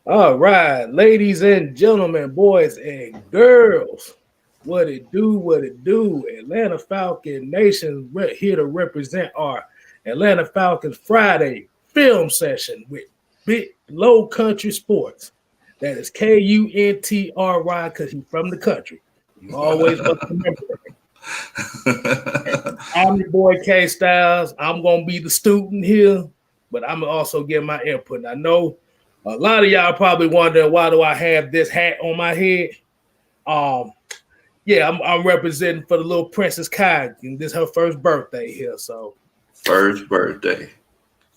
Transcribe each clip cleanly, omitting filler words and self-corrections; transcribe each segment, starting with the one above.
All right, ladies and gentlemen, boys and girls, what it do, what it do. Atlanta Falcon Nation here to represent our Atlanta Falcons Friday film session with Big Low Country Sports. That is Kuntry because he's from the country. You always must remember that. I'm your boy Kstylz. I'm going to be the student here, but I'm going to also give my input. And I know a lot of y'all probably wondering, why do I have this hat on my head? Yeah, I'm representing for the little Princess Kai, and this is her first birthday here. So first birthday.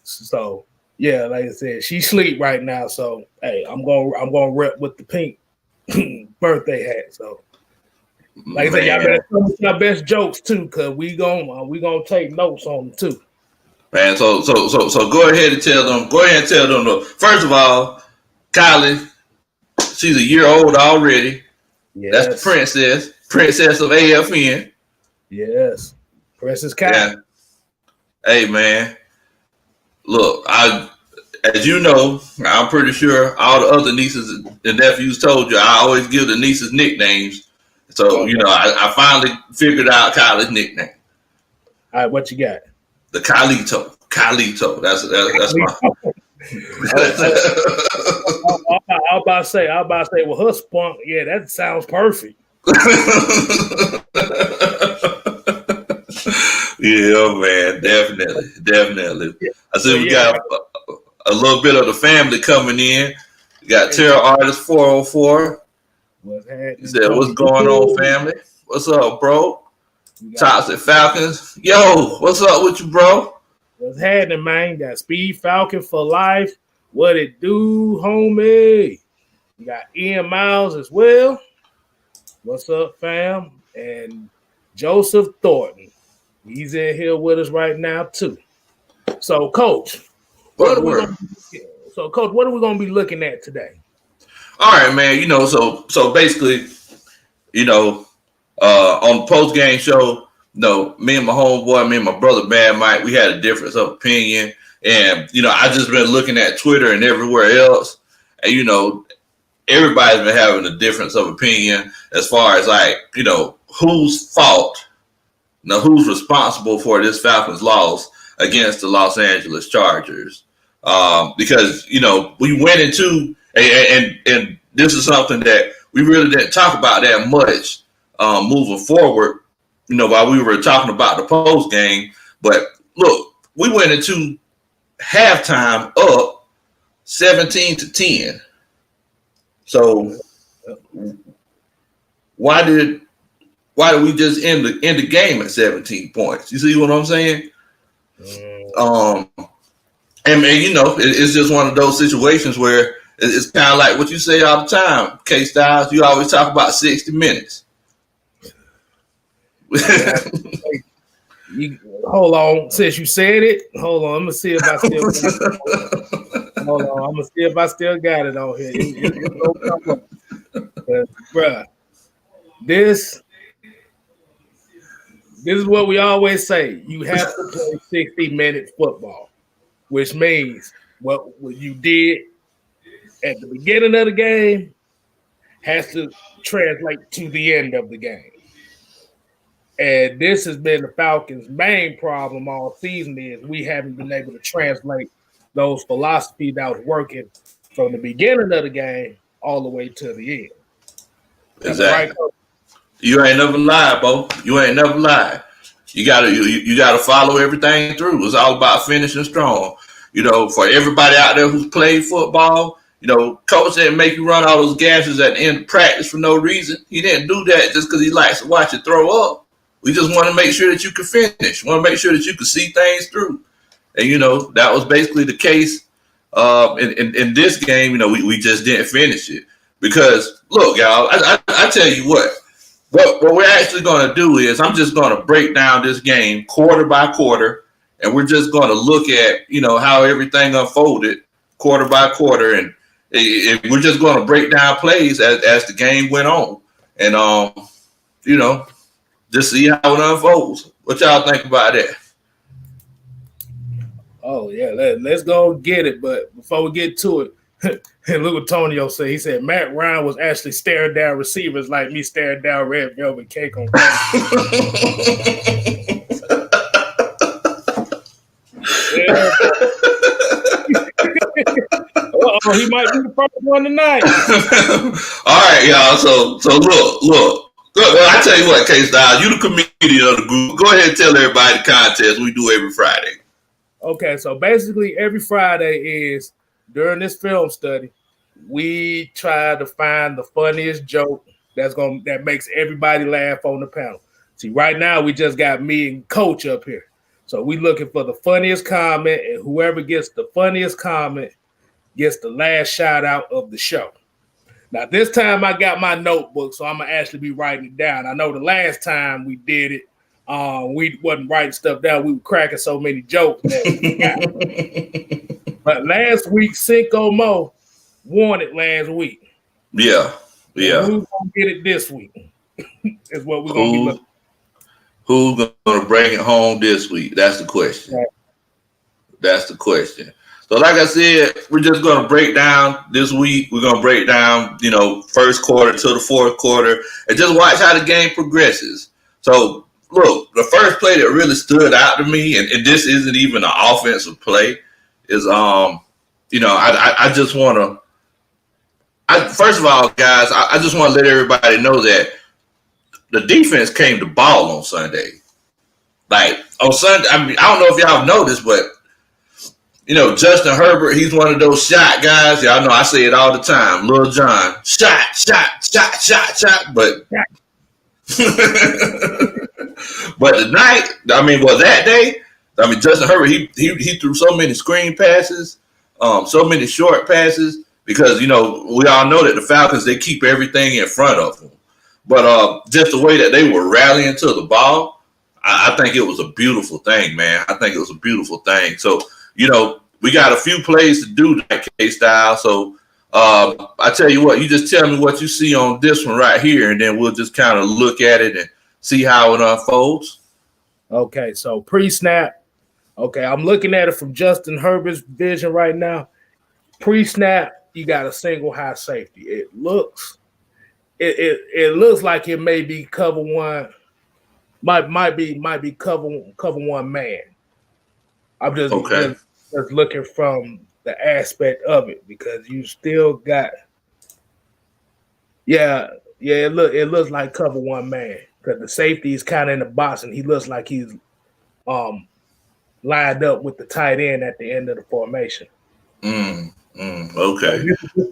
So yeah, like I said, she sleep right now. So hey, I'm gonna rep with the pink birthday hat. So like I said, y'all better tell us your best jokes too, cause we gonna take notes on them too. Man, so go ahead and tell them. Go ahead and tell them. First of all, Kylie, she's a year old already. Yes. That's the princess of AFN. Yes, Princess Kylie. Yeah. Hey man, look, as you know, I'm pretty sure all the other nieces and nephews told you I always give the nieces nicknames. So you know, I finally figured out Kylie's nickname. All right, what you got? The Kylito. That's my. I'll about to say, well, her spunk, yeah, that sounds perfect. Yeah, man, definitely. I see we got a little bit of the family coming in. We got Terror Artist 404. He said, "What's going on, family? What's up, bro?" Toxic Falcons. Yo, what's up with you, bro? What's happening, man? Got Speed Falcon for life. What it do, homie? You got Ian Miles as well. What's up, fam? And Joseph Thornton. He's in here with us right now, too. So, Coach, what are we going to be looking at today? All right, man. You know, so basically, you know, on the post-game show, you know, me and my homeboy, me and my brother Bad Mike, we had a difference of opinion. And, you know, I just been looking at Twitter and everywhere else. And, you know, everybody's been having a difference of opinion as far as, like, you know, whose fault, you know, who's responsible for this Falcons loss against the Los Angeles Chargers. Because, you know, we went into, and this is something that we really didn't talk about that much moving forward, you know, while we were talking about the post game. But look, we went into halftime up 17-10. So why did we just end the game at 17 points? You see what I'm saying? And you know, it's just one of those situations where it's kind of like what you say all the time, Kstylz. You always talk about 60 minutes. Hold on, since you said it, hold on. I'm gonna see if I still got it. Hold on, I'm gonna see if I still got it on here. Bruh, this is what we always say. You have to play 60-minute football, which means what you did at the beginning of the game has to translate to the end of the game. And this has been the Falcons' main problem all season is we haven't been able to translate those philosophies that was working from the beginning of the game all the way to the end. Exactly. Right? You ain't never lied, Bo. You ain't never lied. You gotta follow everything through. It's all about finishing strong. You know, for everybody out there who's played football, you know, coach didn't make you run all those gashes at the end of practice for no reason. He didn't do that just because he likes to watch you throw up. We just want to make sure that you can finish. We want to make sure that you can see things through. And, you know, that was basically the case in this game. You know, we just didn't finish it. Because, look, y'all, I tell you what we're actually going to do is I'm just going to break down this game quarter by quarter. And we're just going to look at, you know, how everything unfolded quarter by quarter. And we're just going to break down plays as the game went on. And, you know, just see how it unfolds. What y'all think about that? Oh yeah, let's go get it. But before we get to it, and look what Antonio said. He said Matt Ryan was actually staring down receivers like me staring down red velvet cake on. Yeah. He might be the first one tonight. All right, y'all. So look. I tell you what, Kstylz, you the comedian of the group. Go ahead and tell everybody the contest we do every Friday. Okay, so basically every Friday is during this film study, we try to find the funniest joke that makes everybody laugh on the panel. See, right now we just got me and Coach up here. So we looking for the funniest comment, and whoever gets the funniest comment gets the last shout out of the show. Now, this time I got my notebook, so I'm going to actually be writing it down. I know the last time we did it, we wasn't writing stuff down. We were cracking so many jokes. But last week, Cinco Mo won it last week. Yeah. Who's going to get it this week is what we're going to be looking for. Who's going to bring it home this week? That's the question. Right. That's the question. So like I said, we're just going to break down this week. We're going to break down, first quarter to the fourth quarter and just watch how the game progresses. So, look, the first play that really stood out to me, and this isn't even an offensive play, is, I just want to – first of all, guys, I just want to let everybody know that the defense came to ball on Sunday. Like, on Sunday – I don't know if y'all noticed, but – Justin Herbert, he's one of those shot guys. Y'all know I say it all the time. Lil John, shot. But but that day, Justin Herbert, he threw so many screen passes, so many short passes, because, we all know that the Falcons, they keep everything in front of them. But just the way that they were rallying to the ball, I think it was a beautiful thing, man. I think it was a beautiful thing. So, we got a few plays to do that, Kstylz. So I tell you what, you just tell me what you see on this one right here, and then we'll just kind of look at it and see how it unfolds. Okay, so pre-snap. Okay, I'm looking at it from Justin Herbert's vision right now. Pre-snap, you got a single high safety. It looks like it may be cover one, might be cover one man. I'm just looking from the aspect of it, because you still got, it looks like cover one man, because the safety is kind of in the box, and he looks like he's lined up with the tight end at the end of the formation. Okay.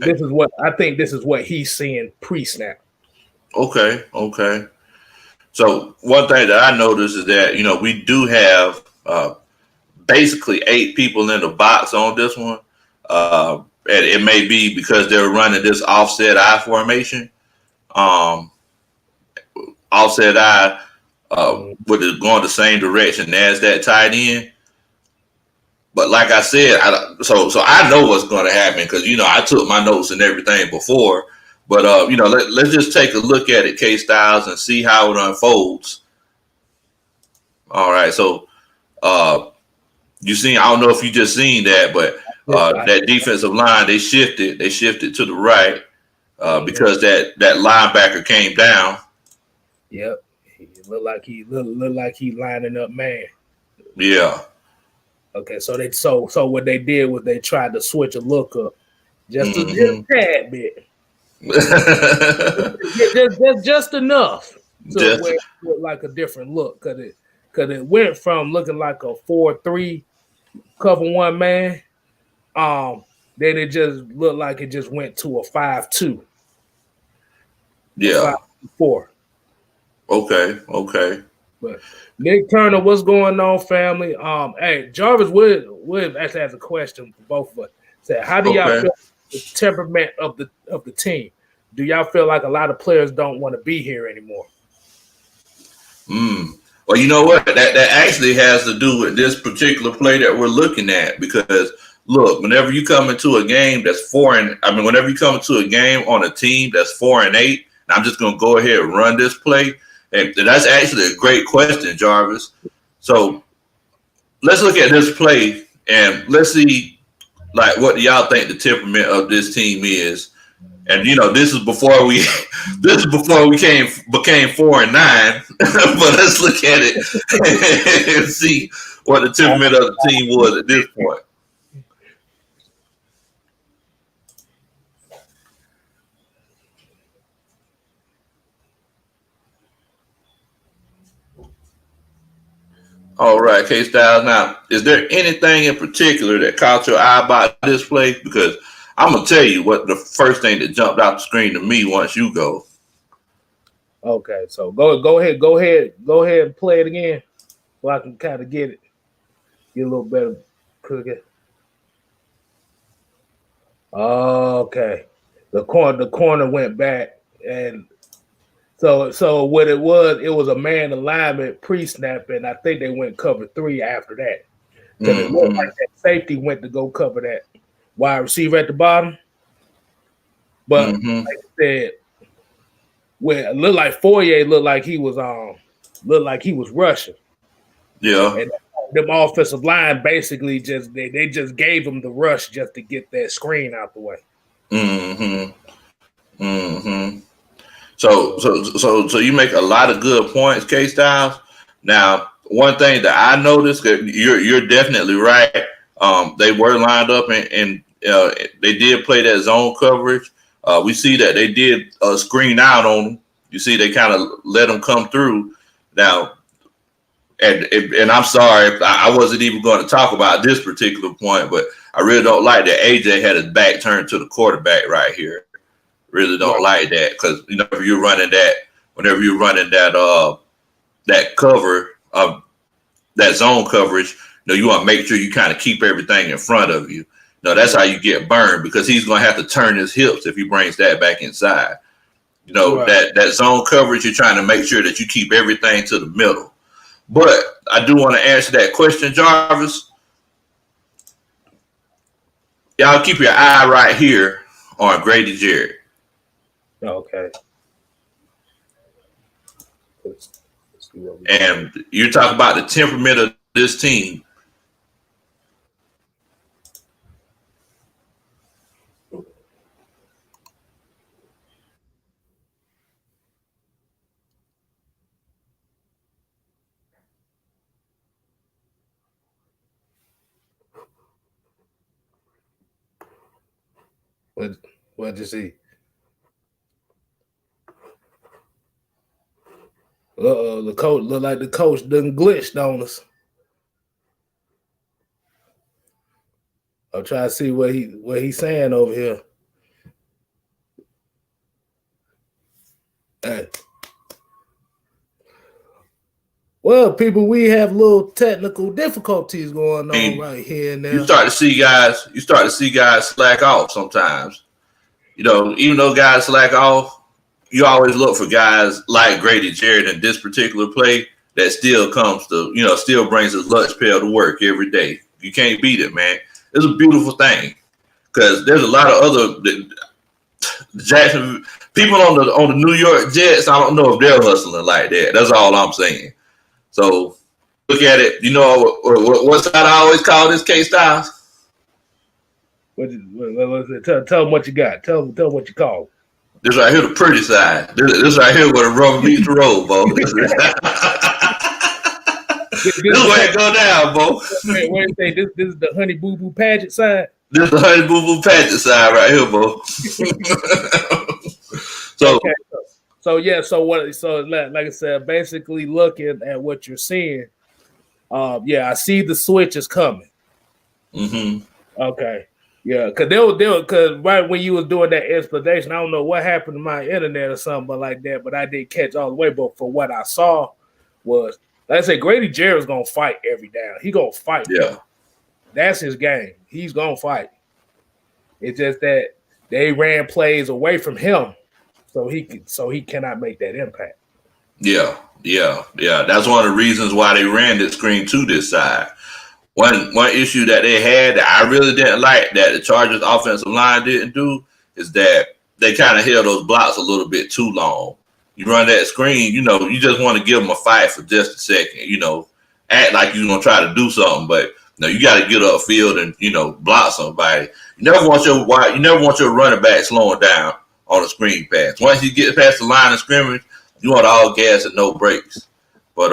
This is what I think. This is what he's seeing pre-snap. Okay. So one thing that I noticed is that we do have basically 8 people in the box on this one. And it may be because they're running this offset eye formation. Offset eye with it going the same direction as that tight end. But like I said, so I know what's going to happen, because, I took my notes and everything before. But, let's just take a look at it, Kstylz, and see how it unfolds. All right, so you seen, I don't know if you just seen that, but that defensive line, they shifted to the right because that linebacker came down. Yep, he looked like he lining up man. Yeah. Okay, so what they did was they tried to switch a look up just a tad bit, just enough to where it looked like a different look, because it went from looking like a 4-3 cover one man. Then it just looked like it just went to a 5-2. Yeah. 5-4. Okay. But Nick Turner, what's going on, family? Hey, Jarvis Wood actually has a question for both of us. Said, how do y'all feel the temperament of the team? Do y'all feel like a lot of players don't want to be here anymore? Well, you know what? That actually has to do with this particular play that we're looking at, because look, whenever you come into a game that's whenever you come into a game on a team that's 4-8, and I'm just going to go ahead and run this play. And that's actually a great question, Jarvis. So let's look at this play And let's see, like, what do y'all think the temperament of this team is? And this is before we became 4-9. But let's look at it and see what the temperament of the team was at this point. All right, Kstylz. Now, is there anything in particular that caught your eye about this play? Because I'm gonna tell you what the first thing that jumped out the screen to me once you go. Okay, so go ahead and play it again, so I can kind of get a little better cooking. Okay, the corner went back, and so what it was a man alignment pre-snap, and I think they went cover 3 after that. Because it looked like that safety went to go cover that wide receiver at the bottom. But like I said, when it looked like Fourier looked like he was rushing. Yeah. And them offensive line basically just they just gave him the rush just to get that screen out the way. So you make a lot of good points, Kstylz. Now, one thing that I noticed, that you're definitely right. They were lined up and they did play that zone coverage. We see that they did screen out on them. You see, they kind of let them come through. Now, and I'm sorry, I wasn't even going to talk about this particular point, but I really don't like that AJ had his back turned to the quarterback right here. Really don't like that, because whenever you're running that cover of that zone coverage, you want to make sure you kind of keep everything in front of you. That's how you get burned, because he's going to have to turn his hips if he brings that back inside. That zone coverage, you're trying to make sure that you keep everything to the middle. But I do want to answer that question, Jarvis. Y'all keep your eye right here on Grady Jarrett. Okay. And you talk about the temperament of this team. What'd you see? The coach looked like the coach done glitched on us. I'm trying to see what he's saying over here. Hey. Well, people, we have little technical difficulties going on right here and now. You start to see guys slack off sometimes. Even though guys slack off, you always look for guys like Grady Jarrett in this particular play that still comes to, still brings his lunch pail to work every day. You can't beat it, man. It's a beautiful thing, because there's a lot of other Jackson people on the New York Jets. I don't know if they're hustling like that. That's all I'm saying. So look at it. What side I always call this, Kstylz? Tell them what you got. Tell them what you call. This right here, the pretty side. This right here, where the rubber meets the road, Bo. This is where it go down, Bo. Wait, this is the Honey Boo Boo Pageant side. This is the Honey Boo Boo Pageant side right here, Bo. So like I said, basically looking at what you're seeing, I see the switches coming. Okay. Yeah, because right when you was doing that explanation, I don't know what happened to my internet or something like that, but I didn't catch all the way. But for what I saw was, like I said, Grady Jarrett's gonna fight every down. He gonna fight. Yeah, that's his game. He's gonna fight. It's just that they ran plays away from him, so he cannot make that impact. Yeah. That's one of the reasons why they ran this screen to this side. One issue that they had that I really didn't like, that the Chargers offensive line didn't do, is that they kind of held those blocks a little bit too long. You run that screen, you just want to give them a fight for just a second, act like you're going to try to do something, but No, you got to get upfield and block somebody. You never want your running back slowing down on a screen pass. Once you get past the line of scrimmage, you want all gas and no brakes. But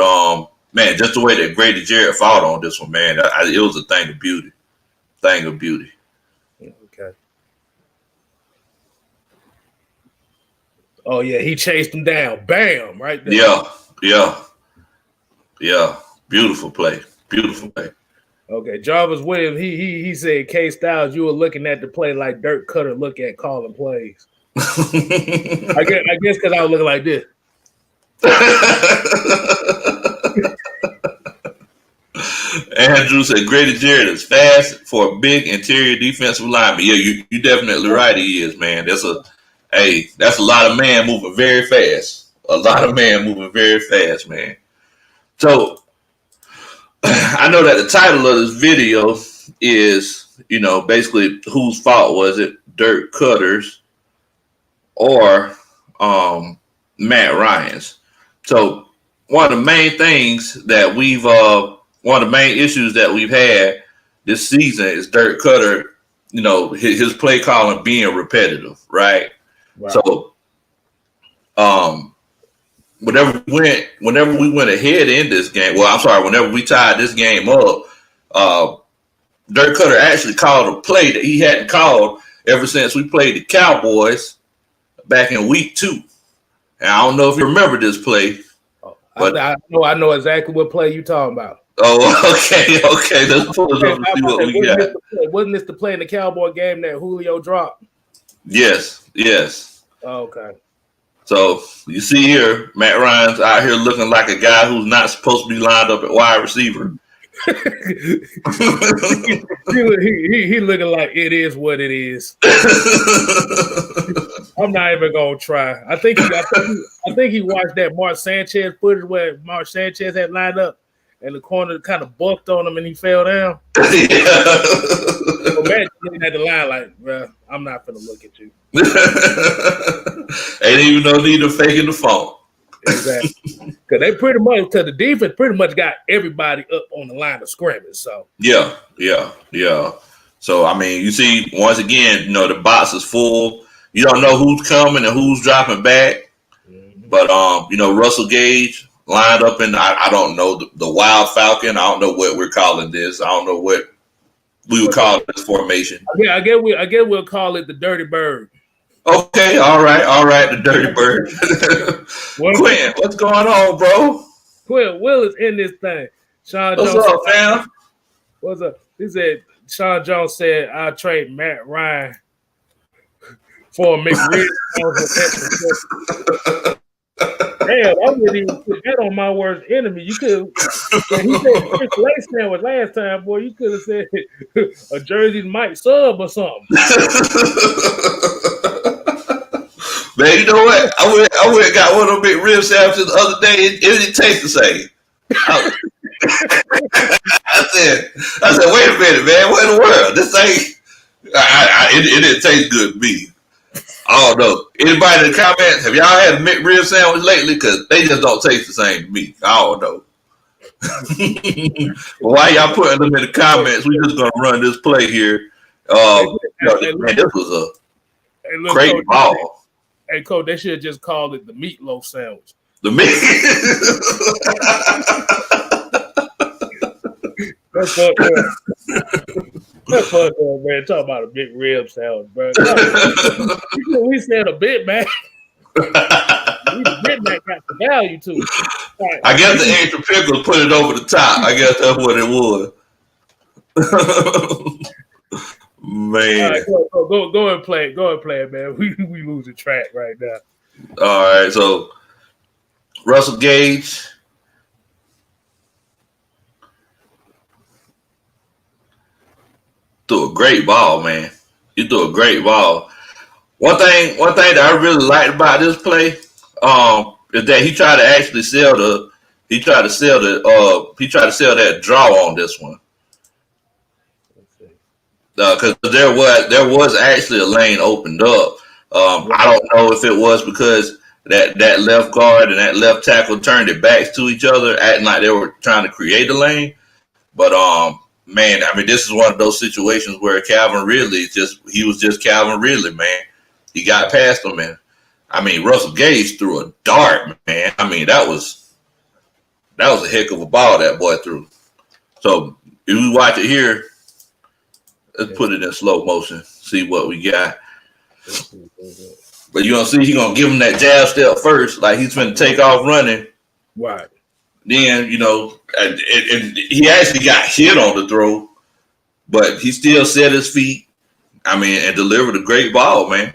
man, just the way that Grady Jarrett fought on this one, man, it was a thing of beauty. Thing of beauty. Okay. Oh yeah, he chased him down. Bam! Right there. Yeah. Beautiful play. Okay, Jarvis Williams, he said, Kstylz, you were looking at the play like Dirk Koetter look at calling plays. I guess because I was looking like this. Andrew said Grady Jarrett is fast for a big interior defensive lineman. Yeah, you definitely right. He is, man. That's a lot of man moving very fast. A lot of man moving very fast, man. So I know that the title of this video is, basically whose fault was it, Dirk Koetter's or Matt Ryan's. So one of the main things that one of the main issues that we've had this season is Dirk Koetter, his play calling being repetitive, right? Wow. So whenever we went ahead in this game, whenever we tied this game up, Dirk Koetter actually called a play that he hadn't called ever since we played the Cowboys back in week 2. And I don't know if you remember this play. But I know exactly what play you're talking about. Oh, okay. Let's pull it up and see what we got. Wasn't this the play in the Cowboy game that Julio dropped? Yes. Oh, okay. So you see here, Matt Ryan's out here looking like a guy who's not supposed to be lined up at wide receiver. he looking like it is what it is. I'm not even gonna try. I think he watched that Mark Sanchez footage where Mark Sanchez had lined up and the corner kind of bucked on him and he fell down. Yeah. So Matt looking at the line like, bro, I'm not gonna look at you. Ain't even no need of faking the phone. Exactly. Because the defense pretty much got everybody up on the line of scrimmage. So yeah. So I mean, you see, once again, the box is full. You don't know who's coming and who's dropping back. Mm-hmm. But Russell Gage lined up in I don't know the Wild Falcon. I don't know what we're calling this. I don't know what we would call this formation. Yeah, I guess we'll call it the Dirty Bird. Okay, all right, the Dirty Bird. Quinn, what's going on, bro? Quinn Willis in this thing. Sean what's Jones up, fam? What's up? He said Sean Jones said I'll trade Matt Ryan for a McRib. Damn, I wouldn't even put that on my worst enemy. You could. He said Chris Lay sandwich last time, boy. You could have said a Jersey Mike sub or something. Man, you know what? I went and got one of them big rib sandwiches the other day. It didn't taste the same. I said, wait a minute, man. What in the world? This ain't. It didn't taste good to me. I don't know. Anybody in the comments, have y'all had a McRib sandwich lately? Because they just don't taste the same to me. I don't know. Why y'all putting them in the comments? We just gonna run this play here. Man, this was a great ball. Hey, Coach, they should have just called it the meatloaf sandwich. The meat. That's fucked up. That's fucked up, man. Talk about a big rib sandwich, bro. We said a Big Mac. The Big Mac got the value to it. Right. I guess the extra pickles put it over the top. I guess that's what it was. Man. All right, go and play. Go and play, man. We losing track right now. All right, so Russell Gage. Threw a great ball, man. You threw a great ball. One thing that I really liked about this play, is that he tried to actually sell that draw on this one. Because there was actually a lane opened up. I don't know if it was because that left guard and that left tackle turned their backs to each other, acting like they were trying to create a lane. But man, I mean, this is one of those situations where Calvin Ridley he was just Calvin Ridley, man. He got past him, man. I mean, Russell Gage threw a dart, man. I mean, that was a heck of a ball that boy threw. So if we watch it here, let's put it in slow motion, see what we got. But you're going to see he's going to give him that jab step first, like he's going to take off running. Right. Then, you know, and he actually got hit on the throw, but he still set his feet, I mean, and delivered a great ball, man.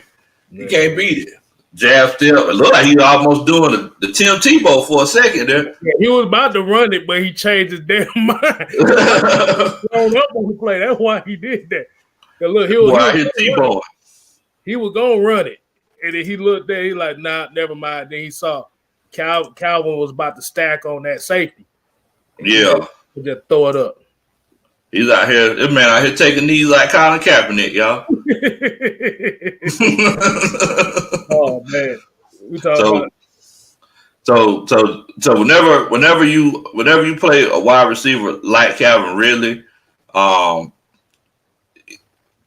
You can't beat it. Jab step. It looked like he was almost doing the Tim Tebow for a second there. Yeah, he was about to run it, but he changed his damn mind. Thrown up on the play. That's why he did that. Look, he was going to run it. And then he looked there. He like, nah, never mind. Then he saw Calvin was about to stack on that safety. Yeah. He just throw it up. He's out here. This man out here taking knees like Colin Kaepernick, y'all. Oh man. So whenever you play a wide receiver like Calvin Ridley,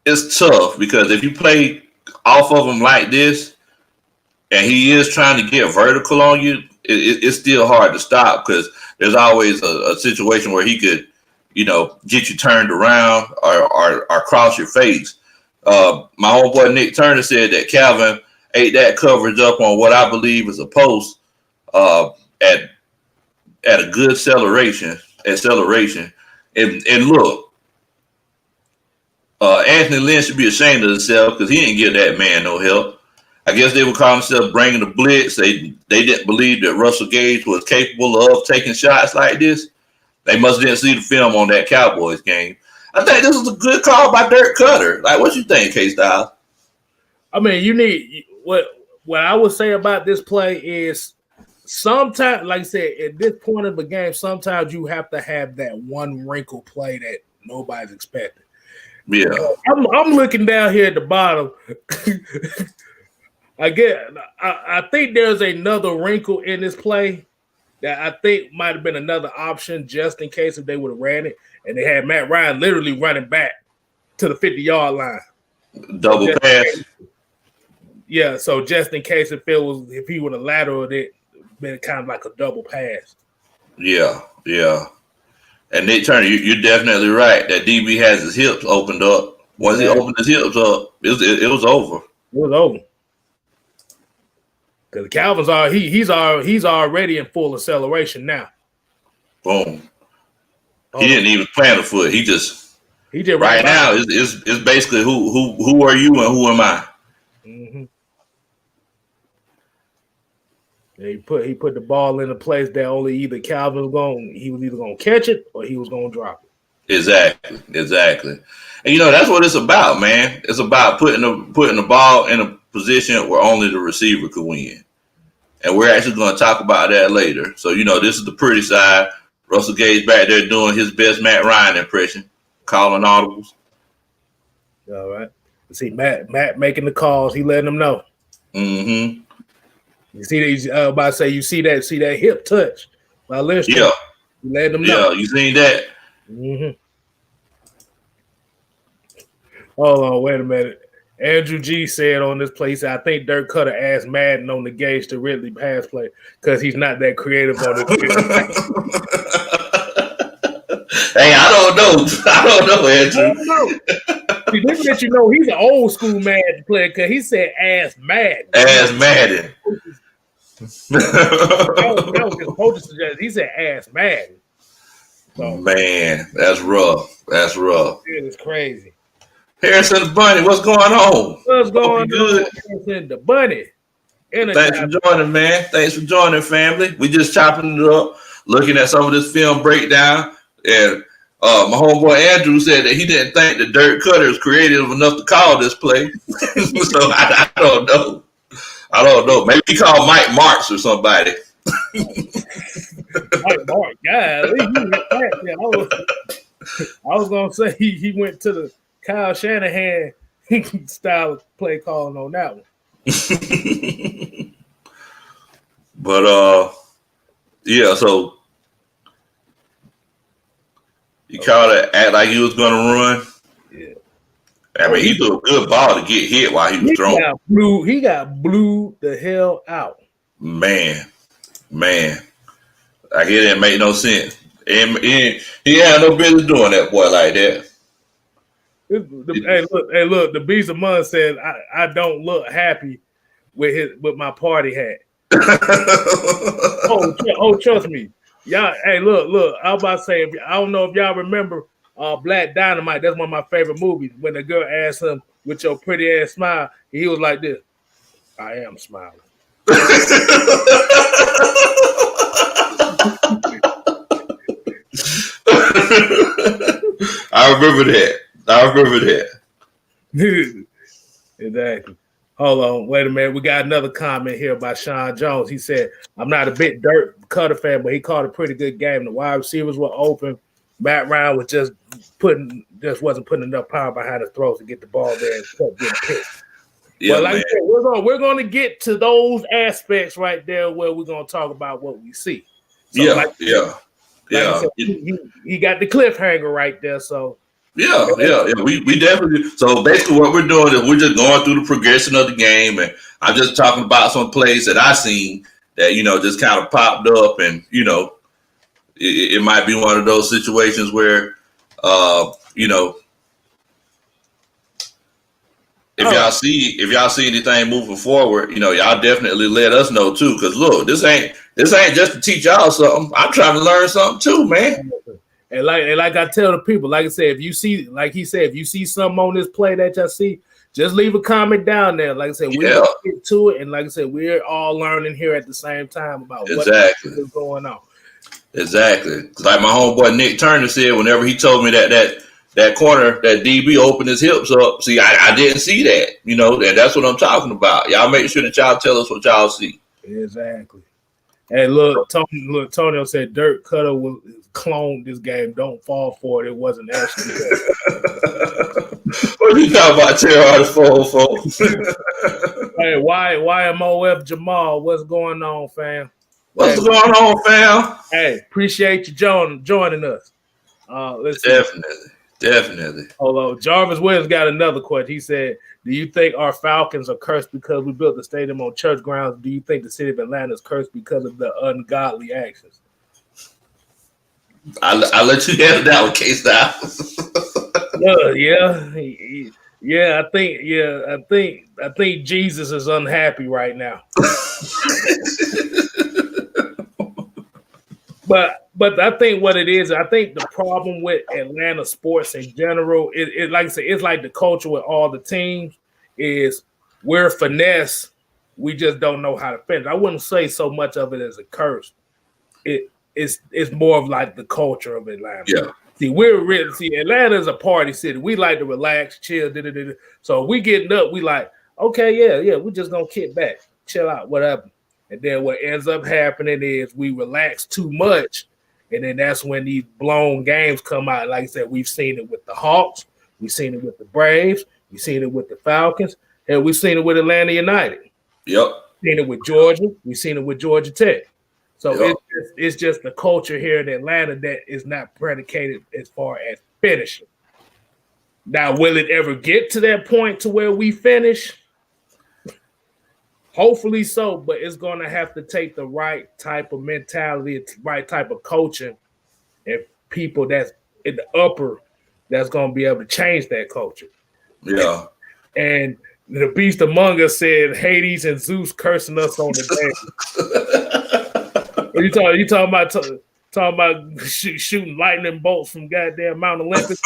it's tough because if you play off of him like this, and he is trying to get vertical on you, it's still hard to stop because there's always a situation where he could, you know, get you turned around or cross your face. My homeboy Nick Turner said that Calvin ate that coverage up on what I believe is a post at a good acceleration. And look, Anthony Lynn should be ashamed of himself because he didn't give that man no help. I guess they would call themselves bringing the blitz. They didn't believe that Russell Gage was capable of taking shots like this. They must didn't see the film on that Cowboys game. I think this was a good call by Dirk Koetter. Like, what you think, Kstylz? I mean, you need what I would say about this play is sometimes, like I said, at this point of the game, sometimes you have to have that one wrinkle play that nobody's expecting. Yeah, I'm looking down here at the bottom. I think there's another wrinkle in this play that I think might have been another option just in case if they would have ran it, and they had Matt Ryan literally running back to the 50-yard line. Double pass. Yeah, so just in case if he would have lateraled it, been kind of like a double pass. Yeah. And Nick Turner, you're definitely right. That DB has his hips opened up. Once he opened his hips up, it was over. It was over. Because Calvin's he's already in full acceleration now. Boom. He didn't even plant a foot. He just right now it's basically who are you and who am I? Mm-hmm. He put the ball in a place that only either Calvin was either gonna catch it or he was gonna drop it. Exactly. And you know that's what it's about, man. It's about putting the ball in a position where only the receiver could win. And we're actually going to talk about that later. So you know this is the pretty side. Russell Gage back there doing his best Matt Ryan impression, calling audibles. All right. See Matt making the calls. He letting them know. Mm-hmm. You see that? About to say you see that hip touch by Lynch. Yeah. You letting them know. Yeah, you seen that? Mm-hmm. Hold on, wait a minute. Andrew G said on this play, he said, I think Dirk Koetter asked Madden on the Gage to Ridley pass play because he's not that creative on the Hey, I don't know, Andrew. I don't know. See, this let you know he's an old school Madden player because he said ask Madden. Ask Madden. that was his coach's suggestion. He said ask Madden. So, man, that's rough. It is crazy. Harrison the Bunny, what's going on? What's going on, Harrison the Bunny? Thanks for joining, man. Thanks for joining, family. We just chopping it up, looking at some of this film breakdown. And my homeboy Andrew said that he didn't think that Dirk Koetter is creative enough to call this play. So I don't know. Maybe he called Mike Marks or somebody. Mike Marks, God, I was gonna say he went to the Kyle Shanahan style of play calling on that one. But yeah, so He called it, act like he was going to run. Yeah. I mean, he threw a good ball to get hit while he was throwing. He got blew the hell out. Man. Like, it didn't make no sense. And he had no business doing that boy like that. Hey, look, the Beast of Mun said, I don't look happy with my party hat. Trust me. Y'all, hey, look, I was about to say, I don't know if y'all remember Black Dynamite. That's one of my favorite movies. When the girl asked him, with your pretty ass smile, he was like this, I am smiling. I remember that. Exactly. Hold on, wait a minute. We got another comment here by Sean Jones. He said, I'm not a big Dirk Koetter fan, but he called a pretty good game. The wide receivers were open. Matt Ryan was just wasn't putting enough power behind his throws to get the ball there and kept getting picked. Yeah, but like I said, we're going to get to those aspects right there where we're going to talk about what we see. So said, he got the cliffhanger right there. So yeah. We definitely. So basically, what we're doing is we're just going through the progression of the game, and I'm just talking about some plays that I seen that just kind of popped up, and it might be one of those situations where if y'all see anything moving forward, y'all definitely let us know too. Because look, this ain't just to teach y'all something. I'm trying to learn something too, man. And like I tell the people, like I said, if you see, like he said, if you see something on this play that y'all see, just leave a comment down there. Like I said, we'll get to it, and like I said, we're all learning here at the same time about what is going on. Exactly. Like my homeboy Nick Turner said, whenever he told me that corner, that DB opened his hips up. See, I didn't see that, and that's what I'm talking about. Y'all make sure that y'all tell us what y'all see. Exactly. Hey, look, Tonio said Dirk Koetter will clone this game. Don't fall for it. It wasn't actually. What are you talking about, Terror 404? Hey, YMOF Jamal, what's going on, fam? What's going on, fam? Hey, appreciate you joining us. Let's see. Definitely. Although Jarvis Williams got another question. He said, do you think our Falcons are cursed because we built the stadium on church grounds? Do you think the city of Atlanta is cursed because of the ungodly actions? I'll let you handle that one, Kstylz. I think Jesus is unhappy right now. But I think what it is, I think the problem with Atlanta sports in general, it like I said, it's like the culture with all the teams is we're finesse. We just don't know how to finish. I wouldn't say so much of it as a curse. It's more of like the culture of Atlanta. Yeah. See, Atlanta is a party city. We like to relax, chill. So we getting up, we like, okay, yeah, we're just gonna kick back, chill out, whatever. And then what ends up happening is we relax too much, and then that's when these blown games come out. Like I said, we've seen it with the Hawks, we've seen it with the Braves, we've seen it with the Falcons, and we've seen it with Atlanta United. Yep. We've seen it with Georgia, we've seen it with Georgia Tech. So it's just the culture here in Atlanta that is not predicated as far as finishing. Now, will it ever get to that point to where we finish? Hopefully so, but it's going to have to take the right type of mentality, right type of coaching, and people that's in the upper that's going to be able to change that culture. Yeah. And the beast among us said Hades and Zeus cursing us on the day. You talking about shooting lightning bolts from goddamn Mount Olympus?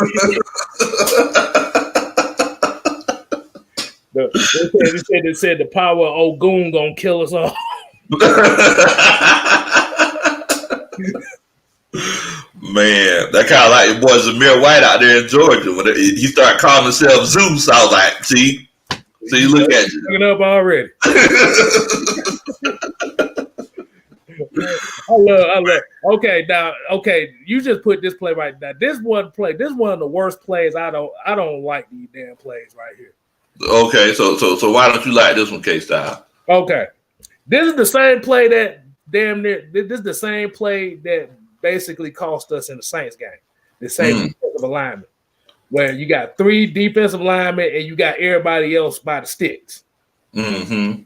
They said the power of Ogun gonna kill us all. Man, that kind of like your boy Zamir White out there in Georgia. When he started calling himself Zeus, I was like, see, look at you. Looking up already. I love. Okay, you just put this play right now. This one of the worst plays. I don't like these damn plays right here. Okay, so why don't you like this one, Kstylz? Okay, this is the same play that damn near. This is the same play that basically cost us in the Saints game. the same defensive alignment, where you got 3 defensive linemen and you got everybody else by the sticks. Mm-hmm.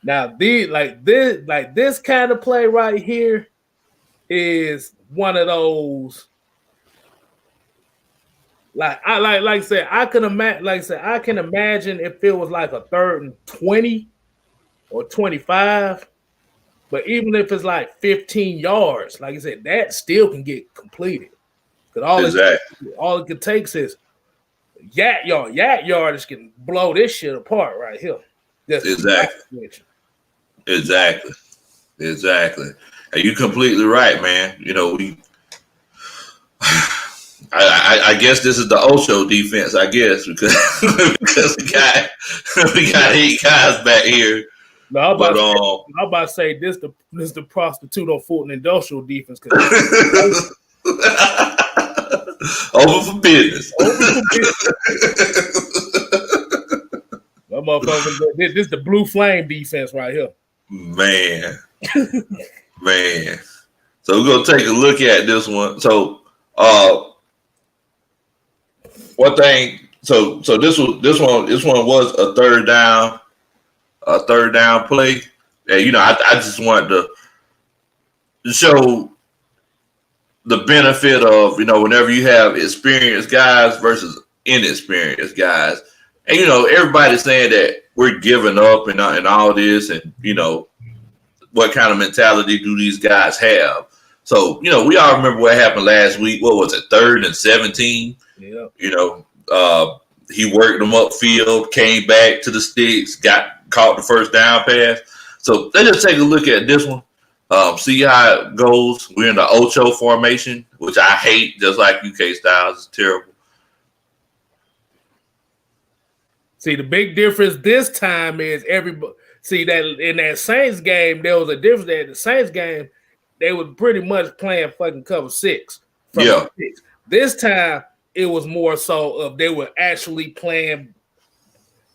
Now, this kind of play right here is one of those. Like I said, I can imagine if it was like a 3rd and 20 or 25. But even if it's like 15 yards, like I said, that still can get completed. Because all it could take is yak yardage can blow this shit apart right here. Exactly. And you're completely right, man. You know, I guess this is the Ocho defense, I guess, because we got 8 guys back here. No, I'm about to say this the prostitute on Fulton Industrial defense. Over for business. That motherfucker, this the Blue Flame defense right here. Man. So we're gonna take a look at this one. So one thing, so this one was a third down play. And you know, I just wanted to show the benefit of, you know, whenever you have experienced guys versus inexperienced guys. And you know, everybody's saying that we're giving up and all this, and you know, what kind of mentality do these guys have? So, you know, we all remember what happened last week. What was it, 3rd and 17? Yeah. You know, he worked them upfield, came back to the sticks, caught the first down pass. So let's just take a look at this one. See how it goes. We're in the Ocho formation, which I hate, just like Kstylz. It's terrible. See, the big difference this time is everybody. See, that in that Saints game, there was a difference. That in the Saints game, they were pretty much playing fucking cover 6. Yeah. 6. This time, it was more so of they were actually playing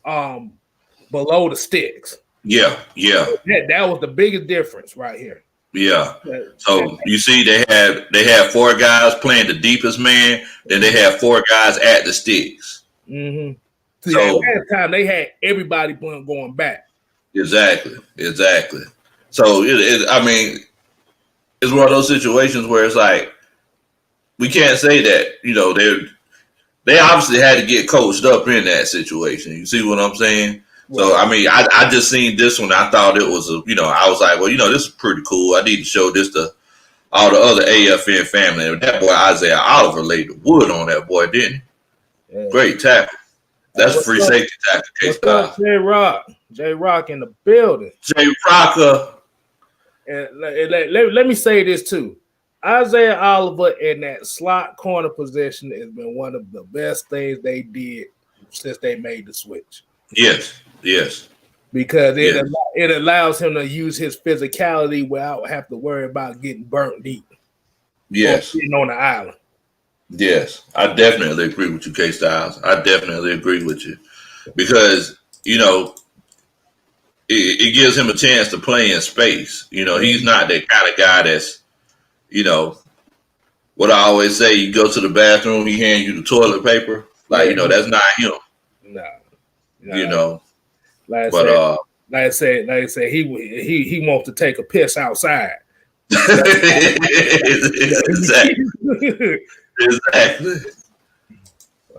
below the sticks. Yeah. That was the biggest difference right here. Yeah. So you see, they had 4 guys playing the deepest man. Then they had 4 guys at the sticks. Mm-hmm. So last time they had everybody going back. Exactly. So I mean, it's one of those situations where it's like we can't say that, you know, they obviously had to get coached up in that situation. You see what I'm saying? Well, so I mean, I just seen this one. I thought it was I was like, well, you know, this is pretty cool. I need to show this to all the other AFN family. That boy Isaiah Oliver laid the wood on that boy, didn't he? Yeah. Great tackle. That's a free safety tackle. What's J-Rock in the building. J-Rocker. And let me say this too. Isaiah Oliver in that slot corner position has been one of the best things they did since they made the switch. Yes. Because it allows him to use his physicality without having to worry about getting burnt deep. Yes. Or sitting on the island. Yes, I definitely agree with you, Kstylz. I definitely agree with you because, you know, it gives him a chance to play in space. You know, he's not that kind of guy that's, you know, what I always say, you go to the bathroom, he hand you the toilet paper. Like, you know, that's not him. No. You know. Like I said, he wants to take a piss outside. Exactly.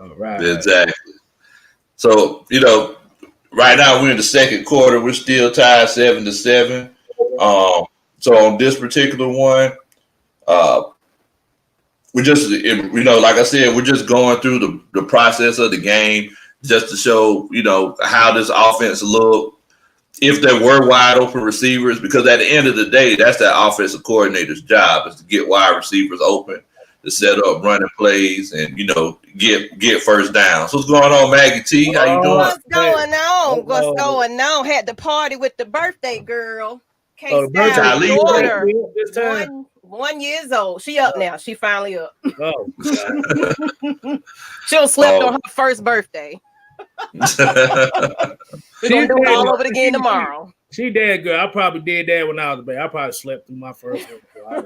All right. Exactly. So, you know, right now we're in the second quarter. We're still tied 7-7. So on this particular one, we're just, you know, like I said, we're just going through the process of the game just to show, you know, how this offense looked. If there were wide open receivers, because at the end of the day, that's that offensive coordinator's job is to get wide receivers open, to set up running plays, and you know get first down. So what's going on, Maggie T? How you doing? What's going on? What's going on? Had the party with the birthday girl. Kstylz daughter. 1 year old. She up now. She finally up. Oh, she'll slept on her first birthday. We're gonna do it all over again tomorrow. She dead good. I probably did that when I was a baby. I probably slept through my first one.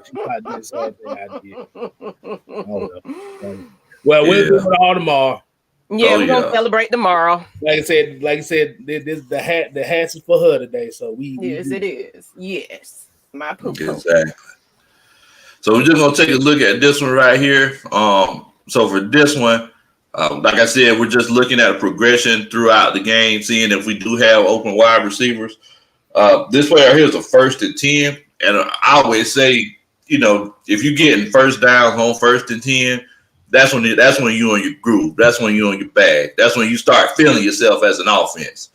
She probably did the same thing I did. I don't know. Well, we'll do it all tomorrow. Yeah, we're gonna celebrate tomorrow. Like I said, this the hats is for her today. So it is. Yes, my poop. Exactly. So we're just gonna take a look at this one right here. So for this one, like I said, we're just looking at a progression throughout the game, seeing if we do have open wide receivers. This way right here is a 1st and 10, and I always say, if you're getting first down on 1st and 10. That's when you're on your groove. That's when you're on your bag. That's when you start feeling yourself as an offense.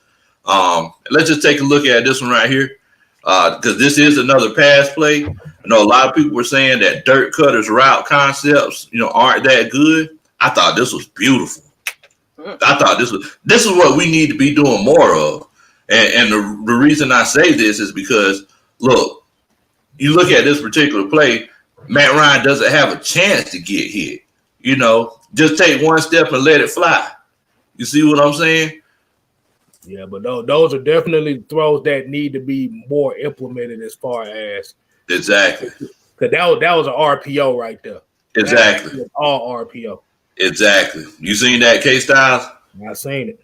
Let's just take a look at this one right here, because this is another pass play. I know a lot of people were saying that Dirk Koetter's route concepts, aren't that good. I thought this was beautiful. I thought this is what we need to be doing more of. And the reason I say this is because, look, you look at this particular play, Matt Ryan doesn't have a chance to get hit. Just take one step and let it fly. You see what I'm saying? Yeah, but those are definitely throws that need to be more implemented as far as exactly. Because that was an RPO right there. Exactly. All RPO. Exactly. You seen that, Kstylz? I seen it.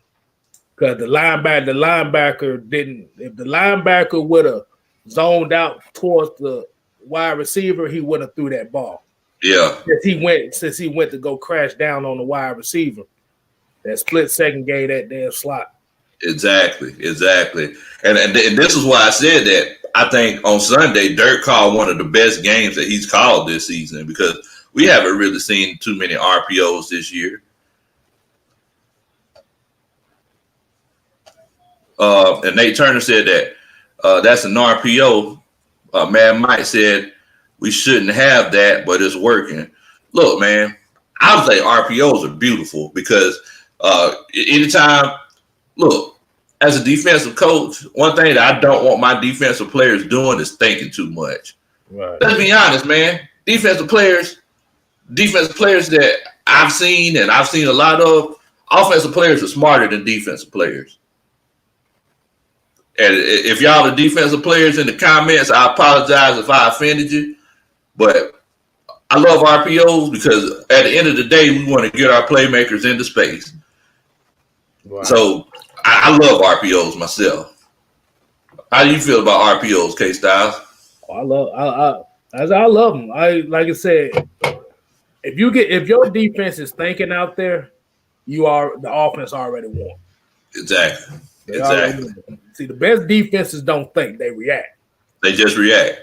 Because the linebacker didn't. If the linebacker would have zoned out towards the wide receiver, he wouldn't have threw that ball. Yeah. Since he went to go crash down on the wide receiver. That split second gave that damn slot. Exactly. And this is why I said that I think on Sunday, Dirk called one of the best games that he's called this season, because we haven't really seen too many RPOs this year. And Nate Turner said that that's an RPO. Mad Mike said we shouldn't have that, but it's working. Look, man, I would say RPOs are beautiful because anytime, look, as a defensive coach, one thing that I don't want my defensive players doing is thinking too much. Right. Let's be honest, man. Defensive players that I've seen a lot of, offensive players are smarter than defensive players. And if y'all are defensive players in the comments, I apologize if I offended you. But I love RPOs because at the end of the day, we want to get our playmakers into space. Wow. So I love RPOs myself. How do you feel about RPOs, Kstylz? I love them. Like I said, if your defense is thinking out there, the offense already won. Exactly. See, the best defenses don't think; they react. They just react.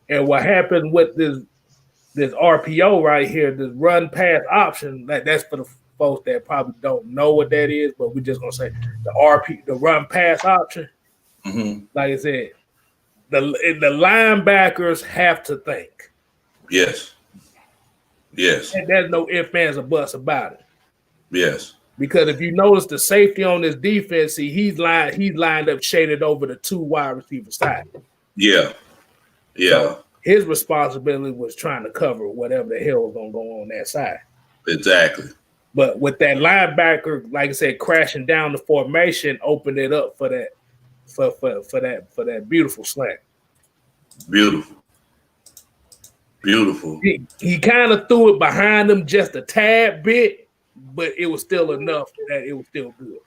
And what happened with this RPO right here, this run pass option, that's for the folks that probably don't know what that is, but we're just gonna say the run pass option. Mm-hmm. Like I said, the linebackers have to think. Yes. And there's no ifs, ands, or buts about it. Yes. Because if you notice the safety on this defense, he's lined up shaded over the two wide receiver side. Yeah. So his responsibility was trying to cover whatever the hell was gonna go on that side. Exactly. But with that linebacker, like I said, crashing down the formation, opened it up for that beautiful slant. Beautiful. He kind of threw it behind him just a tad bit, but it was still enough that it was still good.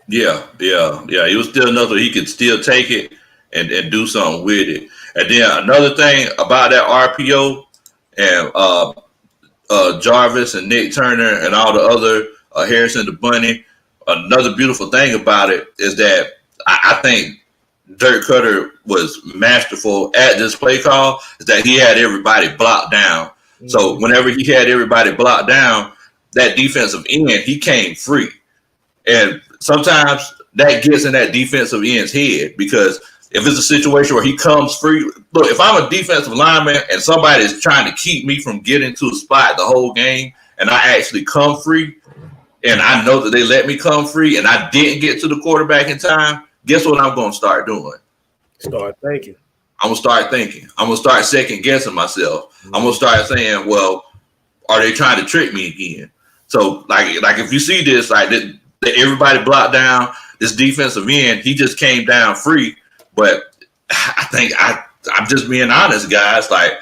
Yeah. It was still enough that he could still take it and do something with it. And then another thing about that RPO and Jarvis and Nick Turner and all the other Harrison the Bunny, another beautiful thing about it is that I think Dirk Koetter was masterful at this play call, is that he had everybody blocked down. Mm-hmm. So whenever he had everybody blocked down, that defensive end, he came free. And sometimes that gets in that defensive end's head, because if it's a situation where he comes free, look, if I'm a defensive lineman and somebody is trying to keep me from getting to a spot the whole game, and I actually come free, and I know that they let me come free, and I didn't get to the quarterback in time, guess what I'm going to start doing? Start thinking. I'm going to start thinking. I'm going to start second guessing myself. Mm-hmm. I'm going to start saying, well, are they trying to trick me again? So, like if you see this, like everybody blocked down, this defensive end, he just came down free. But I I'm just being honest, guys. Like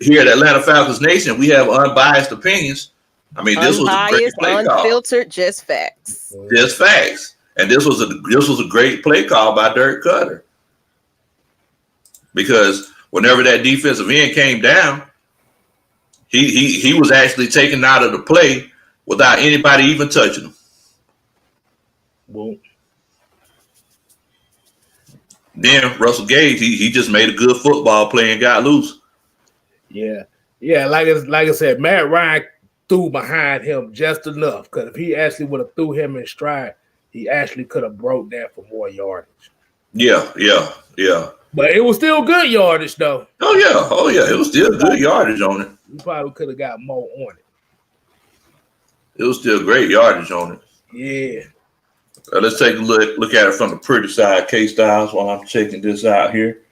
here at Atlanta Falcons Nation, we have unbiased opinions. I mean, this was a great play call. Unfiltered, just facts. Just facts. And this was a great play call by Dirk Koetter. Because whenever that defensive end came down, he was actually taken out of the play without anybody even touching him. Well, then Russell Gage, he just made a good football play and got loose. Yeah. Like I said, Matt Ryan threw behind him just enough because if he actually would have threw him in stride, he actually could have broke that for more yardage. Yeah. But it was still good yardage, though. Oh yeah, it was still good yardage on it. You probably could have got more on it. It was still great yardage on it. Yeah. Let's take a look at it from the pretty side, Kstylz, while I'm checking this out here.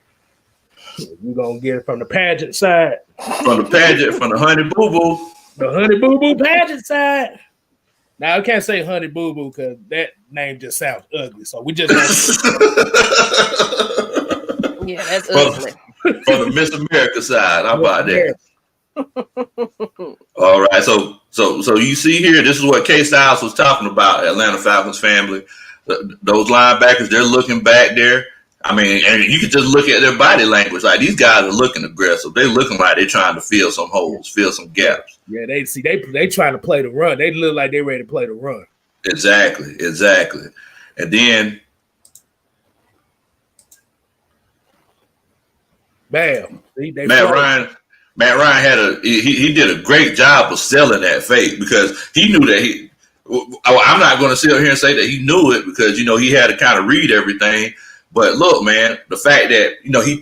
We're going to get it from the pageant side. From the pageant, from the Honey Boo Boo. The Honey Boo Boo pageant side. Now, I can't say Honey Boo Boo because that name just sounds ugly. So we just yeah, that's ugly. From the Miss America side. How about that? All right. So you see here, this is what Kstylz was talking about, Atlanta Falcons family. Those linebackers, they're looking back there. I mean, and you can just look at their body language. Like these guys are looking aggressive. They're looking like they're trying to fill some holes, fill some gaps. Yeah, they trying to play the run. They look like they're ready to play the run. Exactly. And then bam. Matt Ryan had he did a great job of selling that fake because he knew that I'm not going to sit here and say that he knew it because, he had to kind of read everything. But look, man, the fact that,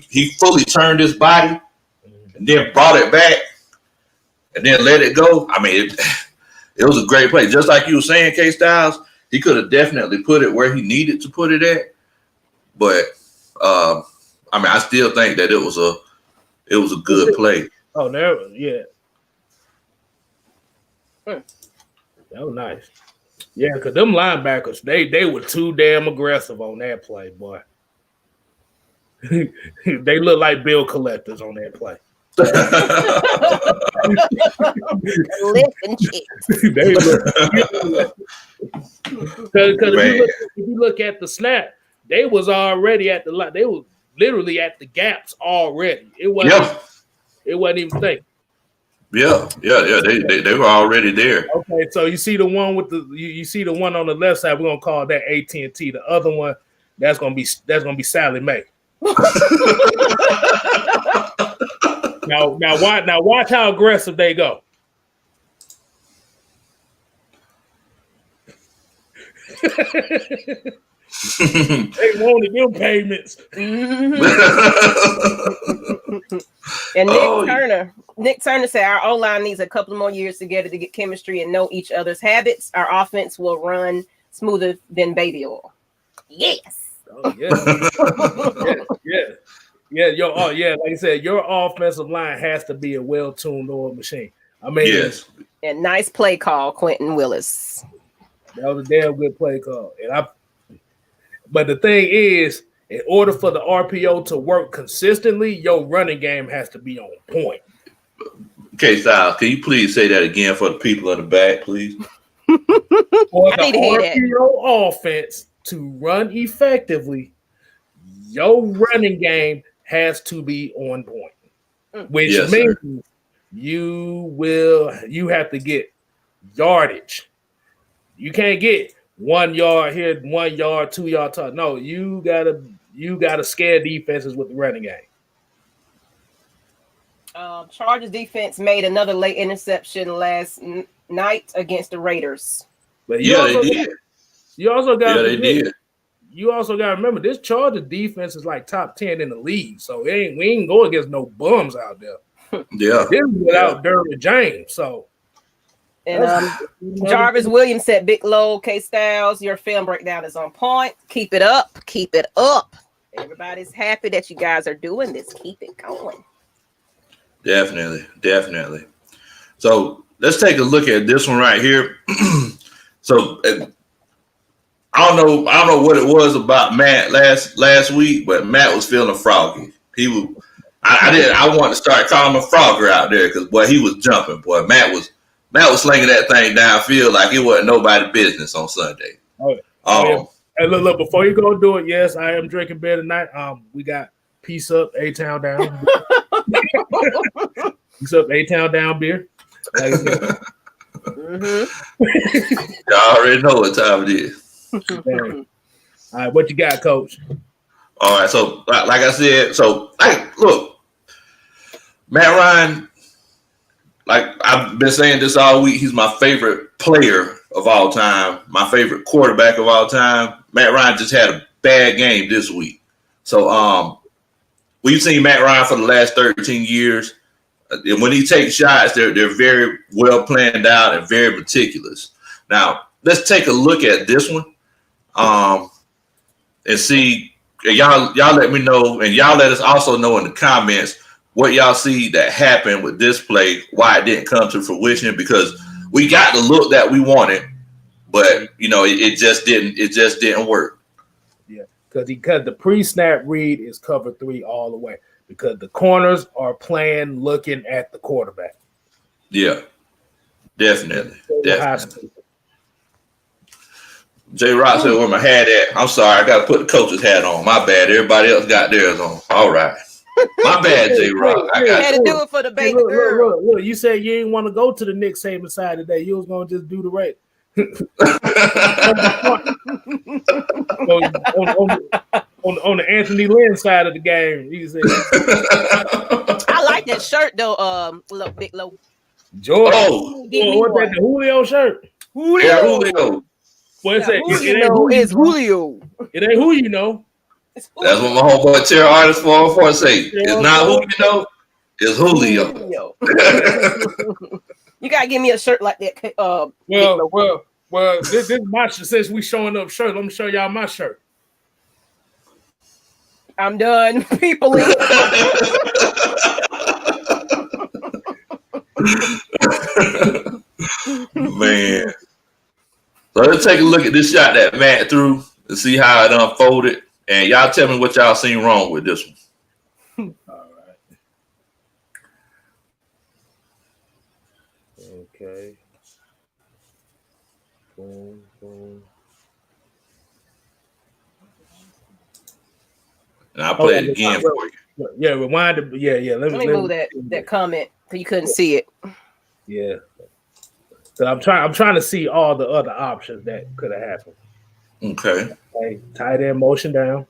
he fully turned his body and then brought it back and then let it go. I mean, it was a great play. Just like you were saying, Kstylz, he could have definitely put it where he needed to put it at. But, I still think that it was a good play. Oh, there, yeah. That was nice. Yeah, because them linebackers, they were too damn aggressive on that play, boy. They look like bill collectors on that play. Lifting chicks. Because if you look at the snap, they was already at the line. They were literally at the gaps already. It wasn't even thinking. Yeah. They were already there. Okay, so you see the one with you see the one on the left side. We're gonna call that AT&T. The other one that's gonna be Sally Mae. Now watch how aggressive they go. They wanted them payments. And Nick Turner said our O-line needs a couple more years together to get chemistry and know each other's habits. Our offense will run smoother than baby oil. Yes. Oh, yeah. Like I said, your offensive line has to be a well-tuned oil machine. I mean, yes. And nice play call, Quentin Willis. That was a damn good play call. But the thing is, in order for the RPO to work consistently, your running game has to be on point. Okay, Styles, can you please say that again for the people in the back, please? For the RPO offense to run effectively, your running game has to be on point, which means you have to get yardage. You can't get 1 yard here, 1 yard, 2 yard. No, you gotta scare defenses with the running game. Chargers defense made another late interception last night against the Raiders. But they did. You also got they did. You also got to remember this Chargers defense is like top 10 in the league, so we ain't going against no bums out there. Yeah, this is without Derwin James. So, and Jarvis Williams said, "Big low, Kstylz, your film breakdown is on point. Keep it up, keep it up. Everybody's happy that you guys are doing this. Keep it going." Definitely. So let's take a look at this one right here. So I don't know what it was about Matt last week, but Matt was feeling froggy. He I wanted to start calling him Frogger out there because boy, he was jumping. Boy, Matt was slinging that thing downfield like it wasn't nobody's business on Sunday. Yeah. Hey, look, before you go do it, yes, I am drinking beer tonight. We got Peace Up, A-Town Down. Peace Up, A-Town Down beer. Y'all already know what time it is. All right, what you got, Coach? All right, so like I said, look, Matt Ryan, like I've been saying this all week, he's my favorite player of all time, my favorite quarterback of all time. Matt Ryan just had a bad game this week. So we've seen Matt Ryan for the last 13 years. And when he takes shots, they're very well planned out and very meticulous. Now, let's take a look at this one and see. Y'all let me know, and y'all let us also know in the comments what y'all see that happened with this play, why it didn't come to fruition, because we got the look that we wanted, but it just didn't work. Yeah, because the pre-snap read is cover 3 all the way, because the corners are playing looking at the quarterback. Yeah, definitely. J Rock said where my hat at. I'm sorry, I gotta put the coach's hat on. My bad. Everybody else got theirs on. All right. My bad, J Rock. I had to do it for the baby girl. Look, you said you didn't want to go to the Nick Saban side today. You was gonna just do the right. on the Anthony Lynn side of the game, he said. I like that shirt though, Big Low. George. What's that? The Julio shirt? Julio. Well, it it's Julio. It ain't who you know. That's what my homeboy Terry Artist for say. It's not who you know, it's Julio. You gotta give me a shirt like that. Well, this is my shirt. Since we showing up shirts, let me show y'all my shirt. I'm done, people. Man. So let's take a look at this shot that Matt threw and see how it unfolded. And y'all tell me what y'all seen wrong with this one. All right. Okay. Boom, boom. And I'll play it again for you. Yeah, rewind it. Yeah. Let me move that comment because you couldn't see it. Yeah. So I'm trying to see all the other options that could have happened. Okay. Tight end motion down.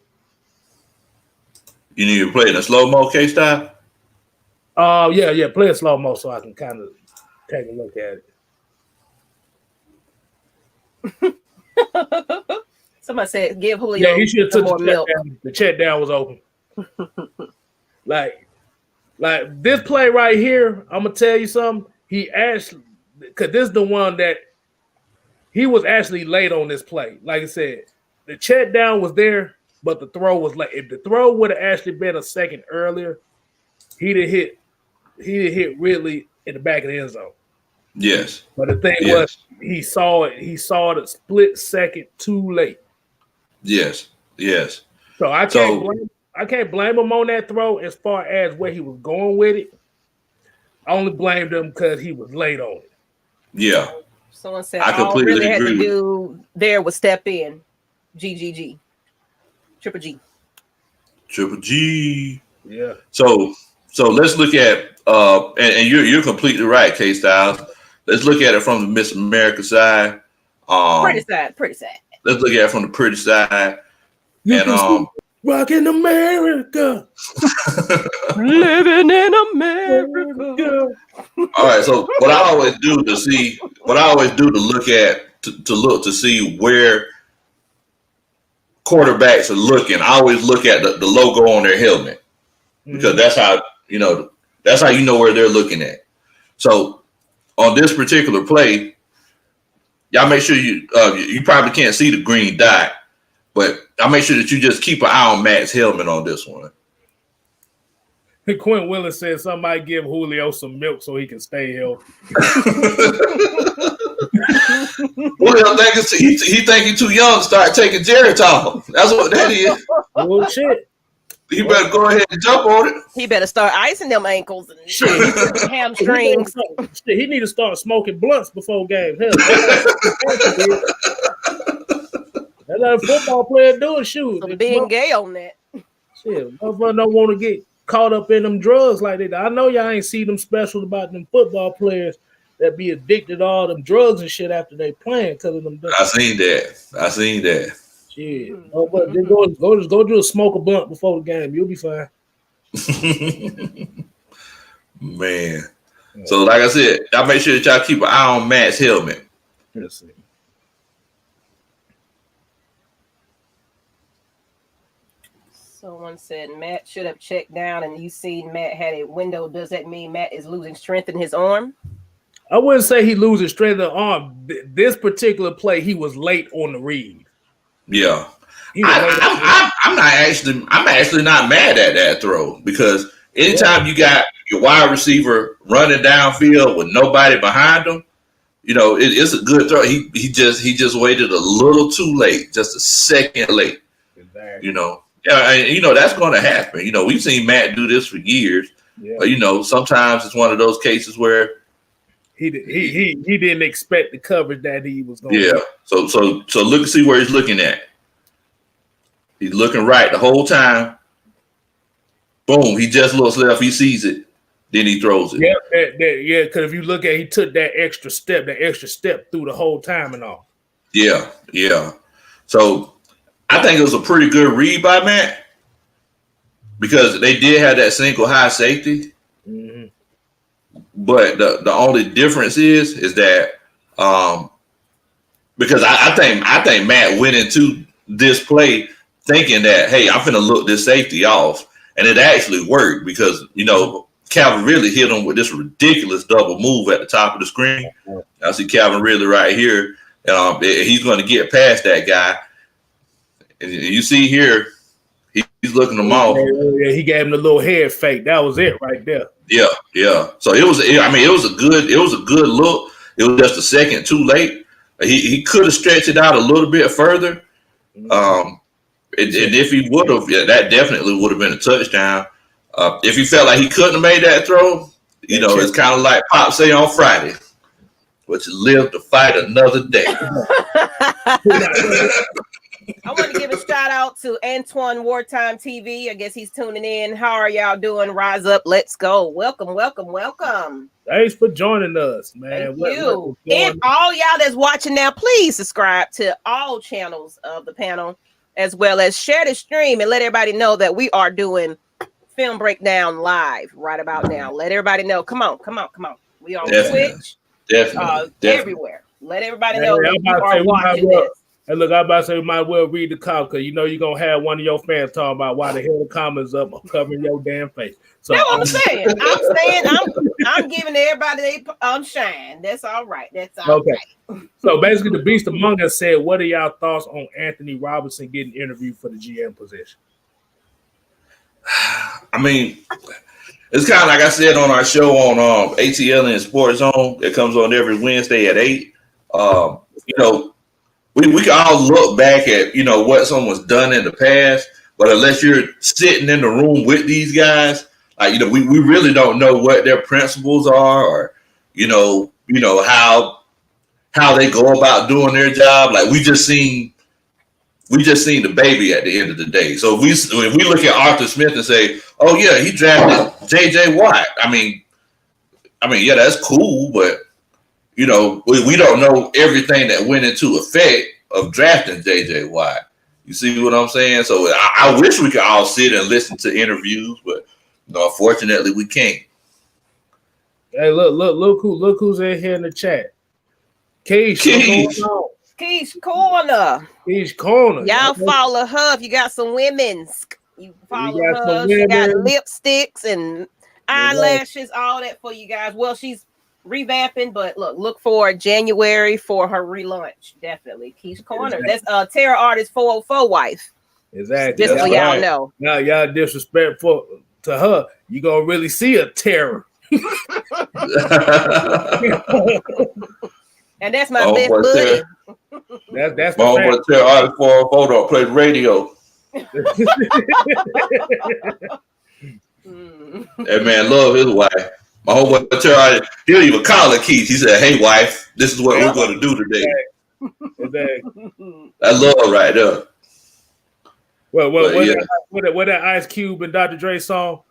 You need to play it in slow-mo, Kstylz? Yeah, play it slow-mo so I can kind of take a look at it. Somebody said give Julio. Yeah, he should have took more milk. The check down was open. like this play right here, I'm gonna tell you something. He actually, because this is the one that he was actually late on this play. Like I said, the check down was there, but the throw was late. If the throw would have actually been a second earlier, he'd have hit Ridley in the back of the end zone. Yes. But the thing was, he saw it a split second too late. Yes. So I can't blame him on that throw as far as where he was going with it. I only blamed him because he was late on it. Yeah. Someone said I all completely really had agree to do there was step in. GGG. Triple G. Yeah. So let's look at and you're completely right, Kstylz. Let's look at it from the Miss America side. Pretty sad. Let's look at it from the pretty side. Rockin' America. Living in America. All right. So what I always do to look at to see where quarterbacks are looking, I always look at the logo on their helmet because that's how you know where they're looking at. So on this particular play, y'all make sure you probably can't see the green dot, but I'll make sure that you just keep an eye on Matt's helmet on this one. Quint Willis said somebody give Julio some milk so he can stay healthy. Julio he think he's too young to start taking Geritol. That's what that is. Bullshit. He better go ahead and jump on it. He better start icing them ankles and hamstrings. He need to start smoking blunts before game. Hell, that's how a football player doing. Shoot, so being gay on that. Shit, motherfucker don't want to get caught up in them drugs like that. I know y'all ain't see them special about them football players that be addicted to all them drugs and shit after they playing because of them drugs. I seen that. Shit. Oh, but then go do a smoke a blunt before the game. You'll be fine. Man. So like I said, y'all make sure that y'all keep an eye on Matt's helmet. Let's see. Someone said Matt should have checked down and you seen Matt had a window. Does that mean Matt is losing strength in his arm? I wouldn't say he losing strength in the arm. This particular play, he was late on the read. Yeah. I'm actually not mad at that throw because anytime you got your wide receiver running downfield with nobody behind him, you know, it's a good throw. He just waited a little too late, just a second late. Exactly. You know. Yeah, you know, that's going to happen. You know, we've seen Matt do this for years. Yeah. But, you know, sometimes it's one of those cases where he didn't expect the coverage that he was going to do. So look and see where he's looking at. He's looking right the whole time. Boom, he just looks left, he sees it, then he throws it. Yeah, because if you look at he took that extra step through the whole time and all. Yeah. So I think it was a pretty good read by Matt because they did have that single high safety. Mm-hmm. But the only difference is that because I think Matt went into this play thinking that, hey, I'm finna look this safety off, and it actually worked because you know Calvin really hit him with this ridiculous double move at the top of the screen. I see Calvin really right here. He's going to get past that guy. And you see here, he's looking them off. Yeah, he gave him the little head fake. That was it right there. Yeah. So it was a good look. It was just a second too late. He could have stretched it out a little bit further. And if he would have, that definitely would have been a touchdown. If he felt like he couldn't have made that throw, you know, it's kind of like Pop say on Friday, but you live to fight another day. I want to give a shout out to Antoine Wartime TV. I guess he's tuning in. How are y'all doing? Rise up. Let's go. Welcome. Thanks for joining us, man. Thank you. And all y'all that's watching now, please subscribe to all channels of the panel, as well as share the stream and let everybody know that we are doing Film Breakdown live right about now. Let everybody know. Come on. We on Twitch. Definitely. Everywhere. Let everybody know that you are watching this. And look, I'm about to say we might well read the comment because you know you're going to have one of your fans talking about why the hell the comments up covering your damn face. So that's what I'm saying. I'm giving everybody their shine. That's all right. Okay. So basically, the Beast Among Us said, what are y'all thoughts on Anthony Robinson getting interviewed for the GM position? I mean, it's kind of like I said on our show on ATL and Sports Zone. It comes on every Wednesday at 8. You know, we can all look back at, you know, what someone's done in the past, but unless you're sitting in the room with these guys, like, you know, we really don't know what their principles are or, you know, how they go about doing their job. Like we just seen the baby at the end of the day. So if we look at Arthur Smith and say, oh yeah, he drafted J.J. Watt. I mean, yeah, that's cool, but you know, we don't know everything that went into effect of drafting J.J. Watt. You see what I'm saying? So I wish we could all sit and listen to interviews, but you know, unfortunately we can't. Hey, look who's in here in the chat. Kstylz Corner. Y'all follow her if you got some women's. You follow her. She got lipsticks and eyelashes, all that for you guys. Well, she's revamping, but look for January for her relaunch. Definitely. Kstylz Corner. Exactly. That's Terror Artist 404 wife. Exactly. Just so y'all know. Now y'all disrespectful to her, you gonna really see a terror. And that's my best buddy. That's my Terror Artist 404 don't play the radio. That man love his wife. My homeboy Terry, he'll even call her Keith. He said, "Hey, wife, this is what we're going to do today." That love right there. Well, what that Ice Cube and Dr. Dre song,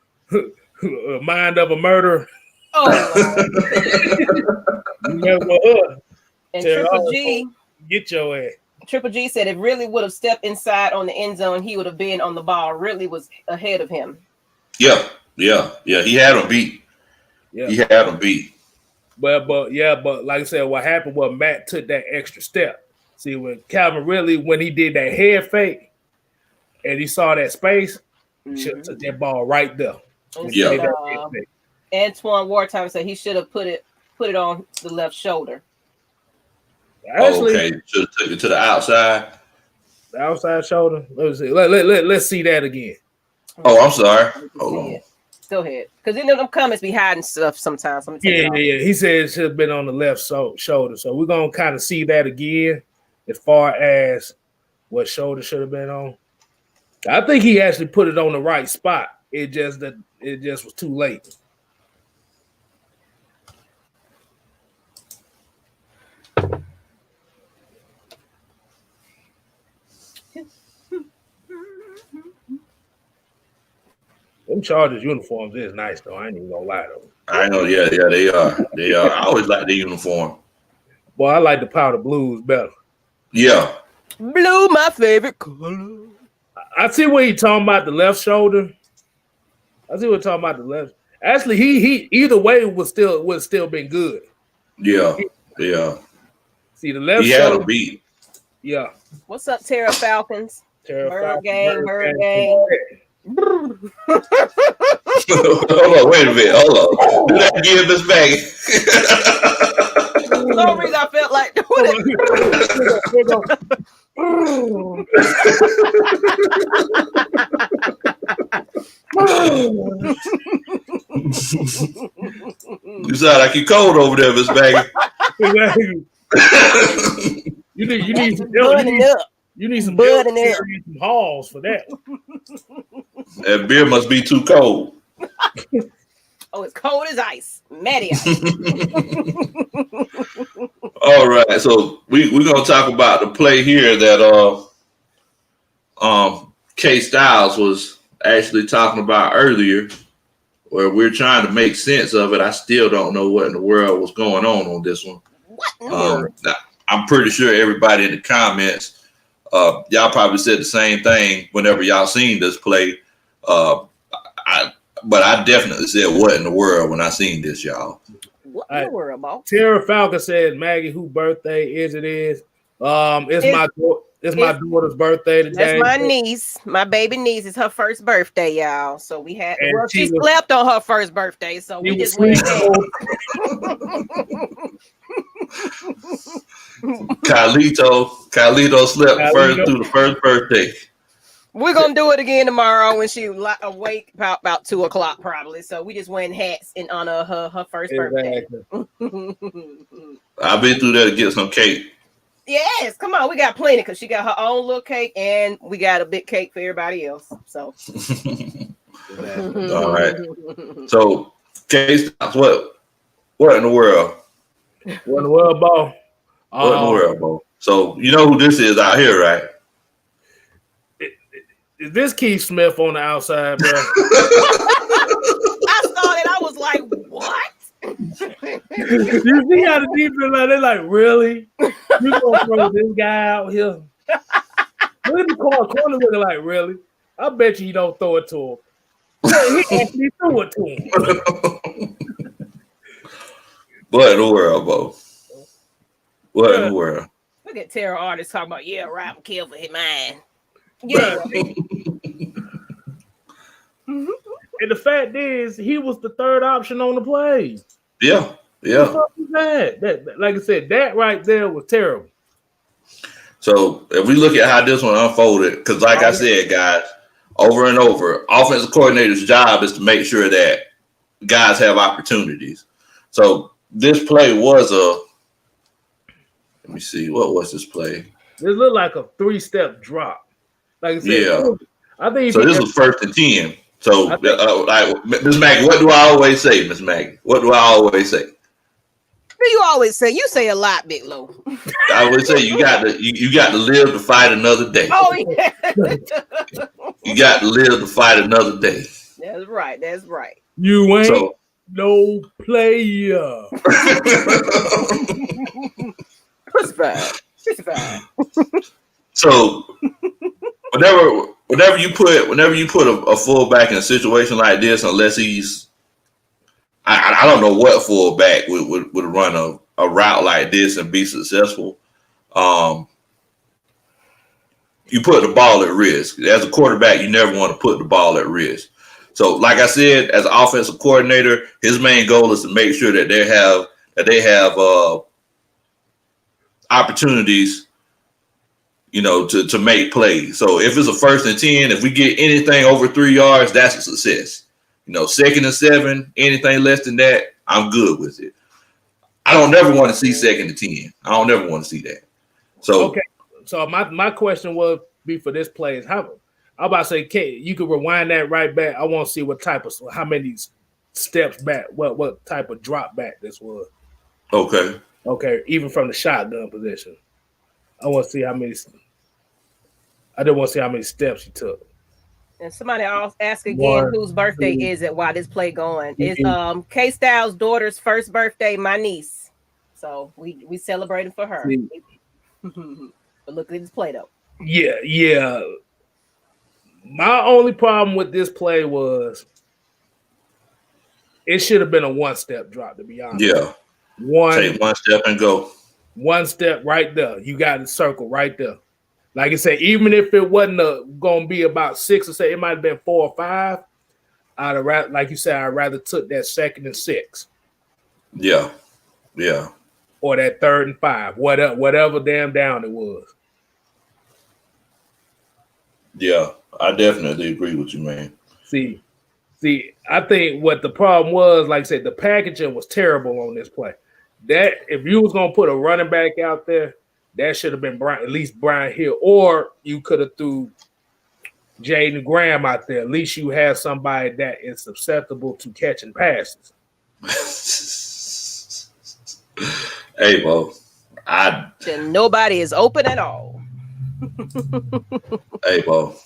"Mind of a Murderer." Oh, and Triple G, get your ass. Triple G said if Ridley would have stepped inside on the end zone, he would have been on the ball. Ridley was ahead of him. Yeah. He had him beat. Yeah. He had him beat. But like I said, what happened was Matt took that extra step. See, when Calvin Ridley, when he did that head fake and he saw that space, should have took that ball right there. Yeah. Antoine Wartime said he should have put it on the left shoulder. Actually, okay, should have took it to the outside. The outside shoulder. Let's see. Let's see that again. Oh, I'm sorry. Hold on. Go ahead, because in them comments be hiding stuff sometimes. Yeah. He said it should have been on the left shoulder, so we're gonna kind of see that again, as far as what shoulder should have been on. I think he actually put it on the right spot. It just was too late. Them Chargers uniforms is nice though. I ain't even gonna lie though. I know, yeah, they are. They are. I always like the uniform. Boy, I like the powder blues better. Yeah. Blue, my favorite color. I see what he talking about the left shoulder. I see what he's talking about the left. Actually, he either way would still been good. Yeah. See the left he shoulder. Had a beat. Yeah. What's up, Terra Falcons? Bird gang. Hold on, wait a minute. Hold on. Do that again, Miss Maggie. For some reason, I felt like doing it. You sound like you cold over there, Miss Maggie. You need some You need some bud in there. Some halls for that. That beer must be too cold. Oh, it's cold as ice. Matty. All right, so we're gonna talk about the play here that Kstylz was actually talking about earlier, where we're trying to make sense of it. I still don't know what in the world was going on this one. What? I'm pretty sure everybody in the comments, y'all probably said the same thing whenever y'all seen this play. But I definitely said, what in the world when I seen this, y'all? What in the world, Bo? Terra Falcon said, Maggie, whose birthday is it? It's my daughter's birthday today. That's my niece. My baby niece. It's her first birthday, y'all. So we had she slept on her first birthday. So we just went ahead. Kylito slept first through the first birthday. We're gonna do it again tomorrow when she awake about 2:00 probably. So we just went hats in honor of her first birthday. I've been through there to get some cake. Yes, come on, we got plenty because she got her own little cake and we got a big cake for everybody else. So all right. So Kstylz, what in the world? What in the world, Bo? What in the world, Bo? So you know who this is out here, right? Is this Keith Smith on the outside, bro? I saw it. I was like, what? You see how the defense they're like, really? You gonna throw this guy out here? Look at the corner looking like, really? I bet you don't throw it to him. He actually threw it to him. What in the world, Bo? What in the world? Look at Terror Artist talking about, Rob and kill for his man. Yeah. And the fact is, he was the third option on the play. Yeah. That, like I said, that right there was terrible. So if we look at how this one unfolded, because like I said, guys, over and over, offensive coordinator's job is to make sure that guys have opportunities. So this play was let me see, what was this play? It looked like a 3-step drop. Like I said, I think so. This was 1st and 10. So, like Miss Maggie, what do I always say, Miss Maggie? What do I always say? You always say? You say a lot, Big Low. I always say you got to live to fight another day. Oh yeah. You got to live to fight another day. That's right. That's right. You ain't no player. Crucified. So whenever you put a fullback in a situation like this, unless he's I don't know what fullback would run a route like this and be successful. You put the ball at risk. As a quarterback, you never want to put the ball at risk. So, like I said, as an offensive coordinator, his main goal is to make sure that they have opportunities, to make plays. So, if it's a 1st and 10, if we get anything over 3 yards, that's a success. 2nd and 7, anything less than that, I'm good with it. I don't never want to see 2nd and 10. I don't never want to see that. So okay. So my question would be for this play is how I'm about to say, Kate, you could rewind that right back. I want to see how many steps back, what type of drop back this was. Okay. Okay, even from the shotgun position. I want to see how many. I didn't want to see how many steps he took. And somebody ask again whose birthday is it while this play going. It's Kstylz' daughter's first birthday, my niece. So we celebrated for her. But look at this play though. Yeah. My only problem with this play was it should have been a 1-step drop, to be honest. Yeah. Take 1 step and go. 1 step right there. You got to circle right there. Like I said, even if it wasn't going to be about 6 or 7, it might have been 4 or 5. I'd have rather, like you said, I'd rather took that 2nd and 6. Yeah. Or that 3rd and 5, whatever damn down it was. Yeah, I definitely agree with you, man. See, I think what the problem was, like I said, the packaging was terrible on this play. That if you was gonna put a running back out there, that should have been Brian Hill, or you could have threw Jaden Graham out there. At least you have somebody that is susceptible to catching passes. Hey, Bo, nobody is open at all. Hey, Bo,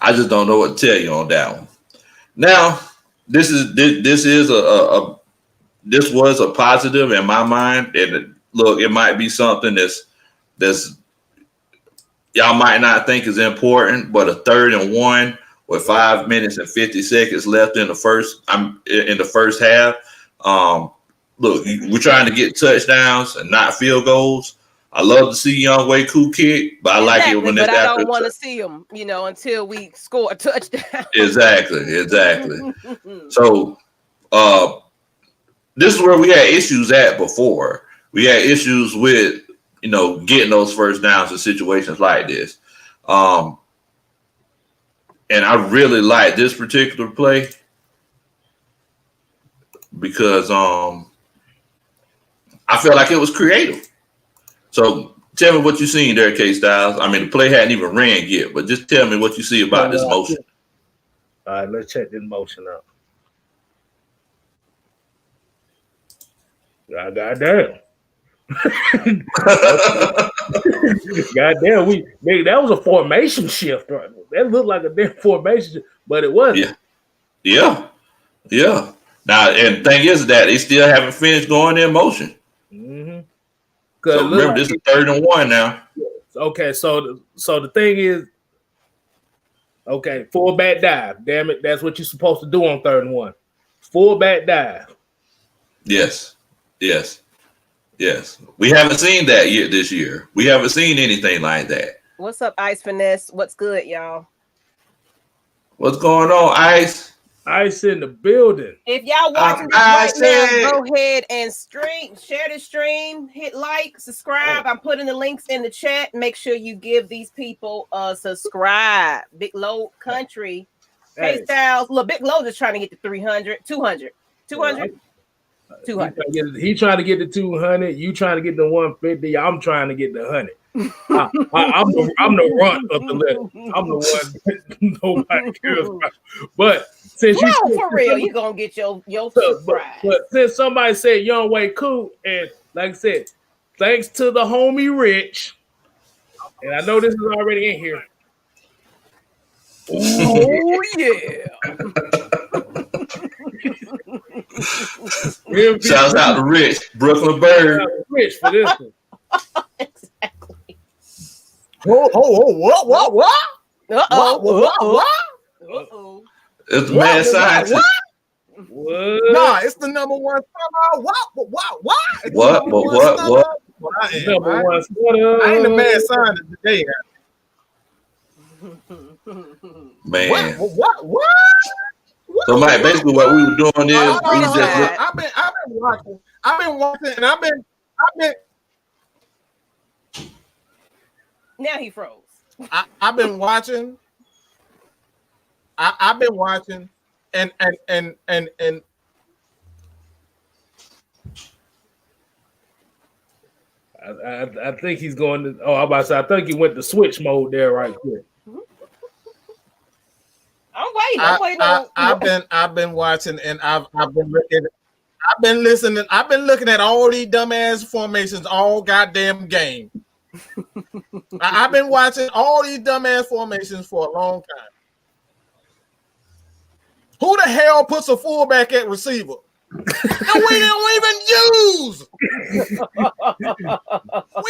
I just don't know what to tell you on that one. Now, this was a positive in my mind, and look, it might be something that's y'all might not think is important, but a 3rd and 1 with 5 minutes and 50 seconds left in the first half. Look, we're trying to get touchdowns and not field goals. I love to see Younghoe Koo kick, but I like it when it's after. But I don't want to see them, until we score a touchdown. Exactly. So, this is where we had issues at before. We had issues with, getting those first downs in situations like this. And I really like this particular play because I felt like it was creative. So tell me what you seen there, Kstylz. I mean, the play hadn't even ran yet, but just tell me what you see about this motion. All right, let's check this motion out. Goddamn. Goddamn, that was a formation shift. Right? That looked like a different formation shift, but it wasn't. Yeah. Now, and the thing is that they still haven't finished going in motion. Mm-hmm. So remember, this is 3rd and 1 now. Okay, so the thing is, okay, fullback dive. Damn it, that's what you're supposed to do on 3rd and 1. Fullback dive. Yes. We haven't seen that yet this year. We haven't seen anything like that. What's up, Ice Finesse? What's good, y'all? What's going on, Ice? Ice in the building. If y'all watching this right now, go ahead and share the stream, hit like, subscribe. I'm putting the links in the chat. Make sure you give these people a subscribe. Big Low Kuntry. Kstylz. Look, Big Low just trying to get to 300, 200. 200. He trying to get the 200. You trying to get the 150. I'm trying to get the 100. I'm the runt of the letter. I'm the one nobody cares about. But since you for real, you gonna get your surprise. But since somebody said Young Way cool, and like I said, thanks to the homie Rich, and I know this is already in here. Oh yeah. Shout out to Rich, Brooklyn Bird. Rich for this one. Exactly. What? Uh-oh. It's the mad scientist. What? Nah, it's the number one. What? Number one. I ain't the mad scientist today. Man. What? So, Mike, basically what we were doing is we just I've been watching, and I've been. Now he froze. I've been watching. I've been watching, and I think he's going to. Oh, I'm about to say. I think he went to switch mode there right quick. I'm waiting. I've been watching, and I've been looking. I've been listening. I've been looking at all these dumbass formations all goddamn game. I've been watching all these dumbass formations for a long time. Who the hell puts a fullback at receiver? And we don't even use. We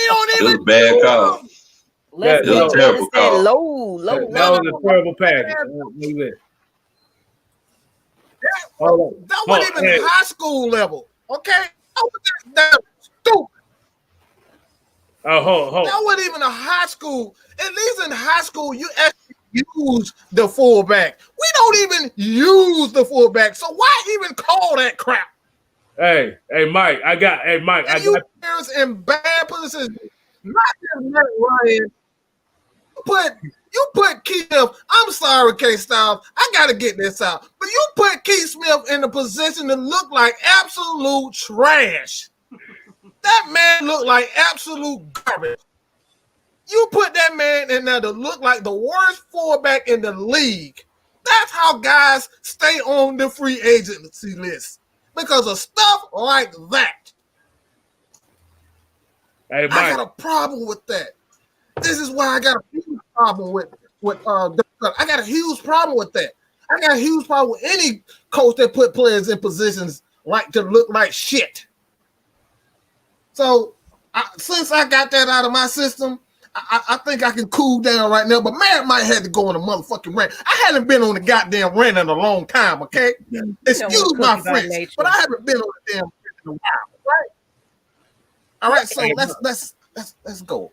don't even. it was a bad call. Let's That was a terrible call. low. That was a terrible package. That wasn't even high school level. Okay, that was stupid. Hold. That wasn't even a high school. At least in high school, you actually use the fullback. We don't even use the fullback. So why even call that crap? Hey, Mike, I got you parents in bad positions. Not just Matt Ryan. You put Keith. I'm sorry, Kstylz. I gotta get this out. But you put Keith Smith in a position to look like absolute trash. That man looked like absolute garbage. You put that man in there to look like the worst fullback in the league. That's how guys stay on the free agency list. Because of stuff like that. Hey, Mike. I got a problem with that. This is why I got a huge problem with Dirk Koetter. I got a huge problem with that. I got a huge problem with any coach that put players in positions like to look like shit. So since I got that out of my system, I think I can cool down right now. But man, might have to go on a motherfucking rant. I haven't been on a goddamn rant in a long time. Okay, excuse my French, but I haven't been on a damn rant in a while. Right? All right. So let's go.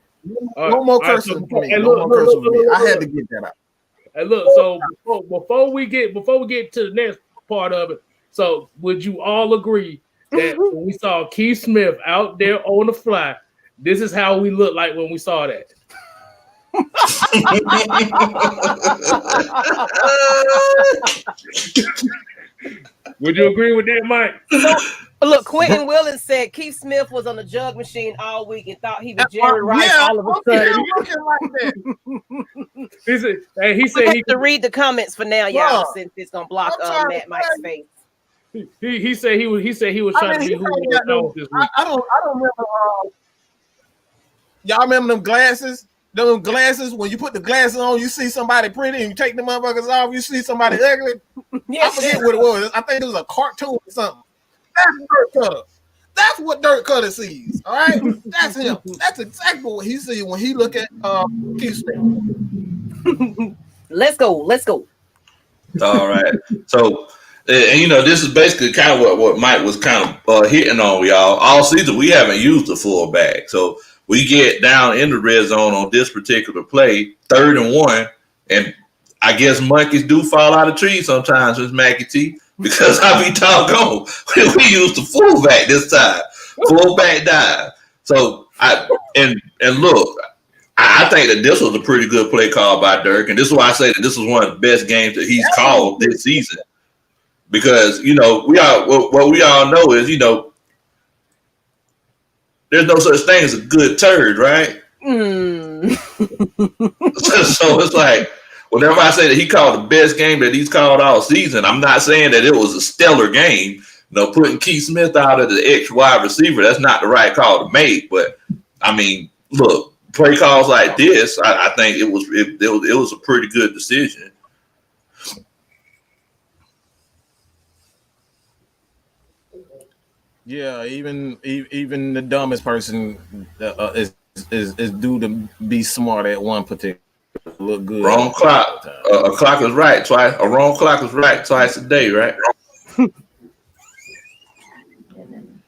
No more cursing for me. No more cursing for me. I had to get that out. Hey, look. So before we get to the next part of it, so would you all agree that when we saw Keith Smith out there on the fly, this is how we looked like when we saw that? Would you agree with that, Mike? Look, Quentin Willis said Keith Smith was on the jug machine all week and thought he was Jerry Rice all of a sudden. He said he could read the comments for now, y'all, since it's gonna block Matt Mike's face. He said he was trying to be who he was this week. I don't remember. Y'all remember them glasses? Them glasses, when you put the glasses on, you see somebody pretty, and you take the motherfuckers off, you see somebody ugly. I forget what it was. I think it was a cartoon or something. That's Dirk Koetter. That's what Dirk Koetter sees. All right, that's him. That's exactly what he sees when he look at Keith Smith. Let's go. All right. So, and you know, this is basically kind of what Mike was kind of hitting on, y'all. All season we haven't used the fullback, so we get down in the red zone on this particular play, 3rd and 1, and I guess monkeys do fall out of trees sometimes, Miss Mackie T, because I be doggone. We used the fullback this time. Fullback dive. So I look, I think that this was a pretty good play call by Dirk, and this is why I say that this was one of the best games that he's called this season. Because, you know, what we all know is, you know, there's no such thing as a good turd, right? So it's like, whenever I say that he called the best game that he's called all season, I'm not saying that it was a stellar game. Putting Keith Smith out of the X wide receiver, that's not the right call to make. But I mean, look, play calls like this, I think it was a pretty good decision. Yeah, even the dumbest person is due to be smart at one particular. Look good. Wrong clock. A clock is right twice. A wrong clock is right twice a day, right?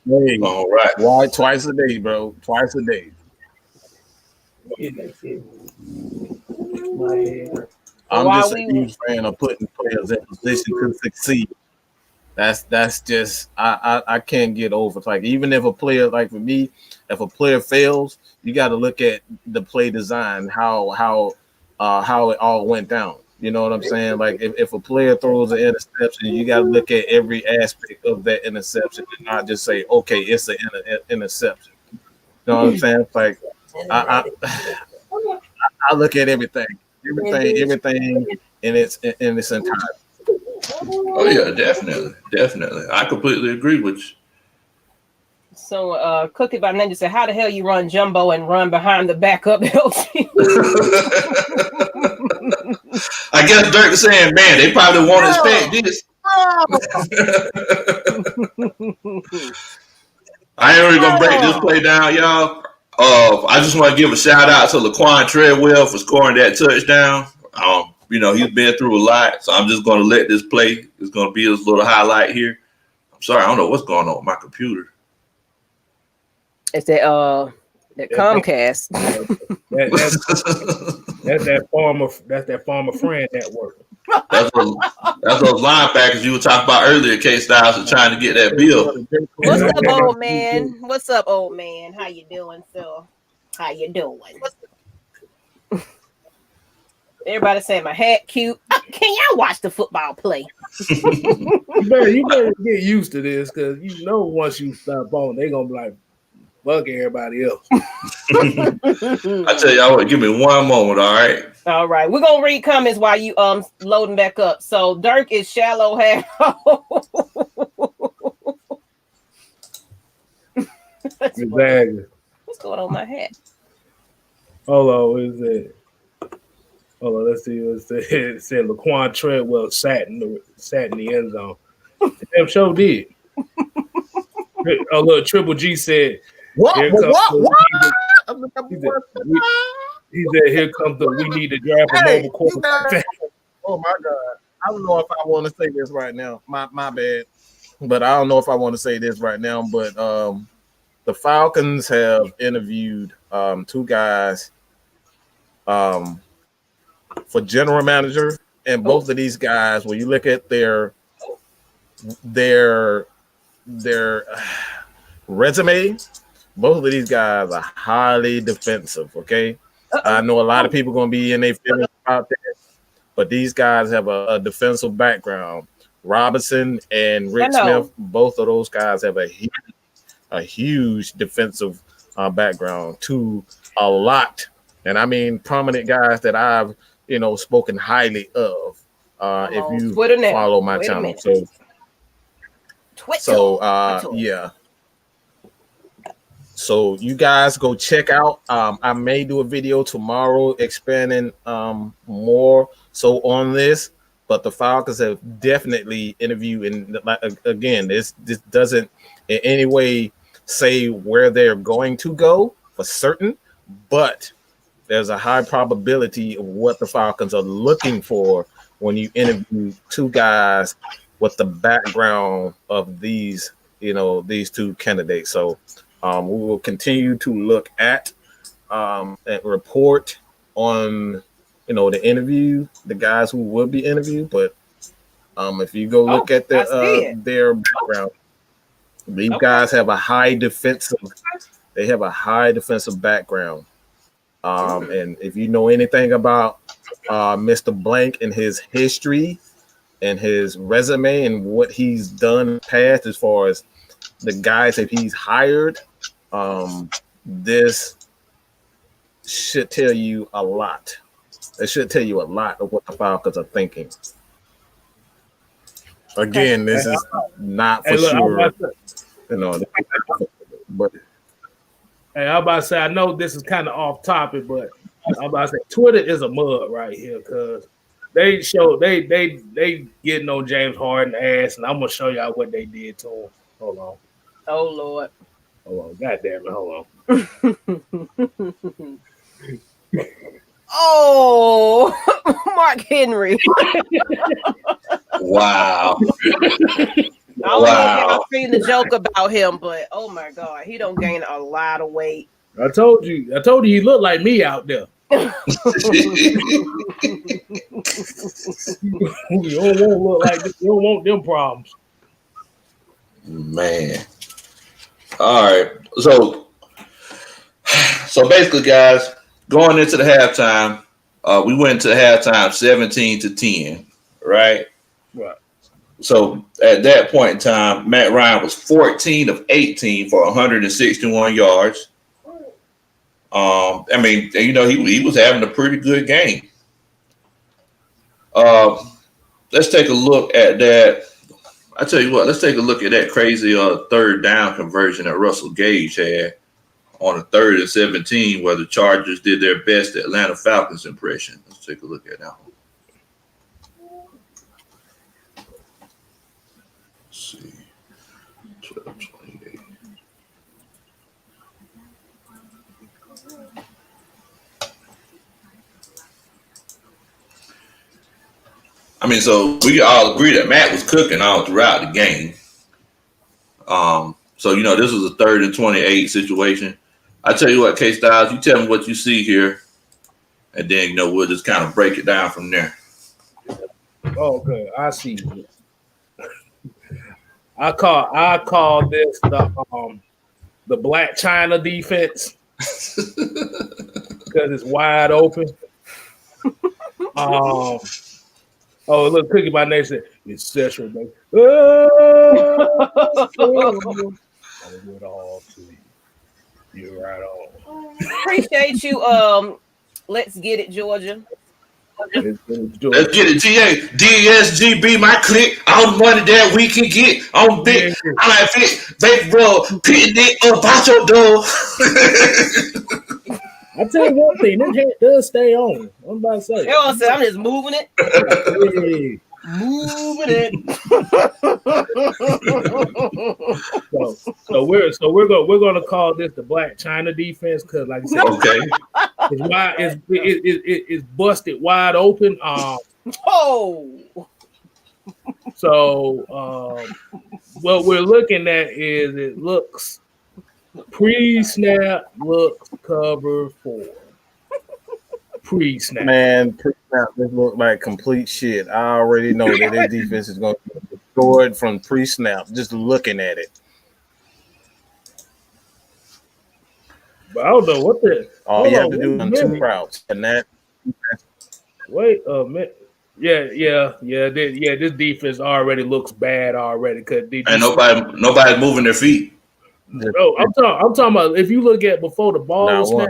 Hey, all right. Why twice a day, bro? Twice a day. I'm just a huge fan of putting players in position to succeed. That's just I can't get over. It's like, even if a player, like for me, if a player fails, you got to look at the play design, how it all went down. You know what I'm saying? Like if a player throws an interception, you got to look at every aspect of that interception and not just say, okay, it's an interception. You know what I'm saying? It's like I look at everything in its entirety. Oh yeah, definitely. I completely agree with you. So Cookie by Ninja said, how the hell you run jumbo and run behind the backup LT? I guess Dirk is saying, man, they probably won't expect this. I ain't really gonna break this play down, y'all. I just want to give a shout out to Laquan Treadwell for scoring that touchdown. He's been through a lot, so I'm just gonna let this play. It's gonna be his little highlight here. I'm sorry, I don't know what's going on with my computer. It's that Comcast. That's that farmer friend network. That's those linebackers you were talking about earlier, Kstylz, trying to get that bill. What's up, old man? What's up, old man? How you doing, Phil? How you doing? Everybody saying my hat cute. Can y'all watch the football play? You better get used to this, because once you stop on, they're gonna be like, fuck everybody else. I tell y'all what, give me one moment, all right? All right. We're gonna read comments while you loading back up. So Dirk is shallow half. Exactly. What's going on with my hat? Hold on, what is it? Hold on, let's see. It said Laquan Treadwell sat in the end zone. Damn show did. Oh look, Triple G said, What? He said, here comes we need to draft a mobile quarterback. Oh my God. I don't know if I want to say this right now. My bad. But I don't know if I want to say this right now. But the Falcons have interviewed two guys for general manager, and both of these guys, when you look at their resume, both of these guys are highly defensive. Okay, I know a lot of people going to be in their feelings about that, but these guys have a defensive background. Robinson and Rick Smith, both of those guys have a huge defensive background to a lot, and I mean prominent guys that I've spoken highly of. If you follow my channel, yeah. So you guys go check out. I may do a video tomorrow expanding more so on this, but the Falcons have definitely interviewed. And again, this doesn't in any way say where they're going to go for certain, but there's a high probability of what the Falcons are looking for when you interview two guys with the background of these two candidates. So we will continue to look at and report on the interview, the guys who will be interviewed. But if you go look at their background, these guys have a high defensive. They have a high defensive background. And if you know anything about Mr. Blank and his history and his resume and what he's done in the past as far as the guys that he's hired, this should tell you a lot. It should tell you a lot of what the Falcons are thinking. Again, this is not for sure. You know, but hey, I'm about to say, I know this is kind of off topic, but I'm about to say Twitter is a mud right here because they getting on James Harden ass, and I'm gonna show y'all what they did to him. Hold on. Oh Lord. Hold on. God damn it. Hold on. Oh, Mark Henry. Wow. I don't know if y'all seen the joke about him, but oh my God, he don't gain a lot of weight. I told you he looked like me out there. You don't want to look like this. You don't want them problems. Man. All right. So basically, guys, going into the halftime, we went into halftime 17-10, right? Right. So at that point in time, Matt Ryan was 14 of 18 for 161 yards. I mean, you know, he was having a pretty good game. Let's take a look at that. I tell you what, let's take a look at that crazy third down conversion that Russell Gage had on a 3rd and 17, where the Chargers did their best Atlanta Falcons impression. Let's take a look at that one. Let's see. 12-28. I mean, so we all agree that Matt was cooking all throughout the game. So, you know, this was a 3rd and 28 situation. I tell you what, Kstylz, you tell me what you see here, and then, you know, we'll just kind of break it down from there. Okay, I see. I call this the Black China defense because it's wide open. Oh, look, Cookie by name said it's session, baby. You're right on. Appreciate you. Let's get it, Georgia. Let's get it, GA. DSGB, my click. All the money that we can get on big. I like it. Baby bro, pitting it about your door. I tell you one thing, this head does stay on. I'm about to say. You know what I'm saying? I'm just moving it. Hey. Moving it. So we're gonna call this the Black China defense because, like I said, okay, it's busted wide open. So what we're looking at is it looks pre-snap, looks cover 4. Pre-snap. Man, pre-snap, this look like complete shit. I already know that their defense is going to be destroyed from pre-snap, just looking at it. But I don't know what the. All you have to do on 2 routes, and that. Wait a minute. Yeah. This defense already looks bad already because and nobody's moving their feet. No, I'm talking about if you look at before the ball snap.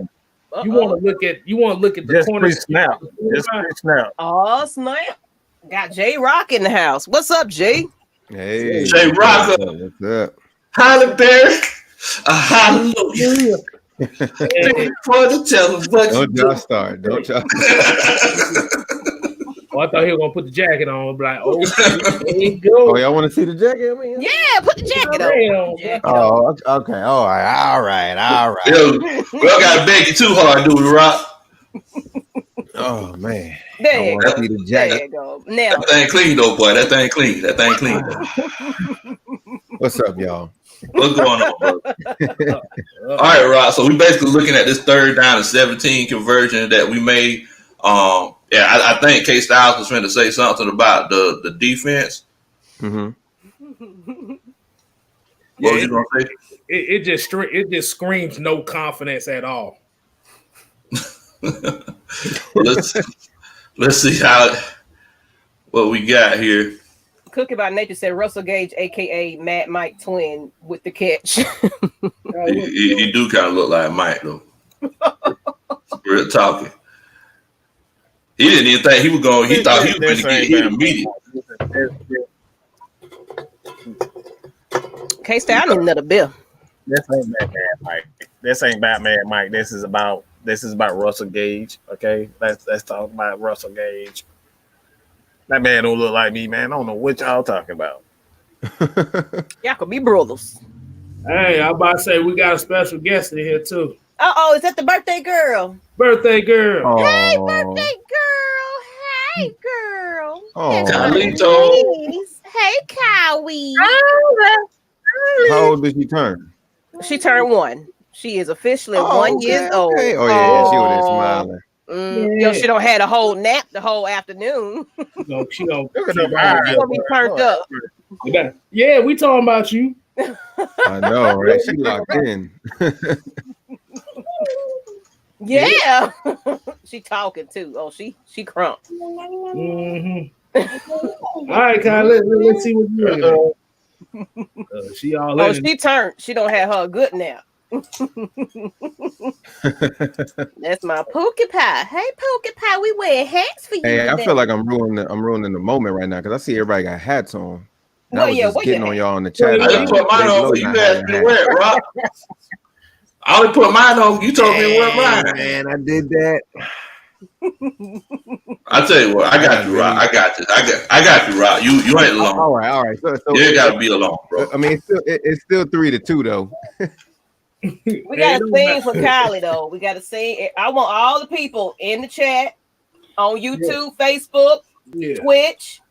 You want to look at the just corner pre-snap. Just pre-snap. Oh snap! Got J Rock in the house. What's up, Jay? Hey, J Rock. What's up? Halle Berry. Hallelujah. For the tell what Don't y'all start. Don't y'all. Oh, I thought he was gonna put the jacket on. Like, oh, there you go. Oh, y'all want to see the jacket? I mean, Yeah, put the jacket on. oh, okay. All right. Yo, we all gotta beg you too hard, dude, Rock. Oh man. There you go. See the There jacket. you go. Now, That thing clean though, boy. That thing clean. What's up, y'all? What's going on, bro? All right, Rock. So we basically looking at this 3rd down and 17 conversion that we made. I think Kstylz was trying to say something about the defense. Mm-hmm. What was you gonna say? It just screams no confidence at all. let's see what we got here. Cookie by Nature said Russell Gage, aka Mad Mike Twin, with the catch. He do kind of look like Mike though. Real talking. He didn't even think he was going. He thought he was going to get hit immediately. Kstylz, I need another bill. This ain't Batman Mike. This ain't Batman Mike. This is about Russell Gage. Okay, let's talk about Russell Gage. That man don't look like me, man. I don't know what y'all talking about. Y'all could be brothers. Hey, I'm about to say we got a special guest in here too. Is that the birthday girl? Birthday girl. Oh. Hey, birthday girl. Hey, girl. Oh. Carlito. Hey, Cowie. How old did she turn? She turned 1. She is officially 1 year old. Okay. Oh yeah, she was there smiling. Yo, she don't had a whole nap the whole afternoon. She don't be turned up. Yeah, we talking about you. I know, right? She locked in. Yeah. She talking too. Oh, she crunk. Mm-hmm. All right, Kyle, let's see what you're doing. She all in. She turned. She don't have her a good nap. That's my Pookie Pie. Hey, Pookie Pie, we wear hats for you. Hey, today. I feel like I'm ruining the moment right now because I see everybody got hats on. And Well, I was yeah, just what getting your on hat? y'all in the chat. I just put mine on. You asked me where, Rob. I only put mine on. You told me where mine. Man, I did that. I tell you what, I got you, Rob. I got you. I got you, Rob. You ain't alone. All right. So You ain't got to be alone, bro. I mean, it's still 3-2 though. We gotta sing for Kylie though. We gotta sing. I want all the people in the chat on YouTube, Facebook, Twitch,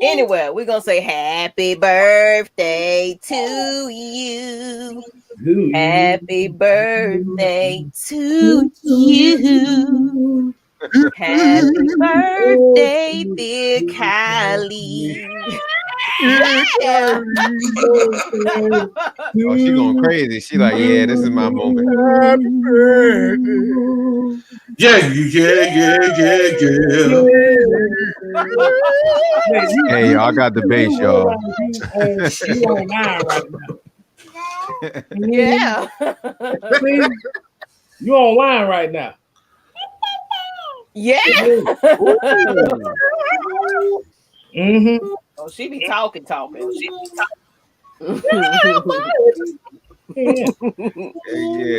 anywhere. We're gonna say happy birthday to you. Happy birthday to you. Happy birthday, dear Kylie. Yeah. Oh, she going crazy. She like, yeah, this is my moment. Yeah. Hey, y'all, I got the bass, y'all. You online right now. Yeah. You online right now. Yeah. Mm-hmm. Oh, she be talking. Yeah,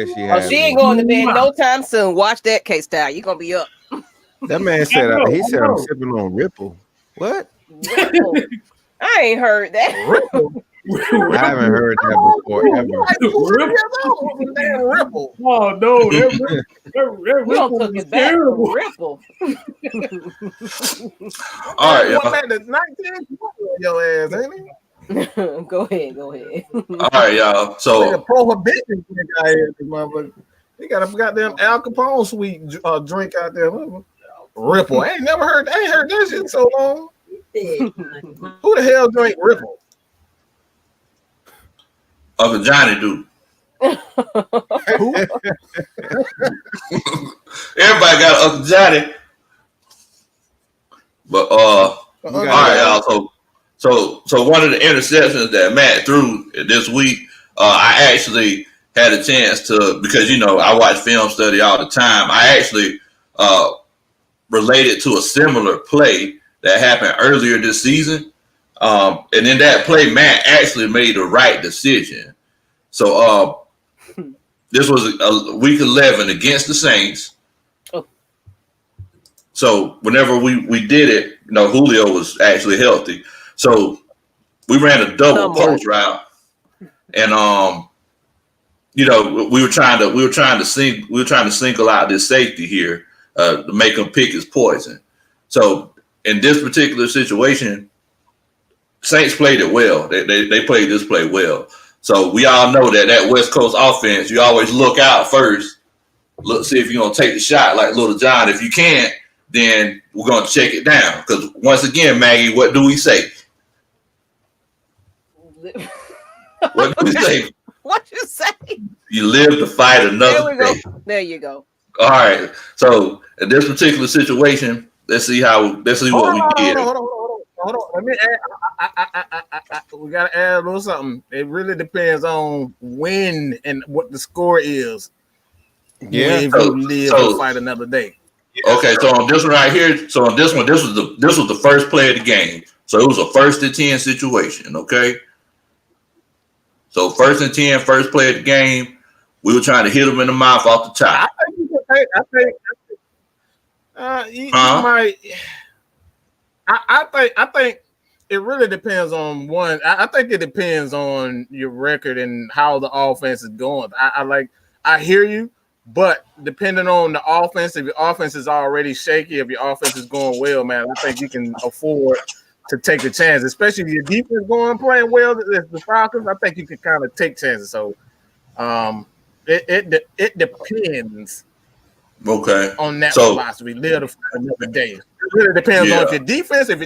she has. She ain't going to bed no time soon. Watch that, Kstylz. You gonna be up. That man said he said I'm sipping on Ripple. What? Ripple. I ain't heard that. I haven't heard that before ever. Ripple. Oh no, that Ripple took it back. Ripple. All right, y'all. Man, that's 19 your ass, ain't he? Go ahead. All right, y'all. So the prohibition guy is this motherfucker. He got a goddamn Al Capone sweet drink out there. Ripple. I ain't heard that shit in so long. Who the hell drink Ripple? a vagina dude. Everybody got a vagina. But all right, y'all. So one of the interceptions that Matt threw this week, I actually had a chance to, because I watch film study all the time. I actually related to a similar play that happened earlier this season. And in that play, Matt actually made the right decision. So this was week 11 against the Saints. Oh. So whenever we did it, Julio was actually healthy. So we ran a double post route, and we were trying to single out this safety here to make him pick his poison. So in this particular situation, Saints played it well. They played this play well. So we all know that West Coast offense, you always look out first. Look, see if you're gonna take the shot like Little John. If you can't, then we're gonna check it down. Because once again, Maggie, what do we say? What do we say? What you say? You live to fight another day. There you go. All right. So in this particular situation, let's see what we did. Hold on. Let me add. We gotta add a little something. It really depends on when and what the score is. Yeah. If you live to fight another day. Okay, so on this one right here, this was the first play of the game. So it was a 1st and 10 situation. Okay. So 1st and 10, first play of the game. We were trying to hit him in the mouth off the top. I think it really depends on one. I think it depends on your record and how the offense is going. I hear you, but depending on the offense, if your offense is already shaky, if your offense is going well, man, I think you can afford to take a chance, especially if your defense playing well. The Falcons, I think you can kind of take chances. So, it depends. Okay. On that philosophy, live to fight another day. It really depends on if your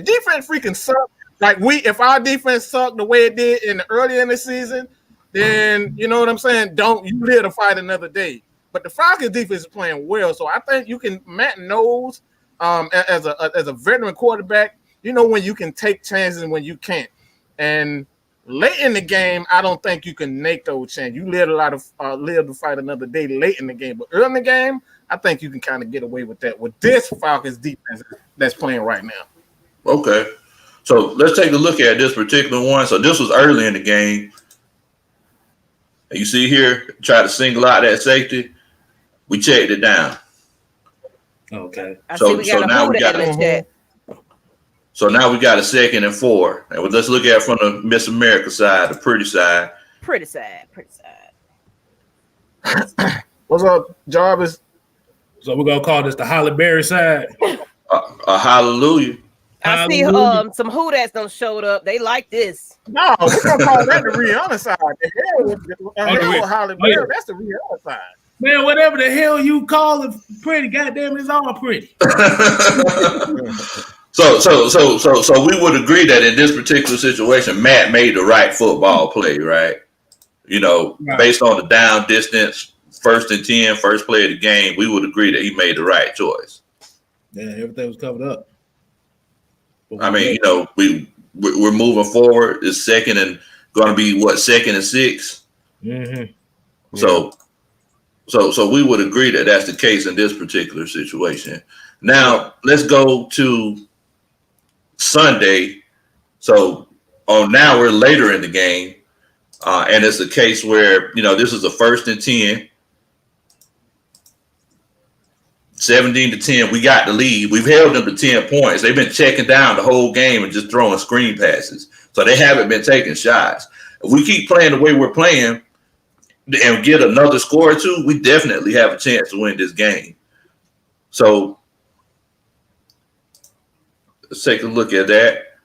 defense freaking suck. Like if our defense sucked the way it did early in the season, then you know what I'm saying. Don't you live to fight another day. But the Falcons defense is playing well, so I think you can. Matt knows, as a veteran quarterback, you know when you can take chances and when you can't. And late in the game, I don't think you can make those chances. You live to fight another day late in the game, but early in the game, I think you can kind of get away with that with this Falcons defense that's playing right now. Okay. So let's take a look at this particular one. So this was early in the game. You see here, try to single out that safety. We checked it down. Okay. So now we got a 2nd and 4. And let's look at it from the Miss America side, the pretty side. Pretty sad. What's up, Jarvis? So we're gonna call this the Holly Berry side. A hallelujah. I see some who that's done showed up. They like this. No, we're gonna call that the Rihanna side. The hell Holly Berry, that's the Rihanna side. Man, whatever the hell you call it pretty, goddamn, it's all pretty. So we would agree that in this particular situation, Matt made the right football play, right? You know, based on the down distance, 1st and 10, first play of the game, we would agree that he made the right choice. Yeah, everything was covered up. I mean, you know, we're moving forward. It's going to be 2nd and 6. Mm-hmm. So we would agree that that's the case in this particular situation. Now let's go to Sunday. So now we're later in the game, and it's a case where this is a 1st and 10. 17-10, we got the lead. We've held them to 10 points. They've been checking down the whole game and just throwing screen passes. So they haven't been taking shots. If we keep playing the way we're playing and get another score or two, we definitely have a chance to win this game. So let's take a look at that.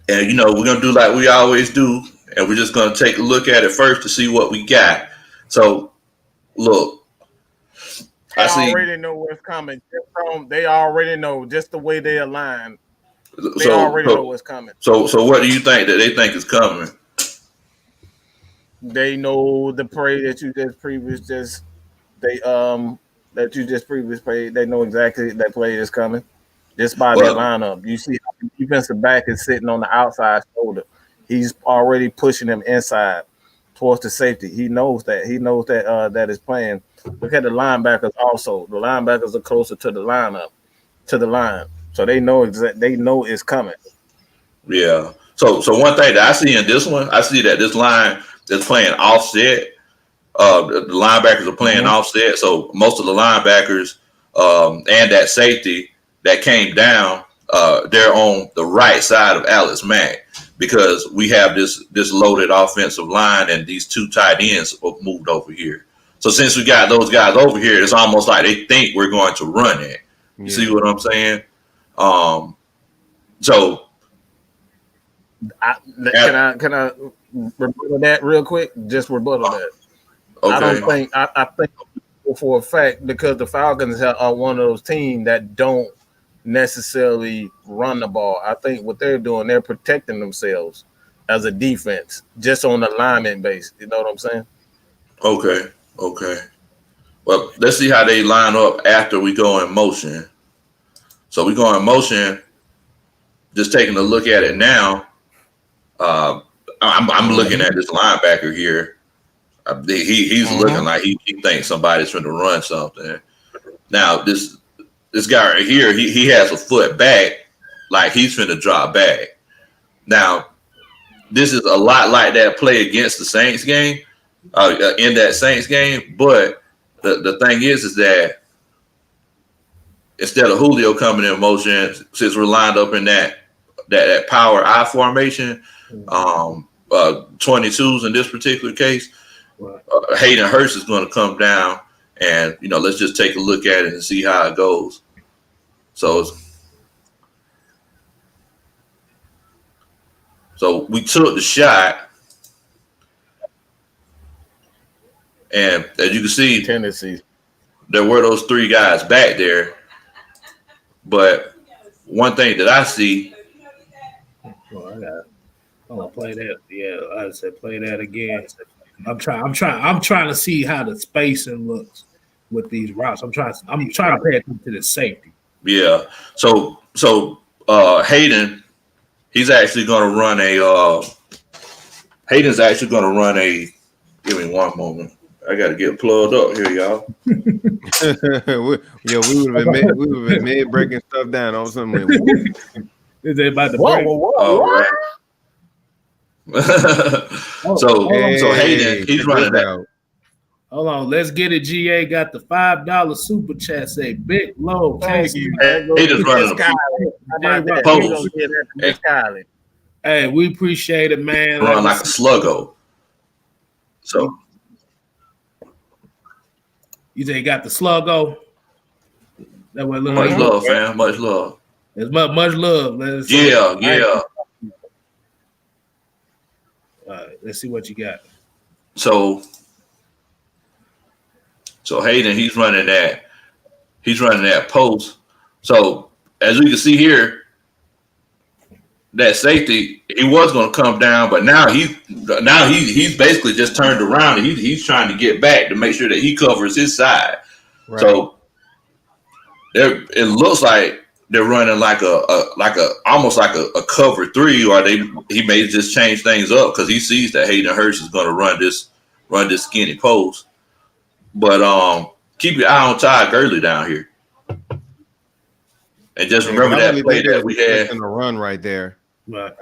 And, we're going to do like we always do, and we're just going to take a look at it first to see what we got. So, look, they already know what's coming. They already know just the way they align. They already know what's coming. So what do you think that they think is coming? They know the play that you just previously played. They know exactly that play is coming just by their lineup. You see, the defensive back is sitting on the outside shoulder. He's already pushing them inside towards the safety. He knows that. That is playing. Look at the linebackers also. The linebackers are closer to the line. So they know they know it's coming. Yeah. So one thing that I see in this one, I see that this line is playing offset. The linebackers are playing offset. So most of the linebackers and that safety that came down, they're on the right side of Alex Mack, because we have this loaded offensive line and these two tight ends moved over here. So since we got those guys over here, it's almost like they think we're going to run it. You see what I'm saying? Can I rebuttal that real quick? Just rebuttal that. Okay. I think for a fact, because the Falcons are one of those teams that don't necessarily run the ball. I think what they're doing, they're protecting themselves as a defense, just on the alignment base. You know what I'm saying? Okay. Well, let's see how they line up after we go in motion. So we go in motion. Just taking a look at it now. I'm looking at this linebacker here. He's looking like he thinks somebody's trying to run something. Now this guy right here, he has a foot back, like he's finna drop back. Now this is a lot like that play against the Saints game, in that Saints game. But the thing is that instead of Julio coming in motion, since we're lined up in that power I formation, 22s in this particular case, Hayden Hurst is going to come down, and let's just take a look at it and see how it goes. So we took the shot, and as you can see, Tennessee, there were those three guys back there. But one thing that I see. I'm gonna play that. Yeah, I said play that again. I'm trying to see how the spacing looks with these routes. I'm trying to pay attention to the safety. Yeah. So Hayden, he's actually gonna run a Hayden's actually gonna run a give me one moment. I gotta get plugged up here, y'all. we would have been mid breaking stuff down on something. Is it about to break? All right. So Hayden, he's running that. Hold on, let's get it. GA got the $5 super chat. Say big low. Thank you. Hayden's running a post. Hey, we appreciate it, man. Run like a sluggo. So. You say you got the sluggo? That way, much love, fam. Much love. It's much love. Yeah. All right, let's see what you got. So Hayden, he's running that post. So as we can see here, that safety, he was going to come down, but now he's basically just turned around and he's trying to get back to make sure that he covers his side. Right. So it looks like they're running almost like a cover three, or he may just change things up because he sees that Hayden Hurst is going to run this skinny post. But keep your eye on Todd Gurley down here, and just remember that play that we had in the run right there. Right.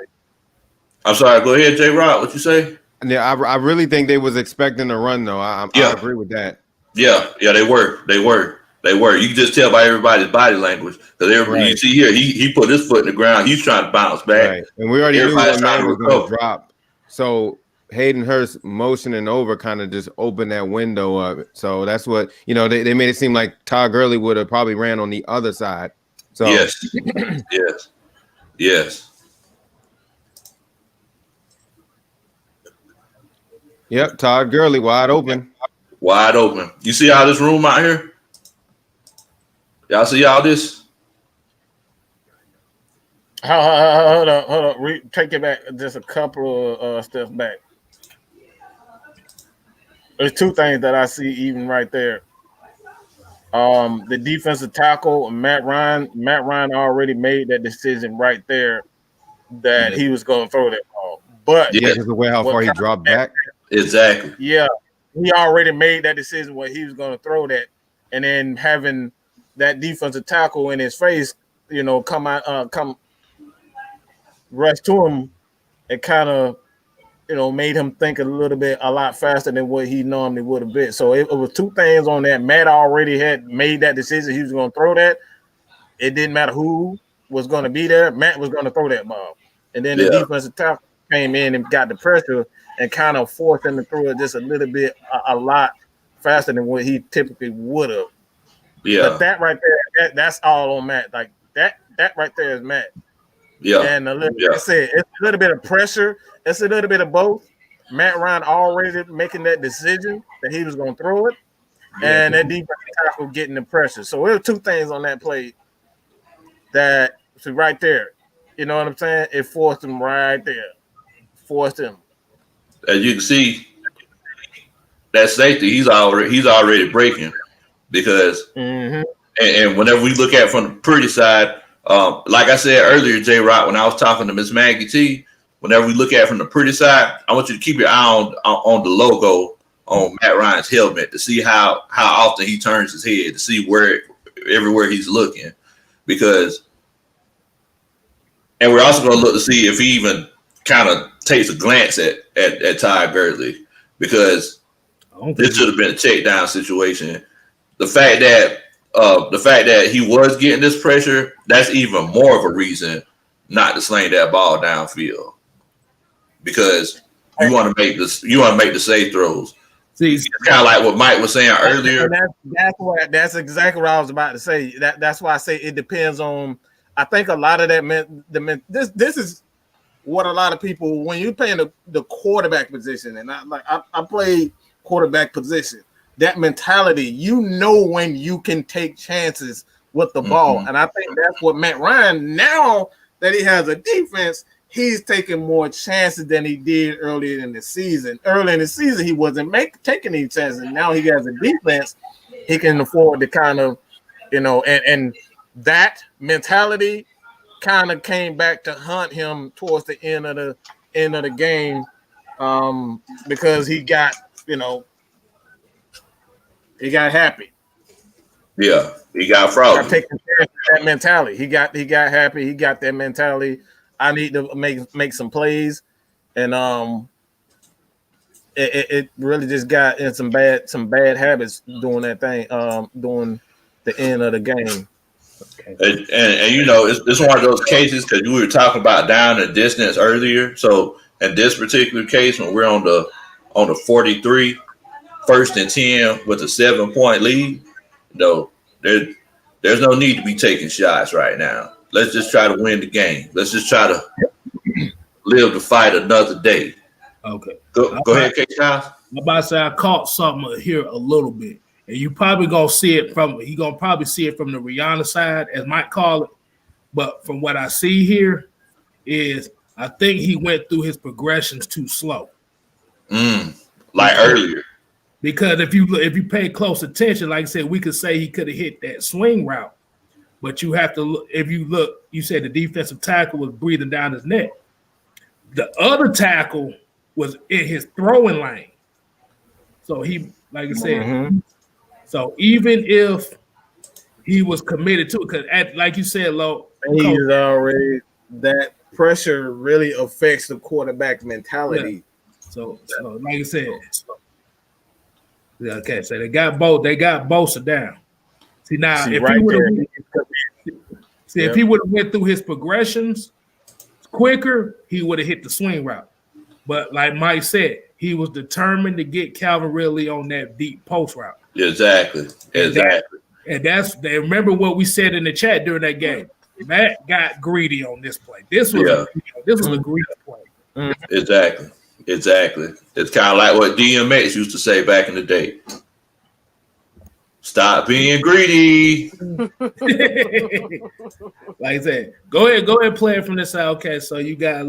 I'm sorry. Go ahead, J. Rod. What you say? Yeah, I really think they was expecting a run though. I agree with that. Yeah, they were. You can just tell by everybody's body language because everybody you see here, he put his foot in the ground. He's trying to bounce back. Right. And we already knew what man was going to drop. So Hayden Hurst motioning over kind of just opened that window up. So that's what they made it seem like Todd Gurley would have probably ran on the other side. So yes. Yep, Todd Gurley wide open. Wide open. You see all this room out here? Y'all see all this? Hold on. Take it back just a couple of steps back. There's two things that I see even right there. The defensive tackle, Matt Ryan already made that decision right there that he was going to throw that ball. But because of the way how far he dropped back. Exactly. Yeah, he already made that decision where he was going to throw that, and then having that defensive tackle in his face, come rush to him, it kind of, made him think a lot faster than what he normally would have been. So it was two things on that. Matt already had made that decision. He was going to throw that. It didn't matter who was going to be there. Matt was going to throw that ball. And then the defensive tackle came in and got the pressure and kind of forced him to throw it just a lot faster than what he typically would have. Yeah. But that right there, that's all on Matt. Like that right there is Matt. Yeah. And I said, it's a little bit of pressure. It's a little bit of both. Matt Ryan already making that decision that he was going to throw it, and that defensive tackle getting the pressure. So there were two things on that play that right there. You know what I'm saying? It forced him right there. Forced him. As you can see, that safety, he's already breaking because and whenever we look at it from the pretty side, like I said earlier, J. Rock, when I was talking to Miss Maggie T, whenever we look at it from the pretty side, I want you to keep your eye on the logo Matt Ryan's helmet to see how often he turns his head, to see everywhere he's looking, and we're also going to look to see if he even kind of takes a glance at Ty Gurley, because this should have been a check down situation. The fact that he was getting this pressure, that's even more of a reason not to sling that ball downfield, because you want to make the safe throws. See, it's kind of like what Mike was saying earlier. That's exactly what I was about to say. That's why I say it depends on. I think a lot of that this is what a lot of people, when you're playing the quarterback position, and I played quarterback position. That mentality, you know when you can take chances with the ball, and I think that's what Matt Ryan, now that he has a defense, he's taking more chances than he did earlier in the season. Early in the season, he wasn't taking any chances. Now he has a defense, he can afford to kind of, and that mentality kind of came back to haunt him towards the end of the game, because he got, he got happy. Yeah, he got froggy. Taking care of that mentality. He got happy. He got that mentality. I need to make some plays, and it really just got in some bad habits doing that thing, doing the end of the game. Okay. And it's one of those cases, because we were talking about down and distance earlier. So in this particular case, when we're on the 43, 1st and 10 with a 7-point lead, there's no need to be taking shots right now. Let's just try to win the game. Let's just try to live to fight another day. Okay. Go ahead, Kstylz. I'm about to say I caught something here a little bit. And you probably gonna see it from the Rihanna side, as Mike call it. But from what I see here is I think he went through his progressions too slow. Like earlier. Because if you pay close attention, like I said, we could say he could have hit that swing route. But you have to look, you said the defensive tackle was breathing down his neck. The other tackle was in his throwing lane. So he, like I said, so even if he was committed to it, because like you said, he's already, that pressure really affects the quarterback mentality. Yeah. So like I said, okay, so they got Bosa down. See now, if he would have went through his progressions quicker, he would have hit the swing route. But like Mike said, he was determined to get Calvin Ridley on that deep post route. Exactly. And remember what we said in the chat during that game. Matt got greedy on this play. This was a greedy play. Exactly. It's kind of like what DMX used to say back in the day. Stop being greedy. Like I said, go ahead and play it from this side. Okay, so you got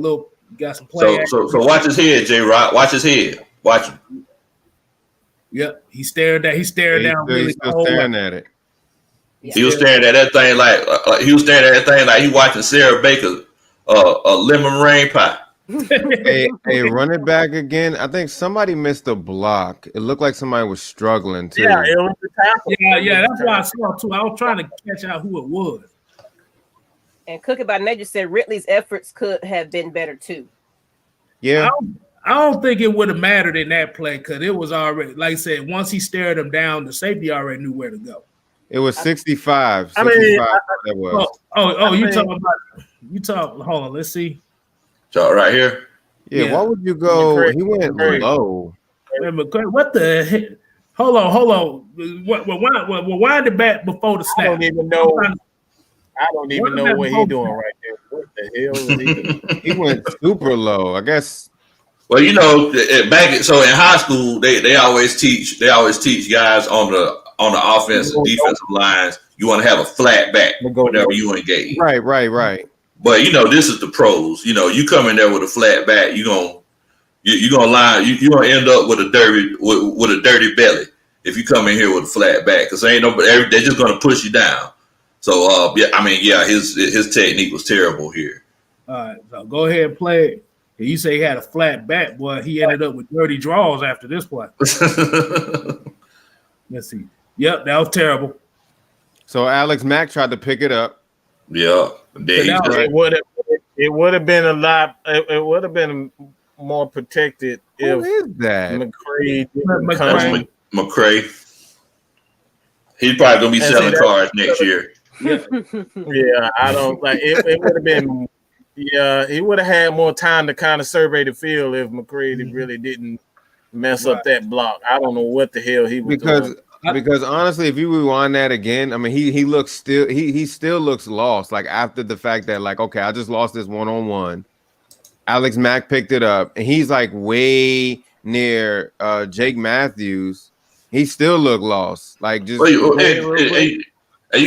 some play. So watch his head, J-Rock. Watch his head. Watch him. Yep, he's staring down. He's staring at it. Yeah. He was staring at that thing like he watching Sarah Baker a lemon meringue pie. Hey, run it back again. I think somebody missed a block. It looked like somebody was struggling too. Yeah, it was the tackle. Yeah, that's why I saw too. I was trying to catch out who it was. And Cookie by Nature said Ridley's efforts could have been better too. Yeah. I don't think it would have mattered in that play, because it was already, like I said, once he stared him down, the safety already knew where to go. It was 65. I mean, that was. You talk. Hold on, let's see. So right here. Yeah, why would you go? He went low. What the heck? Hold on. Wind it back before the snap. I don't even know what he's doing right there. What the hell is he doing? He went super low, I guess. Well, in high school they always teach guys on the offensive and defensive lines, you want to have a flat back whenever you engage. Right. But this is the pros. You come in there with a flat back, you're gonna end up with a dirty belly if you come in here with a flat back, because they're just gonna push you down. So his technique was terrible here. All right, so go ahead and play it. You say he had a flat back, boy. He ended up with dirty draws after this play. Let's see. Yep, that was terrible. So Alex Mack tried to pick it up. Yeah, it would have been a lot. It would have been more protected Who if is that? McCray. He's probably gonna be selling cars next year. Yeah, I don't like it. It would have been. Yeah, he would have had more time to kind of survey the field if McCready really didn't mess up that block. I don't know what the hell he was doing. Because honestly, if you rewind that again, I mean, he looks still he still looks lost. Like after the fact that like, okay, I just lost this 1-on-1. Alex Mack picked it up, and he's like way near Jake Matthews. He still looked lost. Like just you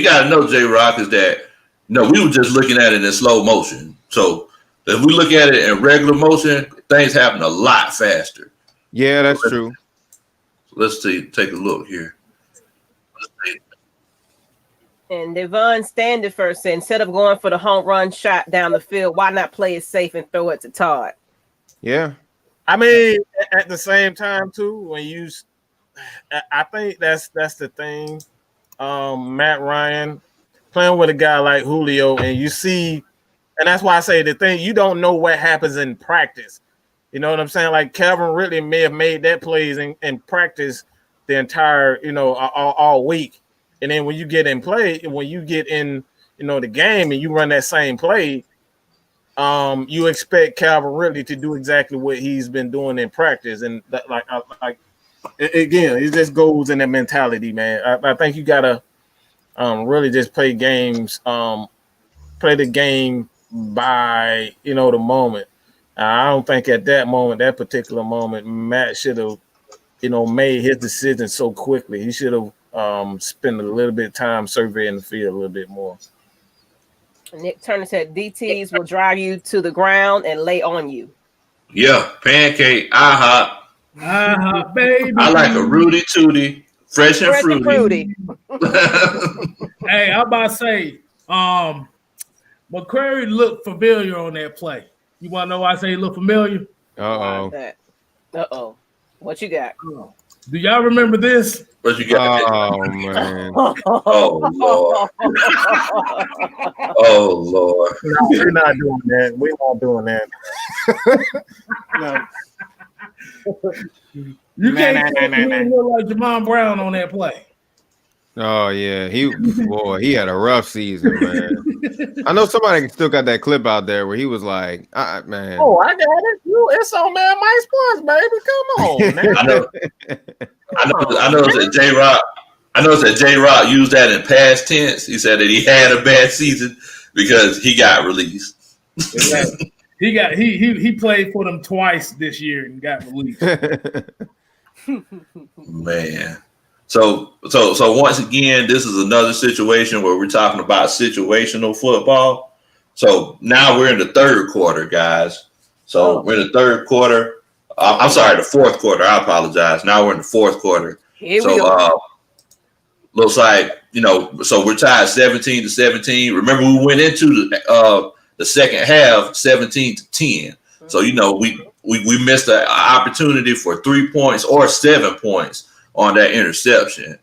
gotta know, J-Rock, is that we were just looking at it in slow motion. So if we look at it in regular motion, things happen a lot faster. Yeah, that's true. Let's see, take a look here. And Devon Standifer said, instead of going for the home run shot down the field, why not play it safe and throw it to Todd? Yeah. I mean, at the same time, too, I think that's the thing. Matt Ryan playing with a guy like Julio, and you see, and that's why I say the thing, you don't know what happens in practice. You know what I'm saying? Like Calvin Ridley may have made that plays in practice the entire, all week. And then when you get in play, when you get in, the game and you run that same play, you expect Calvin Ridley to do exactly what he's been doing in practice. And that, again, it just goes in that mentality, man. I think you gotta really just play games, play the game by the moment. I don't think at that particular moment, Matt should have, made his decision so quickly. He should have spent a little bit of time surveying the field a little bit more. Nick Turner said DTs will drive you to the ground and lay on you. Yeah, pancake, baby. I like a Rudy Tooty, fresh and fruity. Hey, I'm about to say, McCrary looked familiar on that play. You want to know why I say he looked familiar? Uh-oh. What you got? Do y'all remember this? What you got? Oh, man. Oh, Lord. Oh, Lord. No, we're not doing that. We're not doing that. No. You can't look like Jamon Brown on that play. Oh yeah, he had a rough season, man. I know somebody still got that clip out there where he was like, man. Oh, I got it. It's on Man Mike's Plus, baby. Come on, man. I know that J-Rock. I know that J-Rock used that in past tense. He said that he had a bad season because he got released. He played for them twice this year and got released. Man. So once again, this is another situation where we're talking about situational football. So now we're in the third quarter, guys. So we're in the third quarter. I'm sorry, the fourth quarter. I apologize. Now we're in the fourth quarter. Looks like, so we're tied 17-17. Remember, we went into the second half 17-10. So, we missed an opportunity for 3 points or 7 points on that interception.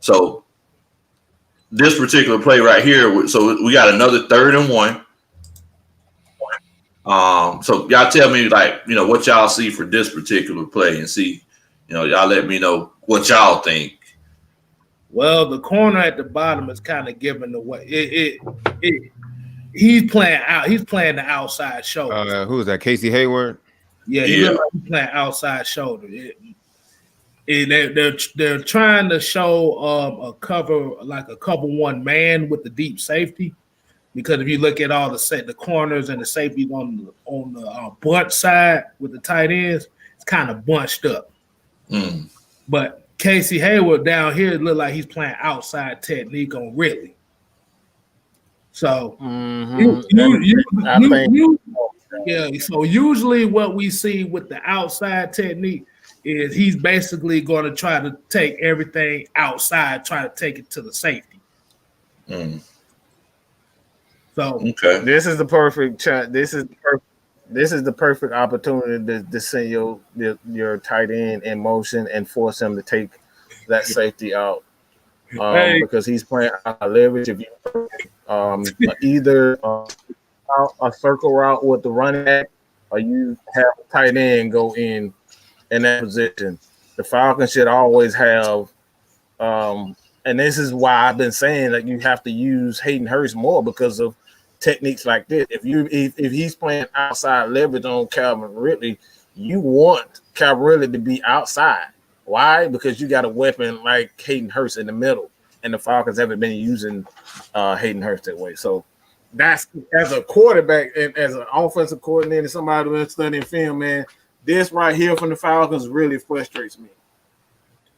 So this particular play right here, so we got another 3rd and 1. So y'all tell me, what y'all see for this particular play, and see, y'all let me know what y'all think. Well, the corner at the bottom is kind of giving away. He's playing out. He's playing the outside shoulder. Who is that? Casey Hayward? Yeah, he's playing outside shoulder. They're trying to show a cover, like a cover one man with the deep safety, because if you look at all the corners and the safeties on the bunch side with the tight ends, it's kind of bunched up. But Casey Hayward down here look like he's playing outside technique on Ridley. So so usually what we see with the outside technique is he's basically going to try to take everything outside, try to take it to the safety. So this is the perfect This is the perfect opportunity to send your tight end in motion and force him to take that safety out. Because he's playing out leverage. If you either a circle route with the running back, or you have a tight end go in that position. The Falcons should always have, and this is why I've been saying that you have to use Hayden Hurst more because of techniques like this. If he's playing outside leverage on Calvin Ridley, you want Calvin Ridley to be outside. Why? Because you got a weapon like Hayden Hurst in the middle, and the Falcons haven't been using Hayden Hurst that way. So that's as a quarterback and as an offensive coordinator, somebody who's studying film, man, this right here from the Falcons really frustrates me.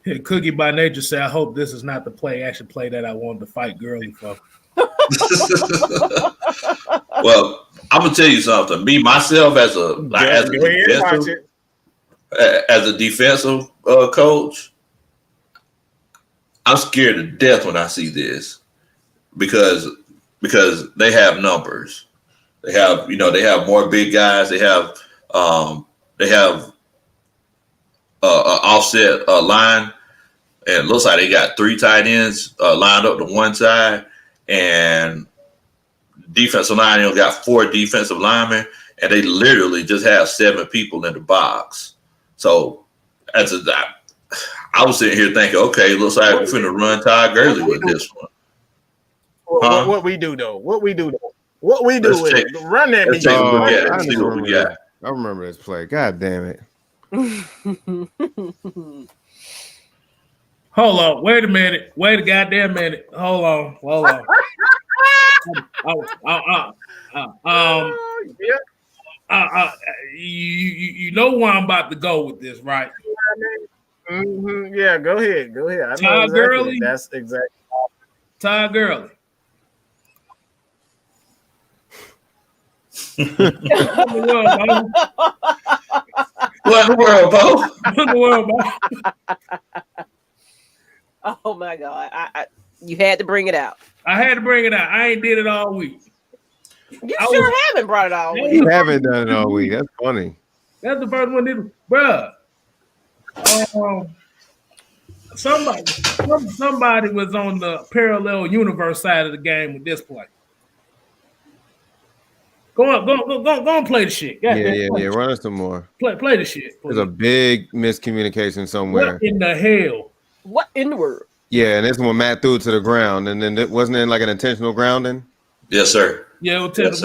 Yeah, Cookie by Nature said, I hope this is not the action play that I wanted to fight Gurley for. Well, I'm gonna tell you something. Me myself as a defensive coach, I'm scared to death when I see this because they have numbers. They have more big guys. They have offset line, and it looks like they got 3 tight ends lined up to one side, and defensive line got 4 defensive linemen, and they literally just have 7 people in the box. So I was sitting here thinking, okay, looks like we're finna run Todd Gurley with this one. What we do though? What we do with it? Run that. I remember this play. God damn it. Hold on. Wait a minute. Wait a goddamn minute. Hold on. You know where I'm about to go with this, right? Mm-hmm. Yeah, go ahead. I know Todd Gurley. That's exactly Todd Gurley. What in the world, Bo? What in the world, Bo? Oh my God! You had to bring it out. I had to bring it out. I ain't did it all week. You haven't brought it all week. You haven't done it all week. That's funny. That's the first one, bruh. Somebody was on the parallel universe side of the game with this play. Go on, play the shit. Yeah. Run us some more. Play the shit. Please. There's a big miscommunication somewhere. What in the hell? What in the world? Yeah, and this one Matt threw it to the ground, and then wasn't it like an intentional grounding? Yes, sir. Yeah, it was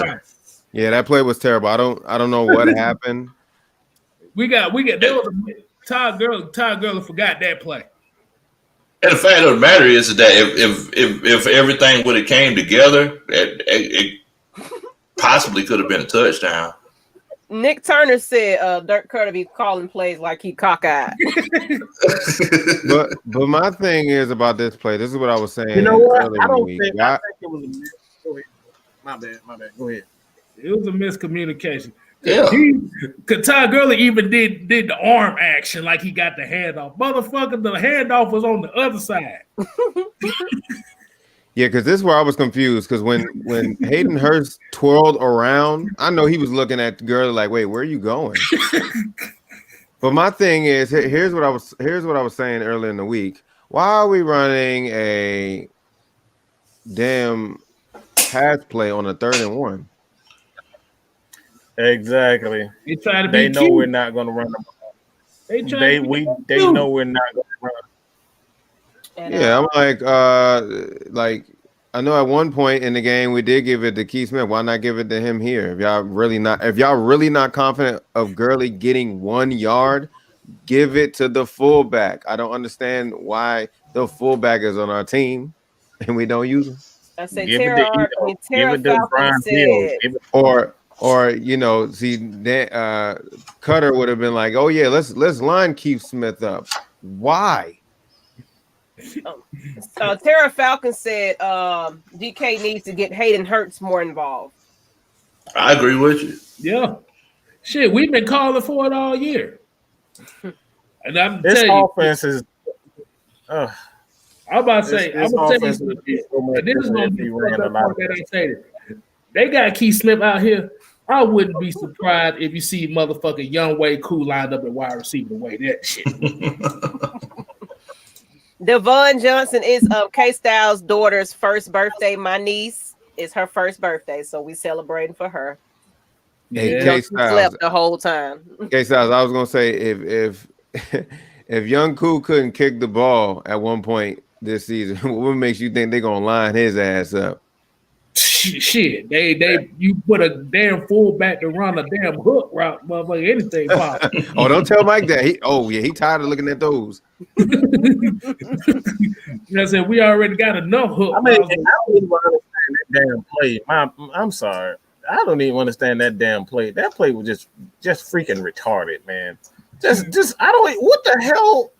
Yeah, that play was terrible. I don't know what happened. We got. There was a Todd Gurley forgot that play. And the fact of the matter is that if everything would have came together, it possibly could have been a touchdown. Nick Turner said Dirk Koetter be calling plays like he cockeyed. but my thing is about this play. This is what I was saying. You know what? I think it was a miss. Go ahead. My bad. Go ahead. It was a miscommunication. Yeah. Todd Gurley even did the arm action like he got the handoff. Motherfucker, the handoff was on the other side. Yeah, because this is where I was confused. Because when Hayden Hurst twirled around, I know he was looking at Gurley like, "Wait, where are you going?" But my thing is, here's what I was saying earlier in the week. Why are we running a damn pass play on a 3rd and 1? Exactly. They know we're not going to run the ball. They know we're not going to run. Yeah, I'm like I know at one point in the game we did give it to Keith Smith. Why not give it to him here? If y'all really not confident of Gurley getting 1 yard, give it to the fullback. I don't understand why the fullback is on our team and we don't use him. I said Tara Falcon said, or you know, see that Cutter would have been like, oh yeah, let's line Keith Smith up. Why? Tara Falcon said DK needs to get Hayden Hurst more involved. I agree with you. Yeah. Shit, we've been calling for it all year. And I'm this telling you, offense is I'm about to say, this is going to be that I say this. They got Keith Smith out here I wouldn't be surprised if you see motherfucking Young Way Cool lined up at wide receiver the way that shit. Devon Johnson is Kstylz's daughter's first birthday. My niece is her first birthday, so we celebrating for her. Hey, Yeah. Slept the whole time. Kstylz, I was gonna say if Young Cool couldn't kick the ball at one point this season, what makes you think they're gonna line his ass up? Shit, you put a damn fullback to run a damn hook route, motherfucker. Anything possible. Oh, don't tell Mike that. He tired of looking at those. You know, I said we already got enough hook. I mean, I don't even understand that damn play. I'm sorry, I don't even understand that damn play. That play was just freaking retarded, man. Just I don't. What the hell?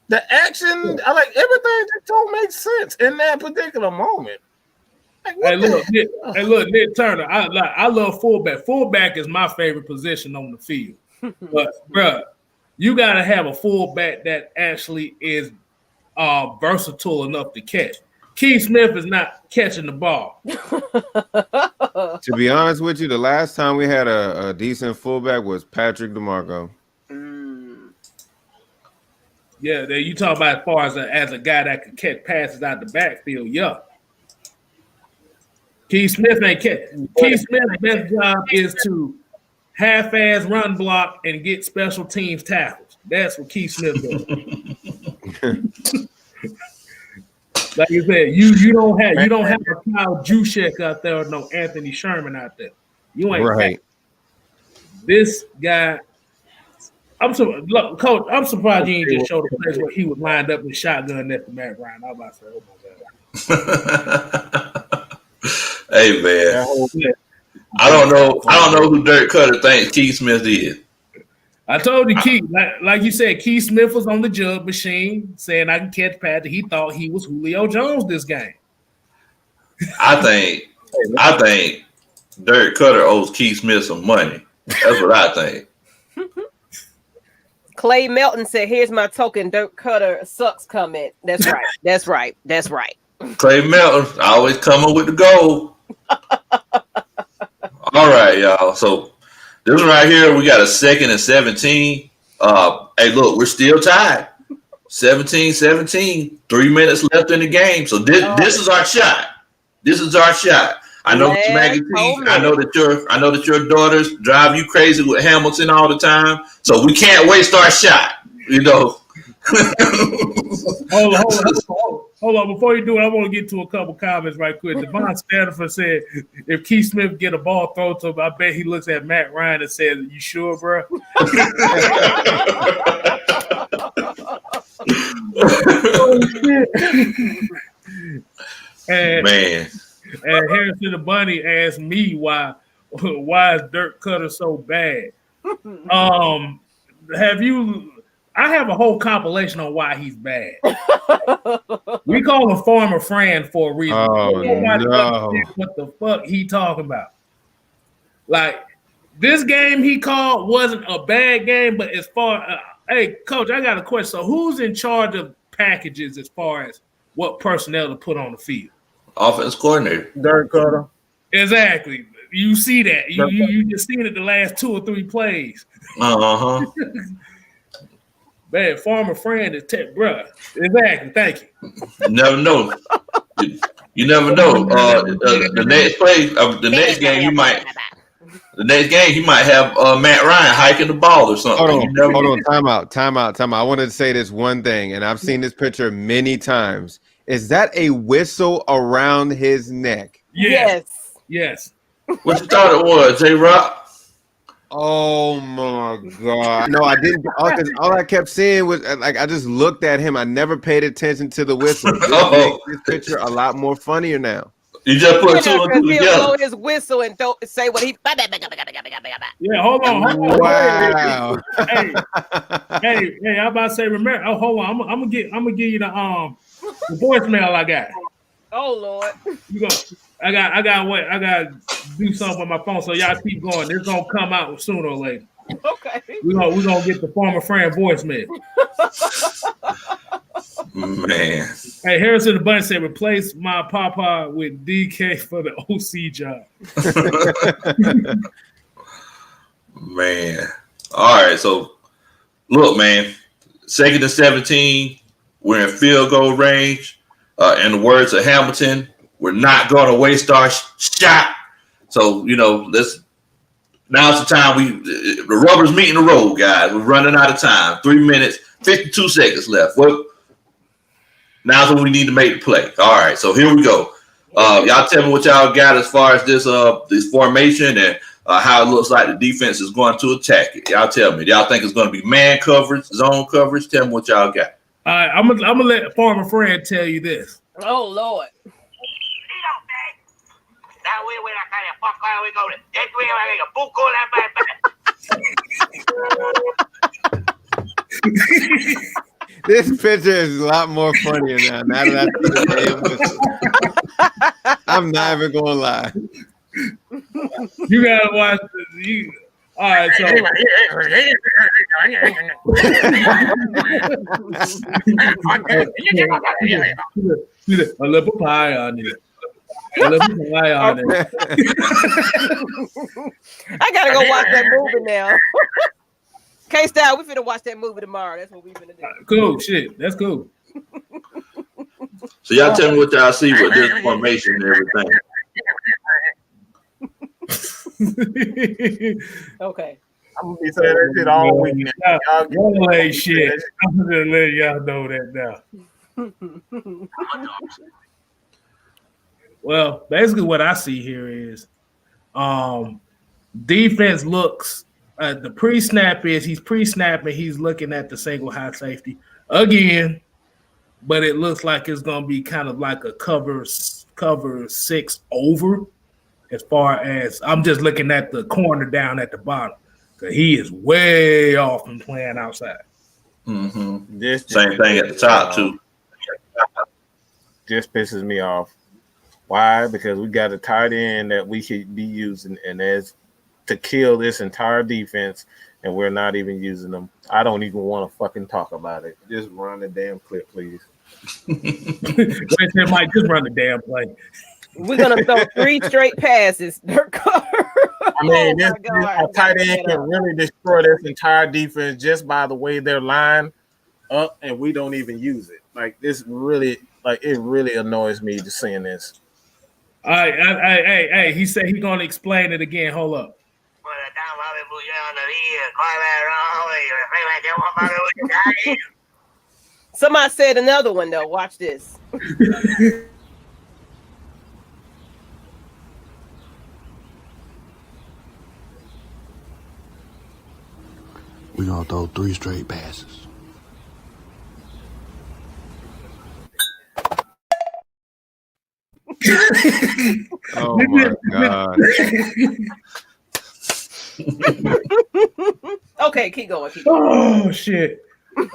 The action, I like everything that don't make sense in that particular moment. Like, Hey, look, Nick Turner. I love fullback. Fullback is my favorite position on the field. But, bruh, you got to have a fullback that actually is versatile enough to catch. Keith Smith is not catching the ball. To be honest with you, the last time we had a decent fullback was Patrick DeMarco. Yeah, you talk about as far as a guy that can catch passes out the backfield. Yeah. Keith Smith ain't catching. Keith Smith's best job is to half-ass run block and get special teams tackles. That's what Keith Smith does. Like you said, you don't have a Kyle Juszczyk out there or no Anthony Sherman out there. You ain't right. This guy. Look, Coach, I'm surprised you didn't just show the place where he was lined up with shotgun next to Matt Ryan. I was about to say, oh my God. Hey man, I don't know who Dirk Koetter thinks Keith Smith is. I told you, Keith, like you said, Keith Smith was on the jug machine saying I can catch passes. He thought he was Julio Jones this game. I think Dirk Koetter owes Keith Smith some money. That's what I think. Clay Melton said, "Here's my token Dirk Koetter sucks comment." That's right. That's right. That's right. Clay Melton always coming with the gold. All right, y'all. So this one right here, we got a 2nd and 17. Hey, look, we're still tied. 17-17. 3 minutes left in the game. So this is our shot. This is our shot. I know, Maggie T, I know that your daughters drive you crazy with Hamilton all the time. So we can't waste our shot. You know. Hold on. Before you do it, I want to get to a couple comments right quick. Devon Stanford said, if Keith Smith get a ball thrown to him, I bet he looks at Matt Ryan and says, "You sure, bro?" And Harrison the Bunny asked me why is Dirk Koetter so bad? I have a whole compilation on why he's bad. We call him Farmer Fran for a reason. Oh, no. What the fuck he talking about? Like, this game he called wasn't a bad game, but as far hey, Coach, I got a question. So who's in charge of packages as far as what personnel to put on the field? Offense coordinator. Dirk Koetter. Exactly. You see that. You just seen it the last 2 or 3 plays. Uh-huh. Man, Farmer Fran is bruh. Exactly. Thank you. You never know. You never know. The next play of the next game, he might have Matt Ryan hiking the ball or something. Hold on. Time out. I wanted to say this one thing, and I've seen this picture many times. Is that a whistle around his neck? Yes. What you thought it was, J-Rock? Oh my God! No, I didn't. All I kept seeing was like I just looked at him. I never paid attention to the whistle. This makes this picture a lot more funnier now. You just put 2 and 2 together. He'll blow his whistle and don't say what he. Yeah, hold on. Wow. Hey, I'm about to say, remember? Oh, hold on. I'm gonna give you the voicemail I got. Oh Lord. You go. I got wait. I got to do something on my phone. So y'all keep going. It's gonna come out sooner or later. Okay. We're gonna get the Farmer Fran voicemail. Man. Hey, Harrison the Bunny said, replace my papa with DK for the OC job. Man. All right, so look, man. 2nd and 17. We're in field goal range. In the words of Hamilton, we're not going to waste our shot. So, now's the time the rubber's meeting the road, guys. We're running out of time. 3 minutes, 52 seconds left. Well, now's when we need to make the play. All right, so here we go. Y'all tell me what y'all got as far as this formation and how it looks like the defense is going to attack it. Y'all tell me. Y'all think it's going to be man coverage, zone coverage? Tell me what y'all got. All right, I'm gonna let Farmer Friend tell you this. Oh Lord. This picture is a lot more funnier now. Now that I see the I'm not even gonna lie. You gotta watch this. All right, so a little pie on it. A little pie on it. I gotta go watch that movie now. Kstylz, we finna watch that movie tomorrow. That's what we finna do. Cool, shit. That's cool. So y'all tell me what y'all see with this formation and everything. Okay. I'm gonna be saying that shit all week. Y'all ain't shit. I'm gonna let y'all know that now. Well, basically what I see here is defense looks the pre-snap is he's pre-snapping, he's looking at the single high safety again, but it looks like it's gonna be kind of like a cover 6 over. As far as I'm just looking at the corner down at the bottom, because he is way off and playing outside. Mm-hmm. Same thing at the top too. Just pisses me off. Why? Because we got a tight end that we should be using, and as to kill this entire defense, and we're not even using them. I don't even want to fucking talk about it. Just run the damn clip, please. Mike, just run the damn play. We're gonna throw 3 straight passes. Dirk Koetter. I mean, this a tight end can really destroy this entire defense just by the way they're lined up, and we don't even use it. Like this really, it really annoys me just seeing this. All right, hey, he said he's gonna explain it again. Hold up. Somebody said another one though. Watch this. We're going to throw 3 straight passes. Oh, my God. Okay, keep going. Oh, shit.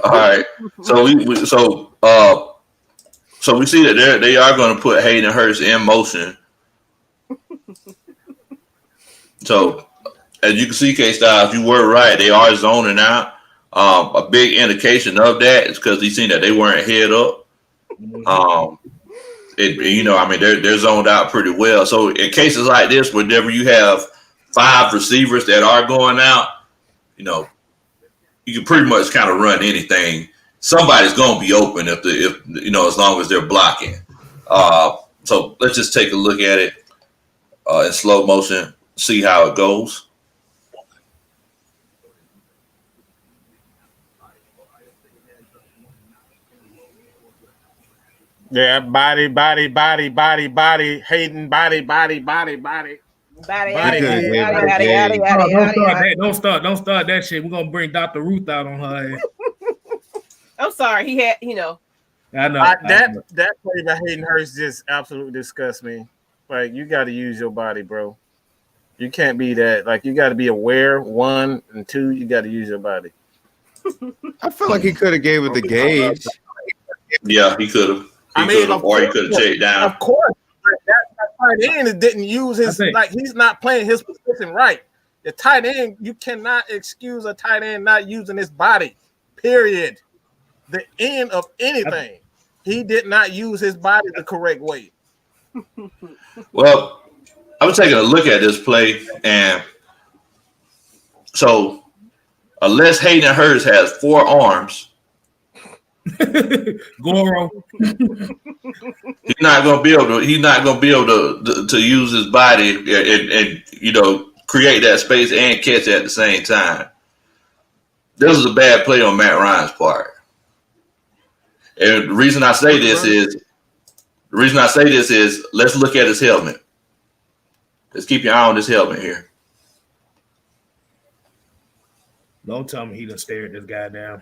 All right. So we see that they are going to put Hayden Hurst in motion. So as you can see, Kstylz, you were right. They are zoning out. A big indication of that is because he seen that they weren't head up. They're zoned out pretty well. So in cases like this, whenever you have 5 receivers that are going out, you can pretty much kind of run anything. Somebody's going to be open if as long as they're blocking. So let's just take a look at it in slow motion, see how it goes. Yeah, body, Hayden, body. Don't start that shit. We're gonna bring Dr. Ruth out on her ass. I'm sorry, he had, I know. That play by Hayden Hurst just absolutely disgusts me. Like, you got to use your body, bro. You can't be that. Like, you got to be aware, 1, and 2, you got to use your body. I feel like he could have gave it the gauge. Yeah, he could have. Or he could have checked down. Of course. That tight end didn't use his, he's not playing his position right. The tight end, you cannot excuse a tight end not using his body, period. The end of anything. He did not use his body the correct way. Well, I was taking a look at this play, and So unless Hayden Hurst has 4 arms, Goro, he's not gonna be able to use his body and create that space and catch at the same time. This was a bad play on Matt Ryan's part. And the reason I say this is let's look at his helmet. Let's keep your eye on this helmet here. don't tell me he done stared this guy down.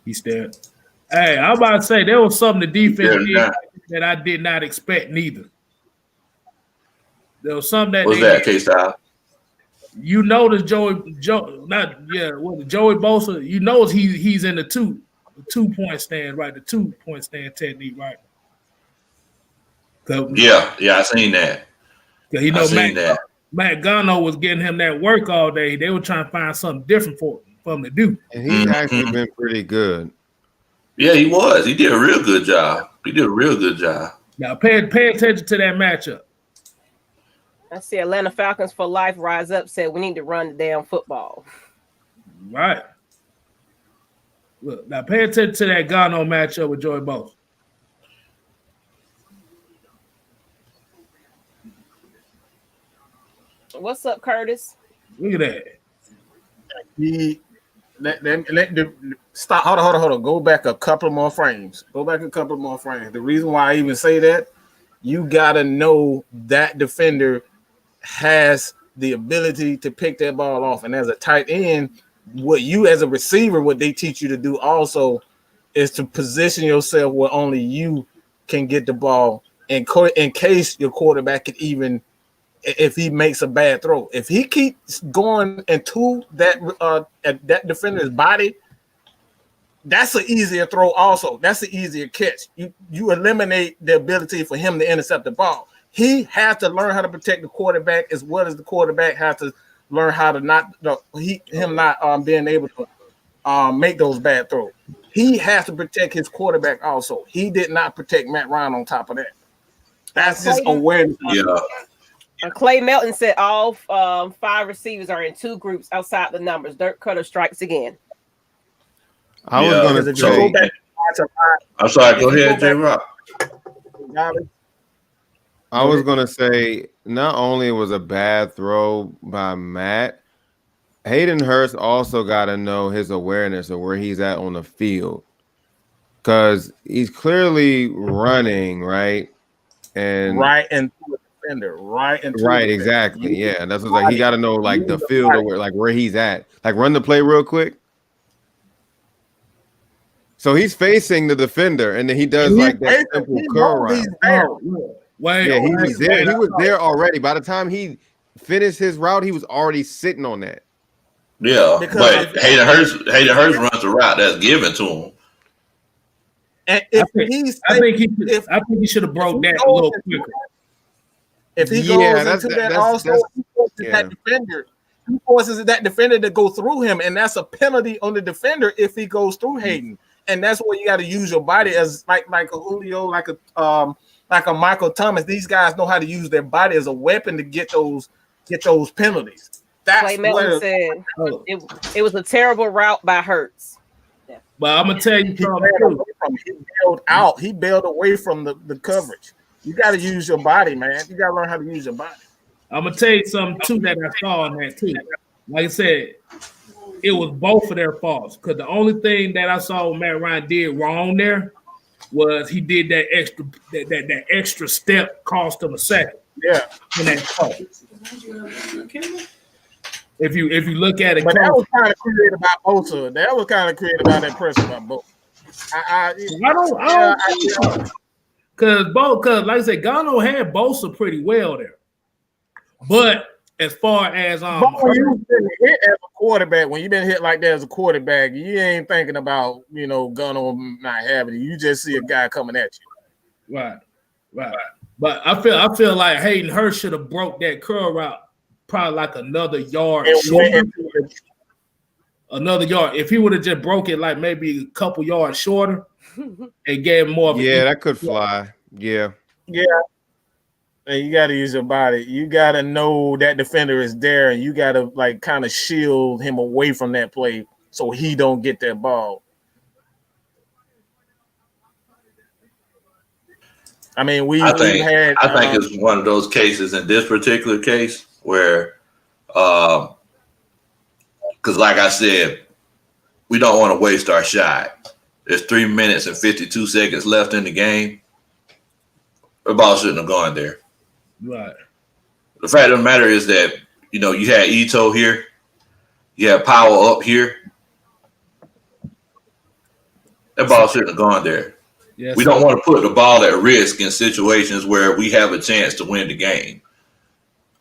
He stared. Hey, I'm about to say there was something the defense did that I did not expect neither. There was something that What's that, Kstylz? You notice Joey Bosa. You notice he's in the 2-point stand, right? The 2-point stand technique, right? Yeah, I seen that. Matt Gano was getting him that work all day. They were trying to find something different for him to do. And he's actually been pretty good. Yeah, he was. He did a real good job. Now pay attention to that matchup. I see Atlanta Falcons for life rise up, said we need to run the damn football. Right. Look, now pay attention to that Gano matchup with Joey Bosa. What's up, Curtis? Look at that. Stop. Hold on. Go back a couple more frames. The reason why I even say that, you gotta know that defender has the ability to pick that ball off. And as a tight end, what you as a receiver, what they teach you to do also is to position yourself where only you can get the ball in case your quarterback can even, if he makes a bad throw. If he keeps going into that defender's body, that's an easier throw also. That's an easier catch. You eliminate the ability for him to intercept the ball. He has to learn how to protect the quarterback as well as the quarterback has to learn how to not being able to make those bad throws. He has to protect his quarterback also. He did not protect Matt Ryan on top of that. That's just awareness. Yeah. Clay Melton said all 5 receivers are in 2 groups outside the numbers. Dirk Koetter strikes again. I was going to say. I'm sorry. Go ahead, J-Rock. I was going to say, not only was a bad throw by Matt, Hayden Hurst also got to know his awareness of where he's at on the field. Because he's clearly running, right? And right into the defender. Right, exactly. Yeah, that's what like he got to know like the field or where he's at. Like run the play real quick. So he's facing the defender, and then he does like that simple curl route. Yeah, he was there. He was there already. By the time he finished his route, he was already sitting on that. Yeah, but Hayden Hurst runs the route that's given to him. And I think he should have broke that a little quicker. If he goes into that, also he forces that defender to go through him, and that's a penalty on the defender if he goes through Hayden. And that's where you got to use your body as like a Julio, like a Michael Thomas. These guys know how to use their body as a weapon to get those penalties. That's Clay Melton said it was a terrible route by Hurts. Yeah. But I'm gonna tell you he bailed away from the coverage. You got to use your body, man. You got to learn how to use your body. I'm gonna tell you something too that I saw in that too. Like I said, it was both of their faults. Because the only thing that I saw Matt Ryan did wrong there was he did that extra step, cost him a second. Yeah. In that call. If you look at it, but that was kind of created by Bosa. That was kind of created by that pressure by Bosa. I don't because like I said, Gano had Bosa pretty well there. But as far as when you've been hit as a quarterback, when you've been hit like that as a quarterback, you ain't thinking about Gano not having it. You just see a guy coming at you. Right. But I feel like Hayden Hurst should have broke that curl route probably like another yard shorter. Another yard. If he would have just broke it like maybe a couple yards shorter, and gave him more of Yeah, that could fly. Yeah. Yeah. And you got to use your body. You got to know that defender is there, and you got to like kind of shield him away from that play so he don't get that ball. I mean, I think it's one of those cases in this particular case where, because like I said, we don't want to waste our shot. There's 3 minutes and 52 seconds left in the game. The ball shouldn't have gone there. Right. The fact of the matter is that, you know, you had Ito here. You had Powell up here. That ball shouldn't have gone there. Yes, we don't want to put the ball at risk in situations where we have a chance to win the game.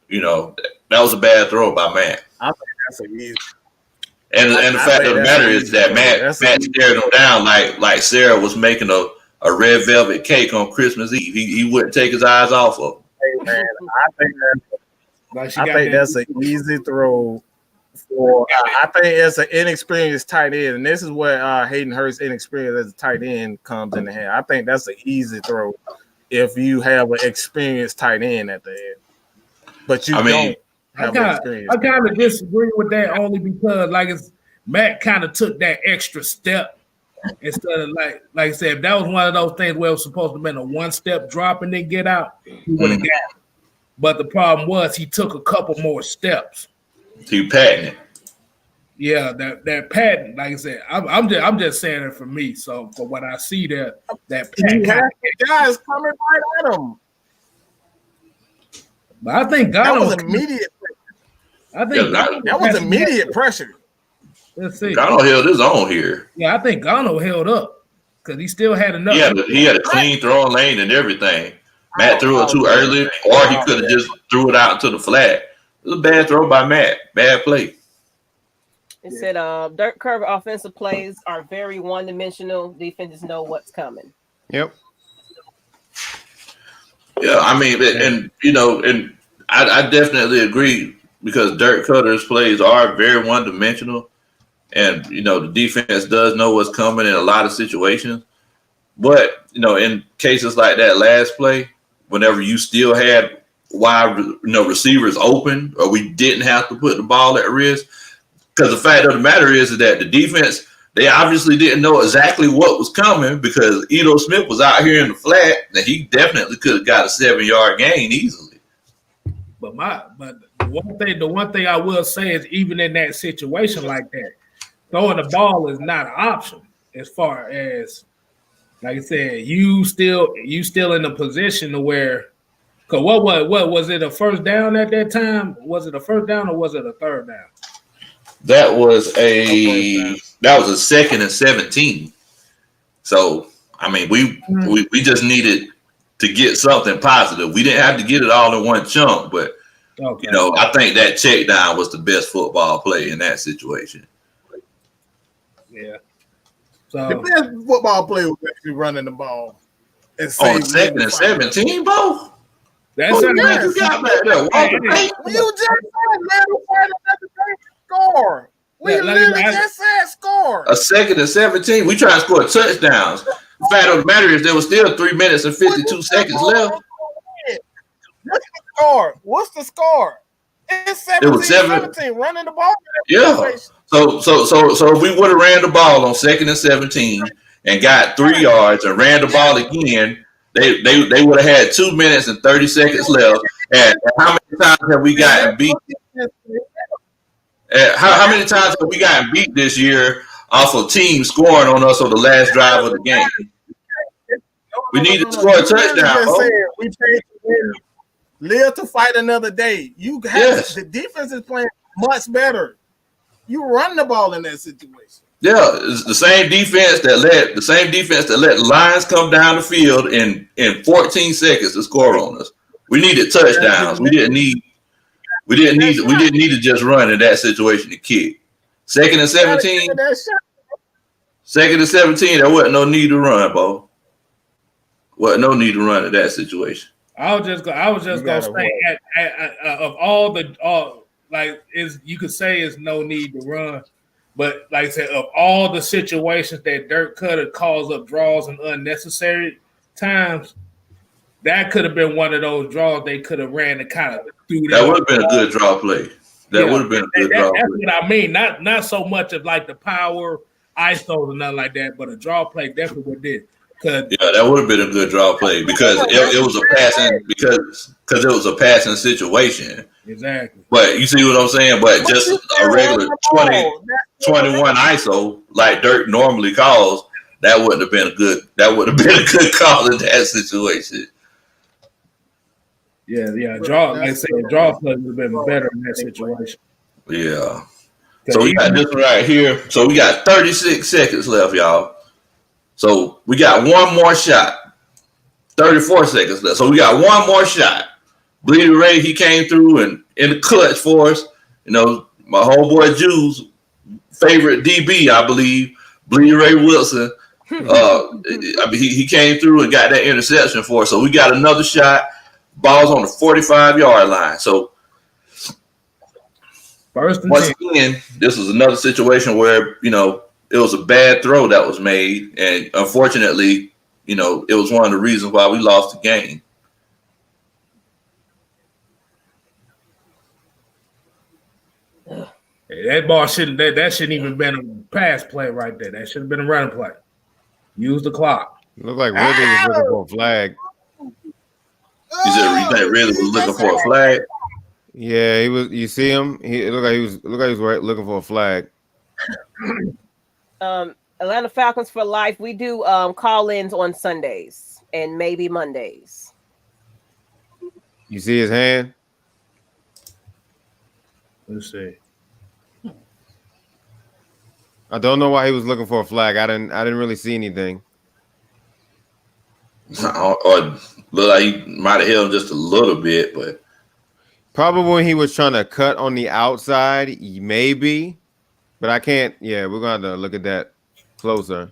You know, that was a bad throw by Matt. I think that's an easy. And the fact of the matter is that Matt stared him down like Sarah was making a red velvet cake on Christmas Eve. He wouldn't take his eyes off of him. Hey, man, I think that's an easy throw. I think it's an inexperienced tight end, and this is where Hayden Hurst inexperience as a tight end comes in the hand. I think that's an easy throw if you have an experienced tight end at the end. But you don't have experience. I kind of disagree with that only because, Matt kind of took that extra step instead of like I said, if that was one of those things where it was supposed to have been a one-step drop and then get out, he would have got it. But the problem was he took a couple more steps. You patting it. Yeah, that patent, like I said, I'm just saying it for me. So for what I see that patent guys coming right at him. But I think Gano was immediate. I think that was immediate pressure. Let's see. Gano held his own here. Yeah, I think Gano held up because he still had enough. He had a clean throwing lane and everything. Matt threw it too early, or he could have just threw it out into the flat. It was a bad throw by Matt. Bad play. It said Dirk Koetter offensive plays are very one-dimensional. Defenses know what's coming. Yep. Yeah, I mean, and I definitely agree because Dirk Koetter's plays are very one-dimensional, and the defense does know what's coming in a lot of situations. But in cases like that last play, whenever you still had wide receivers open, or we didn't have to put the ball at risk, because the fact of the matter is that the defense, they obviously didn't know exactly what was coming because Ito Smith was out here in the flat, and he definitely could have got a 7-yard gain easily. But the one thing I will say is even in that situation like that, throwing the ball is not an option as far as, like I said, you still in a position to where, because what was it, a first down at that time? Was it a first down or was it a third down? That was a 2nd and 17. So I mean, we just needed to get something positive. We didn't have to get it all in one chunk, but I think that check down was the best football play in that situation. Yeah. So the best football play was actually running the ball. On 2nd and 17, bro. That's you got back there. You just said another score. We literally just said score. A 2nd and 17. We try to score touchdowns. The fact of the matter is there was still 3 minutes and 52 seconds left. What's the score? It's 17 running the ball. Yeah. So if we would have ran the ball on 2nd and 17 and got 3 yards and ran the ball again, they would have had 2 minutes and 30 seconds left. And how many times have we gotten beat? How many times have we gotten beat this year off of teams scoring on us on the last drive of the game? We need to score a touchdown. We paid to win. Live to fight another day. The defense is playing much better. You run the ball in that situation. Yeah, it's the same defense that let the Lions come down the field in 14 seconds to score on us. We needed touchdowns. We didn't need to just run in that situation to kick. 2nd and 17. 2nd and 17. There wasn't no need to run, Bo. Wasn't no need to run in that situation. I was just gonna say of all you could say is no need to run. But like I said, of all the situations that Dirk Koetter calls up draws in unnecessary times, that could have been one of those draws they could have ran to kind of through. That would have been a good draw play. That would have been a good draw play. That's what I mean. Not so much of like the power ISO or nothing like that, but a draw play definitely would did. Yeah, that would have been a good draw play because it was a passing because it was a passing situation. Exactly. But you see what I'm saying? But just a regular 21 ISO like Dirk normally calls, that wouldn't have been a good call in that situation. Yeah. Draw, like I said, draw play would have been better in that situation. Yeah. So we got this one right here. So we got 36 seconds left, y'all. So we got one more shot. 34 seconds left. So we got one more shot. Bleedy Ray, he came through and in the clutch for us. You know, my homeboy Jules' favorite DB, I believe, Bleedy Ray Wilson. He came through and got that interception for us. So we got another shot. Ball's on the 45-yard line. So once again, this was another situation where, you know, it was a bad throw that was made. And unfortunately, you know, it was one of the reasons why we lost the game. That ball shouldn't even been a pass play right there. That should have been a running play. Use the clock. Looked like Ridley was looking for a flag. You said Ridley was looking for a flag? Yeah, he was. You see him? It looked like he was looking for a flag. Atlanta Falcons for life. We do call-ins on Sundays and maybe Mondays. You see his hand? Let's see. I don't know why he was looking for a flag. I didn't really see anything. Or look like he might have held him just a little bit, but probably when he was trying to cut on the outside, maybe. But I can't. Yeah, we're gonna have to look at that closer.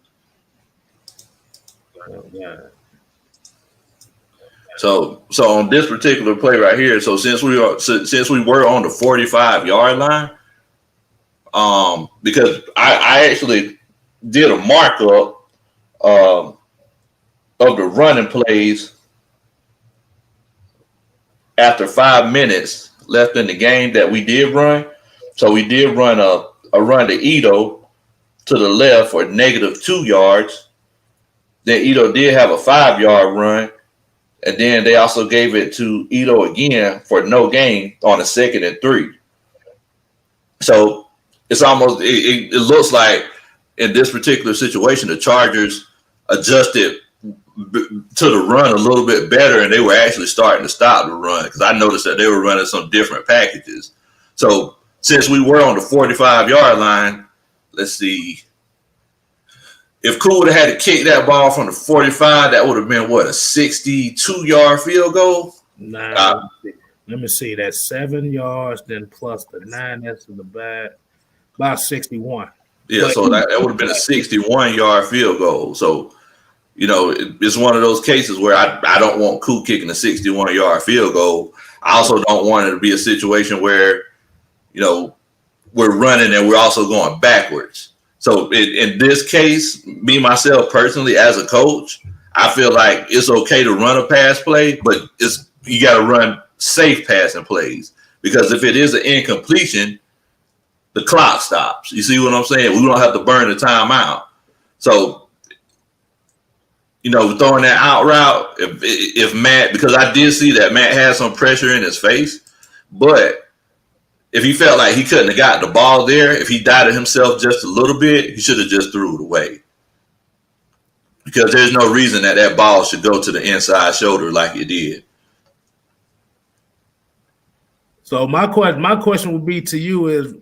So on this particular play right here, so since we were on the 45-yard line, because I actually did a markup of the running plays after 5 minutes left in the game that we did run. So we did run a run to Ito to the left for -2 yards. Then Ito did have a 5-yard run. And then they also gave it to Ito again for no gain on a 2nd and 3. So it's almost, it looks like in this particular situation, the Chargers adjusted to the run a little bit better, and they were actually starting to stop the run because I noticed that they were running some different packages. So since we were on the 45-yard line, let's see. If Cool would have had to kick that ball from the 45, that would have been, what, a 62-yard field goal? Let me see. That's 7 yards, then plus the 9. That's in the back. About 61. Yeah, but, so that would have been a 61-yard field goal. So, you know, it's one of those cases where I don't want Cool kicking a 61-yard field goal. I also don't want it to be a situation where, you know, we're running and we're also going backwards. So in this case, me, myself, personally, as a coach, I feel like it's okay to run a pass play, but you got to run safe passing plays. Because if it is an incompletion, the clock stops. You see what I'm saying? We don't have to burn the timeout. So, you know, throwing that out route, if Matt, because I did see that Matt had some pressure in his face, but if he felt like he couldn't have got the ball there, if he doubted himself just a little bit, he should have just threw it away. Because there's no reason that ball should go to the inside shoulder like it did. So my question would be to you is,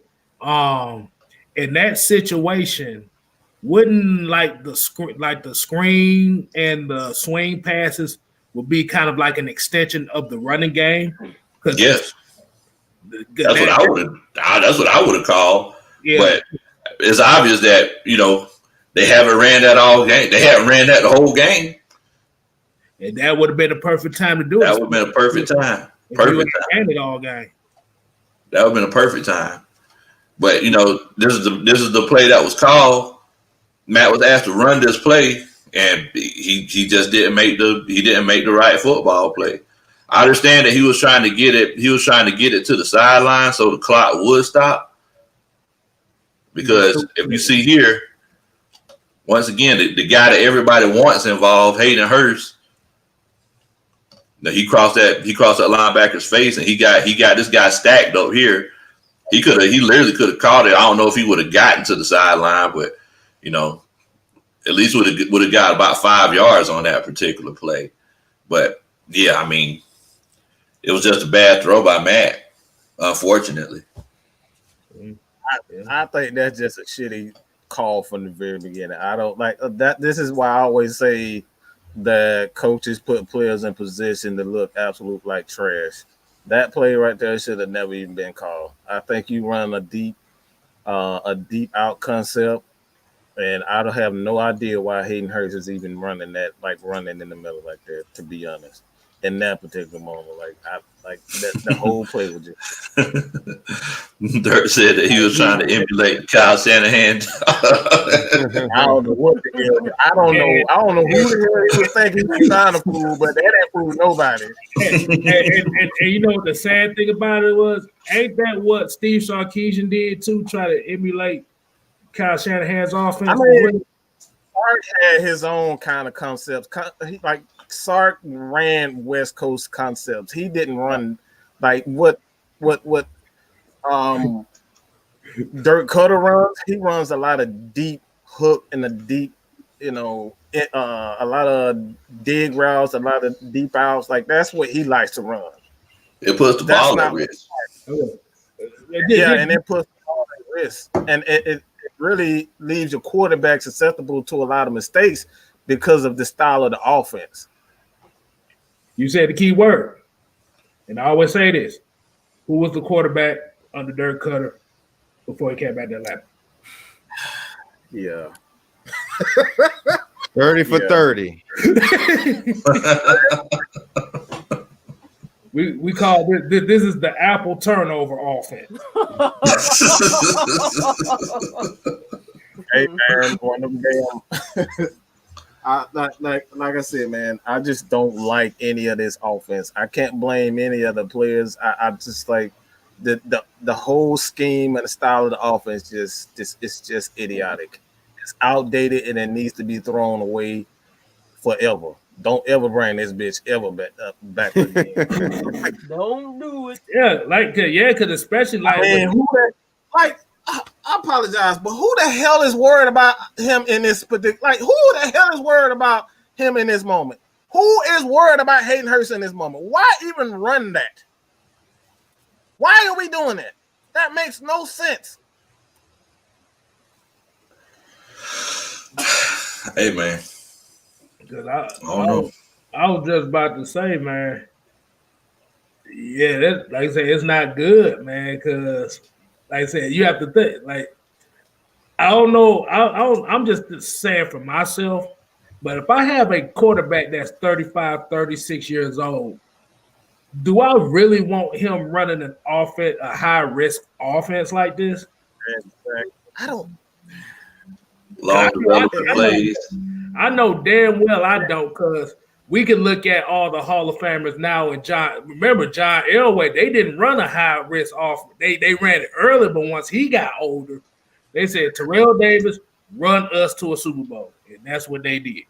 in that situation, wouldn't like the screen and the swing passes would be kind of like an extension of the running game? Yes. That's what I would have called. Yeah. But it's obvious that, you know, they haven't ran that all game. They haven't ran that the whole game. And that would have been the perfect time to do it. That would have been a perfect time. Perfect time. Ran it all game. That would have been a perfect time. But this is the play that was called. Matt was asked to run this play, and he just didn't make the right football play. I understand that he was trying to get it. He was trying to get it to the sideline so the clock would stop. Because if you see here, once again, the guy that everybody wants involved, Hayden Hurst. He crossed that linebacker's face, and he got this guy stacked up here. He literally could have caught it. I don't know if he would have gotten to the sideline, but at least would have got about 5 yards on that particular play. But yeah, I mean, it was just a bad throw by Matt, unfortunately. I think that's just a shitty call from the very beginning. I don't like that. This is why I always say that coaches put players in position to look absolute like trash. That play right there should have never even been called. I think you run a deep out concept, and I don't have no idea why Hayden Hurst is even running in the middle like that. To be honest, in that particular moment, the whole play was just. Dirk said that he was trying to emulate Kyle Shanahan. I don't know what the hell. I don't know who the hell he was thinking he was trying to fool, but that ain't fool nobody. And you know what the sad thing about it was? Ain't that what Steve Sarkisian did too? Try to emulate Kyle Shanahan's offense. I mean, Sark had his own kind of concepts. Sark ran West Coast concepts. He didn't run like what Dirk Koetter runs. He runs a lot of deep hook and a deep, a lot of dig routes, a lot of deep outs. Like that's what he likes to run. It puts the ball at risk. Yeah, and it puts the ball at risk, and it really leaves your quarterback susceptible to a lot of mistakes because of the style of the offense. You said the key word, and I always say this: who was the quarterback under Dirk Koetter before he came back to Atlanta? Yeah. 30 for 30. We call this is the Apple turnover offense. Hey man, one of them damn. Like I said, man, I just don't like any of this offense. I can't blame any of the players. I just like the whole scheme and the style of the offense it's just idiotic. It's outdated and it needs to be thrown away forever. Don't ever bring this bitch ever back again. Don't do it. Because especially I apologize, but who the hell is worried about him in this particular? Like, who the hell is worried about him in this moment? Who is worried about Hayden Hurst in this moment? Why even run that? Why are we doing that? That makes no sense. Hey, man. Because I was just about to say, man. Yeah, that, like I said, it's not good, man. Because, like I said, you have to think. Like, I don't know. I'm just saying for myself. But if I have a quarterback that's 35, 36 years old, do I really want him running an offense, a high-risk offense like this? I don't. Long development plays. I know damn well I don't, because we can look at all the Hall of Famers now. And remember John Elway, they didn't run a high-risk offense. They ran it early, but once he got older, they said, Terrell Davis, run us to a Super Bowl. And that's what they did.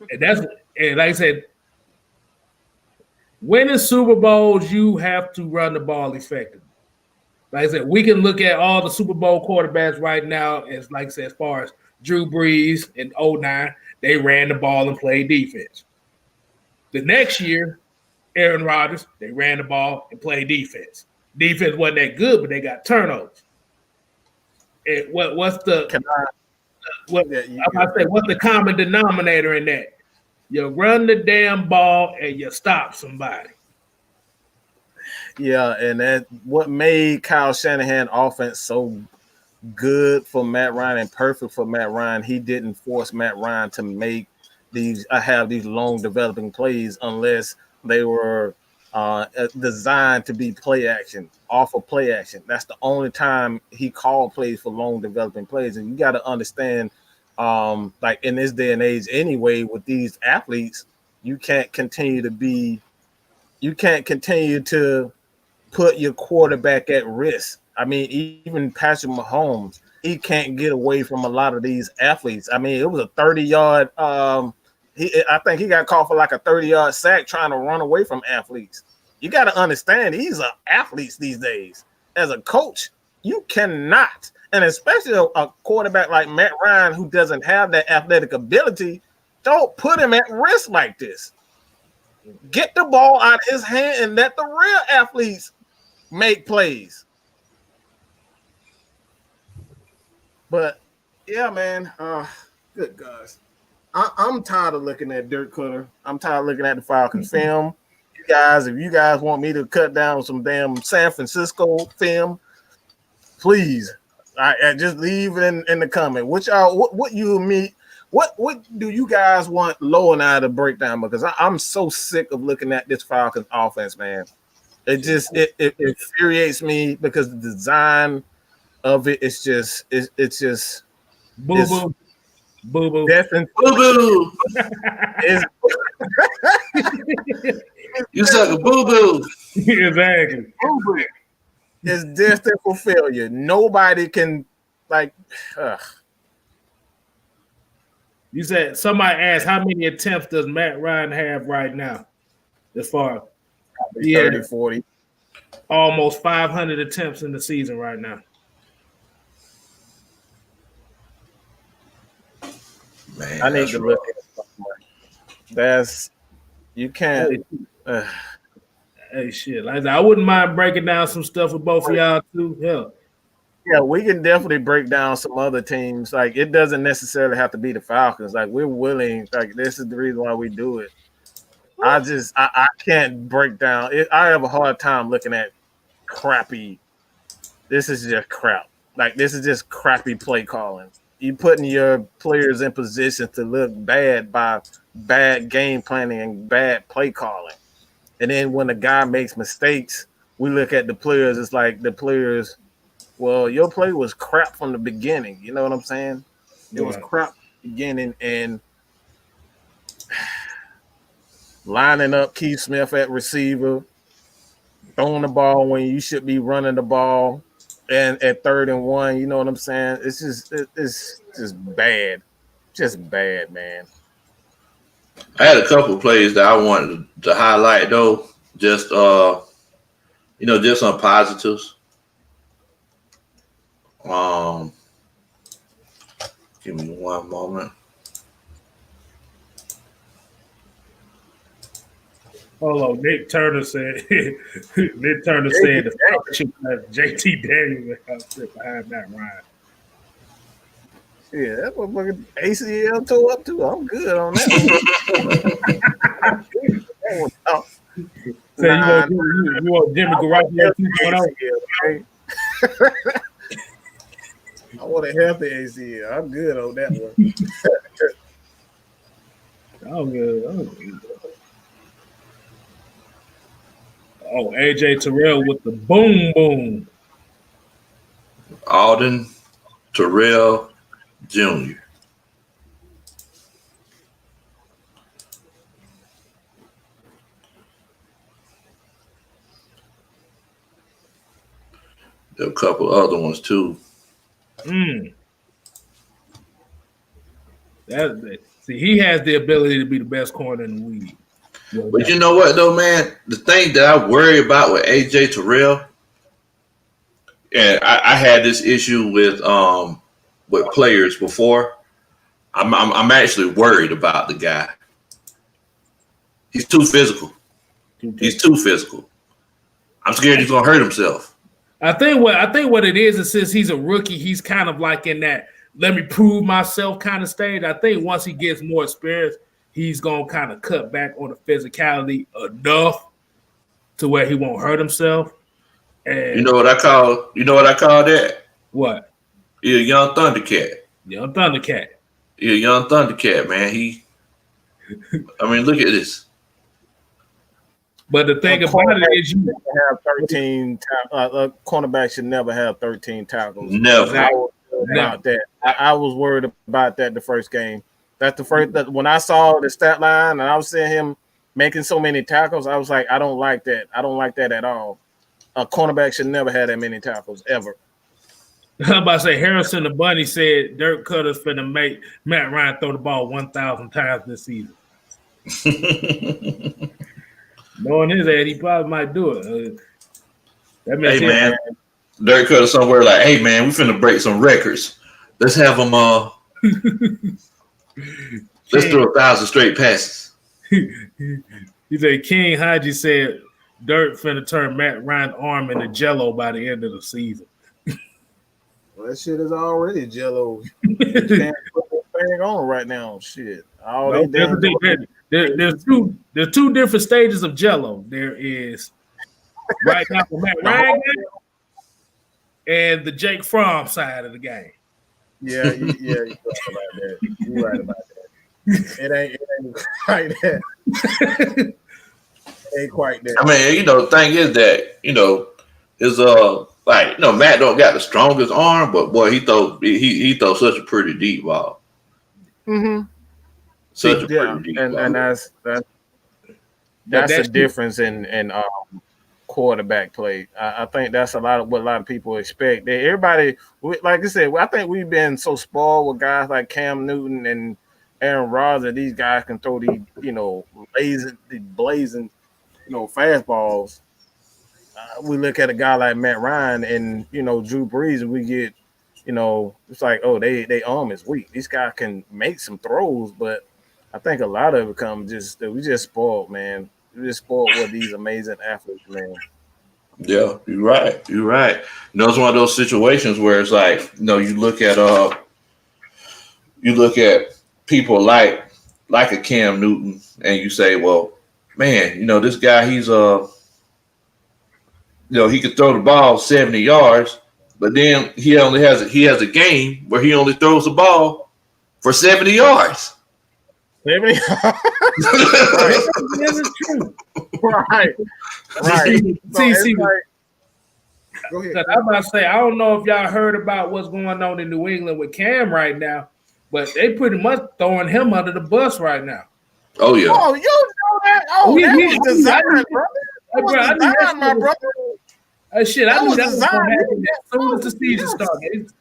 And like I said, winning Super Bowls, you have to run the ball effectively. Like I said, we can look at all the Super Bowl quarterbacks right now, as like I said, as far as Drew Brees in 2009, they ran the ball and played defense. The next year, Aaron Rodgers, they ran the ball and played defense. Defense wasn't that good, but they got turnovers. And what's the common denominator in that? You run the damn ball and you stop somebody. Yeah, and that what made Kyle Shanahan offense so good for Matt Ryan and perfect for Matt Ryan. He didn't force Matt Ryan to have these long developing plays unless they were designed to be play action, off of play action. That's the only time he called plays for long developing plays. And you got to understand, like in this day and age anyway, with these athletes, you can't continue to put your quarterback at risk. I mean, even Patrick Mahomes, he can't get away from a lot of these athletes. I mean, it was a 30-yard. I think he got called for like a 30-yard sack trying to run away from athletes. You got to understand, these are athletes these days. As a coach, you cannot, and especially a quarterback like Matt Ryan who doesn't have that athletic ability, don't put him at risk like this. Get the ball out of his hand and let the real athletes make plays. But yeah, man, good guys. I'm tired of looking at Dirk Koetter. I'm tired of looking at the Falcons film. You guys, if you guys want me to cut down some damn San Francisco film, please, I just leave it in the comment. What do you guys want Low and I to break down? Because I'm so sick of looking at this Falcons offense, man. It infuriates me because the design of it is just boo boo. Boo boo. Boo boo. You suck a boo boo. Exactly. Boo-boo. It's destined for failure. Nobody can You said somebody asked how many attempts does Matt Ryan have right now? As far 30, 40. Almost 500 attempts in the season right now. Man, I need to look at something. That's you can't. Hey, shit. Like I wouldn't mind breaking down some stuff with both of y'all too. Yeah, we can definitely break down some other teams. Like it doesn't necessarily have to be the Falcons. Like we're willing. Like this is the reason why we do it. I can't break down. I have a hard time looking at crappy. This is just crap. Like this is just crappy play calling. You putting your players in position to look bad by bad game planning and bad play calling. And then when the guy makes mistakes, we look at the players. It's like the players, well, your play was crap from the beginning. You know what I'm saying? It was crap from the beginning, and lining up Keith Smith at receiver, throwing the ball when you should be running the ball. And at 3rd and 1, you know what I'm saying? It's just bad. Just bad, man. I had a couple of plays that I wanted to highlight though. Just just some positives. Give me one moment. Hold on, Nick Turner said the Falcons have JT Daniels behind Matt Ryan. Yeah, that motherfucking ACL toe up too. I'm good on that one. So you want Jimmy Garoppolo 2.0? I want a healthy ACL. I'm good on that one. I'm good. Oh, AJ Terrell with the boom boom. Alden Terrell Jr. There are a couple other ones too. See, he has the ability to be the best corner in the league. But you know what, though, man? The thing that I worry about with AJ Terrell, and I had this issue with players before. I'm actually worried about the guy. He's too physical. He's too physical. I'm scared he's gonna hurt himself. I think what it is since he's a rookie, he's kind of like in that let me prove myself kind of stage. I think once he gets more experience, he's gonna kind of cut back on the physicality enough to where he won't hurt himself. And you know what I call that? What? He's a young Thundercat. Young Thundercat. He's a young Thundercat, man. I mean, look at this. But the thing about it is, you have 13. Cornerback should never have 13 tackles. Never. About that. I was worried about that the first game. That's the first. When I saw the stat line and I was seeing him making so many tackles, I was like, I don't like that. I don't like that at all. A cornerback should never have that many tackles ever. I'm about to say Harrison the Bunny said Dirk Koetter's finna make Matt Ryan throw the ball 1,000 times this season. Knowing his ass, he probably might do it. That makes hey man, Dirk Koetter somewhere like, hey man, we finna break some records. Let's have them. Let's throw 1,000 straight passes. He said King Haji said Dirk finna turn Matt Ryan's arm into Jello by the end of the season. Well, that shit is already Jello. Can't put that thing on right now. Shit. There's two different stages of Jello. There is right now the Matt Ryan game and the Jake Fromm side of the game. Yeah, you're right about that. You're right about that. It ain't quite that. Ain't quite that. I mean, the thing is that, is Matt don't got the strongest arm, but boy, he throws such a pretty deep ball. Mm-hmm. Such a pretty deep ball. And that's the difference in quarterback play. I think that's what a lot of people expect. Everybody, like I said, I think we've been so spoiled with guys like Cam Newton and Aaron Rodgers that these guys can throw these, blazing, fastballs. We look at a guy like Matt Ryan and Drew Brees, and we get, it's like, oh, they arm is weak. These guys can make some throws, but I think a lot of it comes we just spoiled, man. We just spoiled with these amazing athletes, man. Yeah, you're right. It's one of those situations where it's like, you look at people like a Cam Newton, and you say, well, man, this guy, he's he could throw the ball 70 yards, but then he has a game where he only throws the ball for 70 yards. 70 yards. Right. This is true. Right. See, go ahead. I'm about to say, I don't know if y'all heard about what's going on in New England with Cam right now, but they pretty much throwing him under the bus right now. Oh, yeah. Oh, you know that? Oh, that was designed, brother. That was designed, my brother. Shit, I knew that was going to happen as soon as the season started.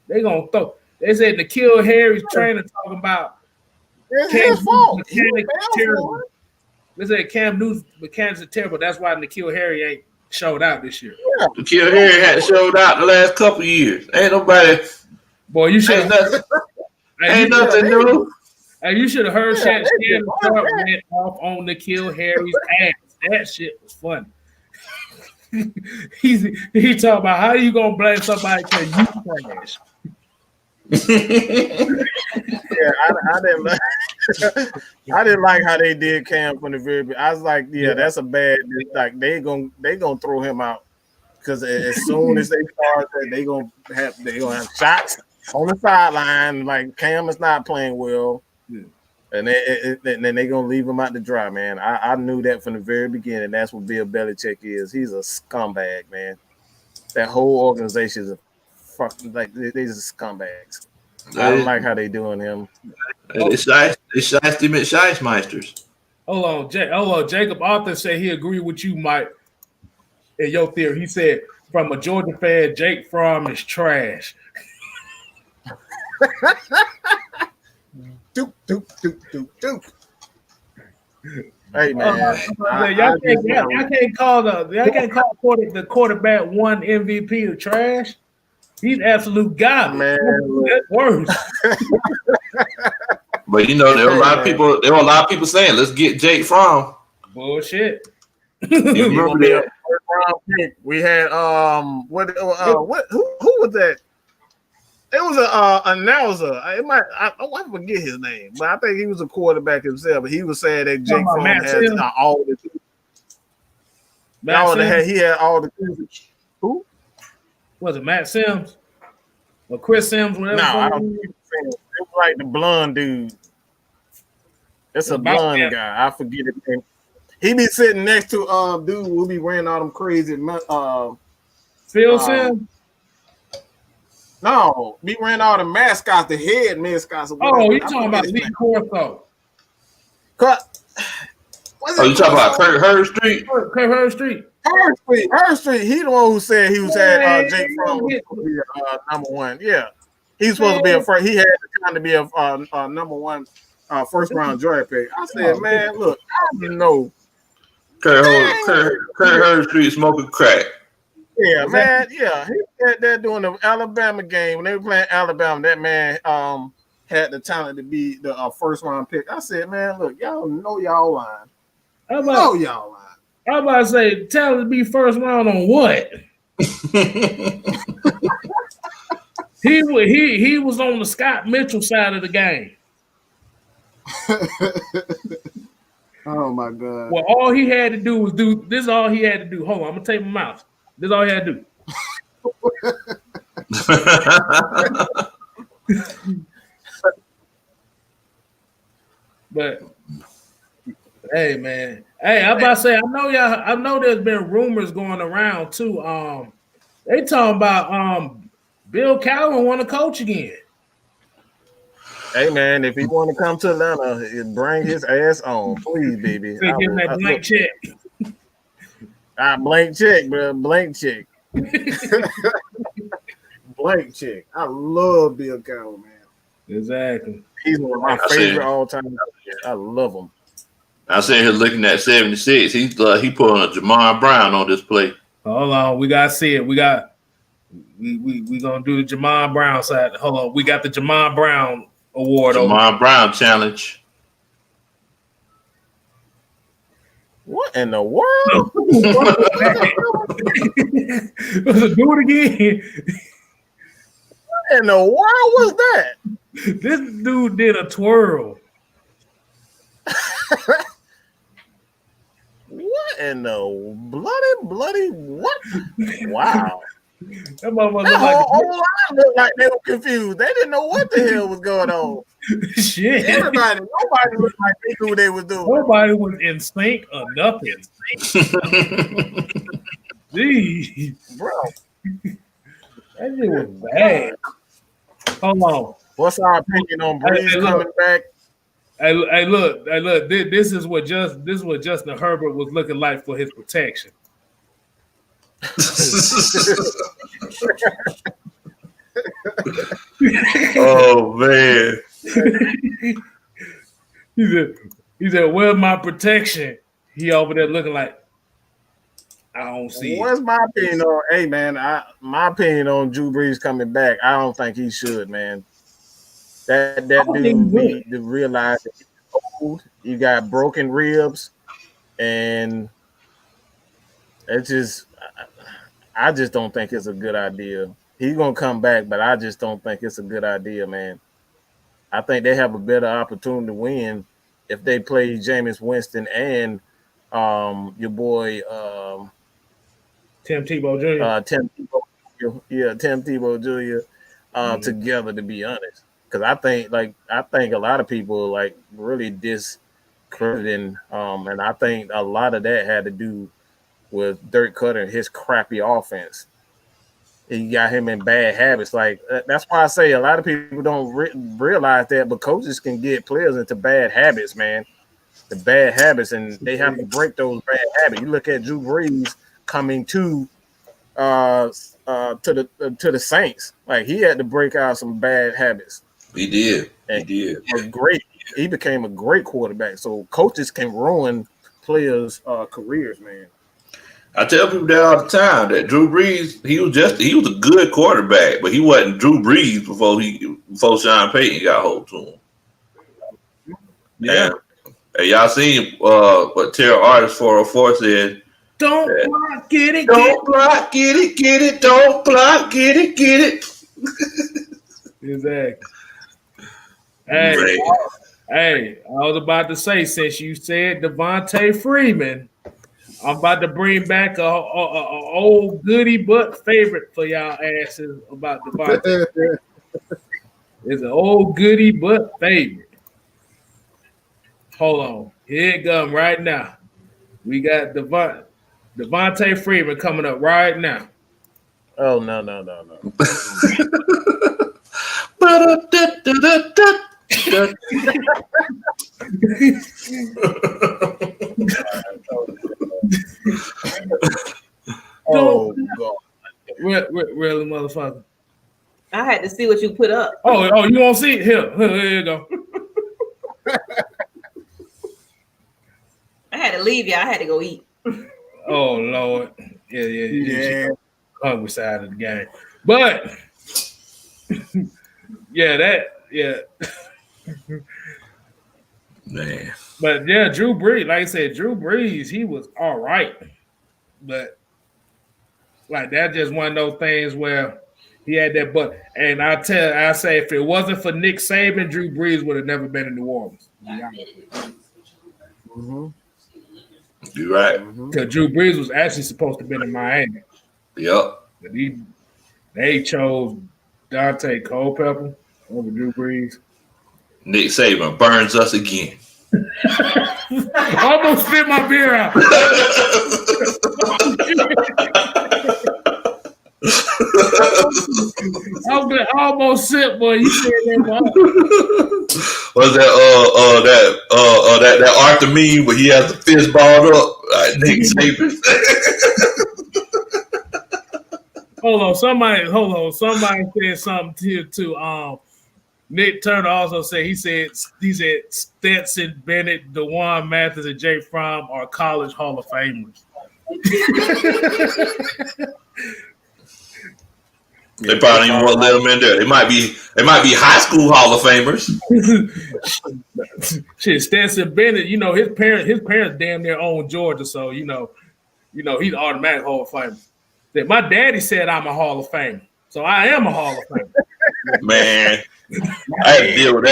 They going to throw. They said N'Keal Harry's trainer talking about it's his fault. Mechanics terrible. They said Cam Newton's mechanics are terrible. That's why N'Keal Harry ain't showed out this year. Yeah. N'Keal Harry hadn't showed out the last couple of years. Ain't nobody. Boy, you should. Ain't nothing new. And you should have heard Shannon Sharp went off on N'Keal Harry's ass. That shit was funny. He talking about how you gonna blame somebody because you trash. Yeah, I didn't like how they did Cam from the very beginning. I was like, that's a bad. Like they gonna throw him out because as soon as they start, they gonna have shots on the sideline. Like Cam is not playing well. And then they gonna leave him out to dry, man. I knew that from the very beginning. That's what Bill Belichick is. He's a scumbag, man. That whole organization is a fucking they're just scumbags. I don't like how they doing him. They shiced him at Scheissmeisters. Hold on. Jacob Arthur said he agreed with you, Mike, in your theory. He said, from a Georgia fan, Jake Fromm is trash. Duke. Hey man, y'all can't call the quarterback one MVP of trash. He's absolute garbage. Man, that's worse. But there were a lot of people saying, "Let's get Jake Fromm." Bullshit. You remember that? We had who was that? It was a announcer. I forget his name, but I think he was a quarterback himself. But he was saying that Jake Fromm has all the. He had all the. Who was it? Matt Sims or Chris Sims? Whatever. No, I don't think it was like the blonde dude. It's a blonde guy. I forget his name. He be sitting next to dude who be wearing all them crazy Phil Sim? No, be wearing all the mascots, the head mascots. Oh, you talking about Lee Corso? Cut. You talking about Kurt Hurst Street? Kurt Hurst Street. Hurst Street. He the one who said he was at Jake Fromm was supposed to be number one. Yeah, he's supposed to be a first. He had the time to be a number one first round draft pick. I said, man, look, I don't know. Kurt Hurst Street smoking crack. Yeah, man. Yeah, he said that during the Alabama game when they were playing Alabama. That man had the talent to be the first round pick. I said, man, look, y'all know y'all lying. I'm about to say, talent to be first round on what? He was on the Scott Mitchell side of the game. Oh my God! Well, all he had to do was do this. Is all he had to do. Hold on, I'm gonna take my mouse. This is all he had to do. But hey, man. Hey, I'm about to say, I know there's been rumors going around too. They talking about Bill Cowher want to coach again. Hey man, if he want to come to Atlanta, bring his ass on, please, baby. Give him that blank check. Blank check, bro. Blank check. Blank check. I love Bill Cowher, man. Exactly. He's one of my favorite all time. I love him. I sitting here looking at 76. He pulling a Jamar Brown on this play. Hold on, we gotta see it. We gonna do the Jamar Brown side. Hold on, we got the Jamar Brown award. Jamar Brown challenge. What in the world? Do it again. What in the world was that? This dude did a twirl. What in the bloody what? Wow. That motherfucker that whole line looked like they were confused. They didn't know what the hell was going on. Shit. Nobody looked like they knew what they was doing. Nobody was in sync or nothing. Jeez. Bro. That shit was bad. Hold on. What's our opinion on Breeze coming back? Hey, look. This is what Justin Herbert was looking like for his protection. Oh man. He said, "Where's my protection?" He over there looking like, I don't see it. What's my opinion on? Hey man, my opinion on Drew Brees coming back. I don't think he should, man. That dude need to realize that he's old. You got broken ribs, and it's just. I just don't think it's a good idea. He's gonna come back, but I just don't think it's a good idea, man. I think they have a better opportunity to win if they play Jameis Winston and your boy Tim Tebow Jr. Tim Tebow Jr. Together, to be honest, because I think a lot of people like really discrediting, and I think a lot of that had to do with Dirk Koetter and his crappy offense. He got him in bad habits. Like that's why I say a lot of people don't realize that, but coaches can get players into bad habits, man. The bad habits, and they have to break those bad habits. You look at Drew Brees coming to the Saints. Like he had to break out some bad habits. He did. Great. He became a great quarterback. So coaches can ruin players' careers, man. I tell people that all the time that Drew Brees, he was a good quarterback, but he wasn't Drew Brees before Sean Payton got hold to him. Yeah. And y'all seen what Terrell Artist 404 said? Don't block, get it. Don't block, get it. Don't block, get it. Exactly. Hey, I was about to say, since you said Devontae Freeman, I'm about to bring back a old goodie but favorite for y'all asses about Devontae. It's an old goodie but favorite. Hold on. Here it comes right now. We got Devontae Freeman coming up right now. Oh no. Oh God. Really, motherfucker. I had to see what you put up. Oh, you won't see it? Here you go. I had to leave you. I had to go eat. Oh Lord. Yeah. Hungry side of the game. But Man. But yeah, Drew Brees, like I said, he was all right. But like that's just one of those things where he had that butt. And I say if it wasn't for Nick Saban, Drew Brees would have never been in New Orleans. Mm-hmm. You're right. Because Drew Brees was actually supposed to have been in Miami. Yep. But they chose Dante Culpepper over Drew Brees. Nick Saban burns us again. Almost spit my beer out. I almost sip, boy. You said that. Was that Arthur meme where he has the fist balled up? Nick Saban. Hold on. Somebody said something here too. Nick Turner also said he said Stetson Bennett, DeJuan Mathis, and Jay Fromm are college Hall of Famers. They probably even want to let them in there. They might be high school Hall of Famers. Shit, Stetson Bennett, his parents damn near own Georgia, so he's automatic Hall of Famer. My daddy said I'm a Hall of Famer, so I am a Hall of Famer. Man, I had to deal with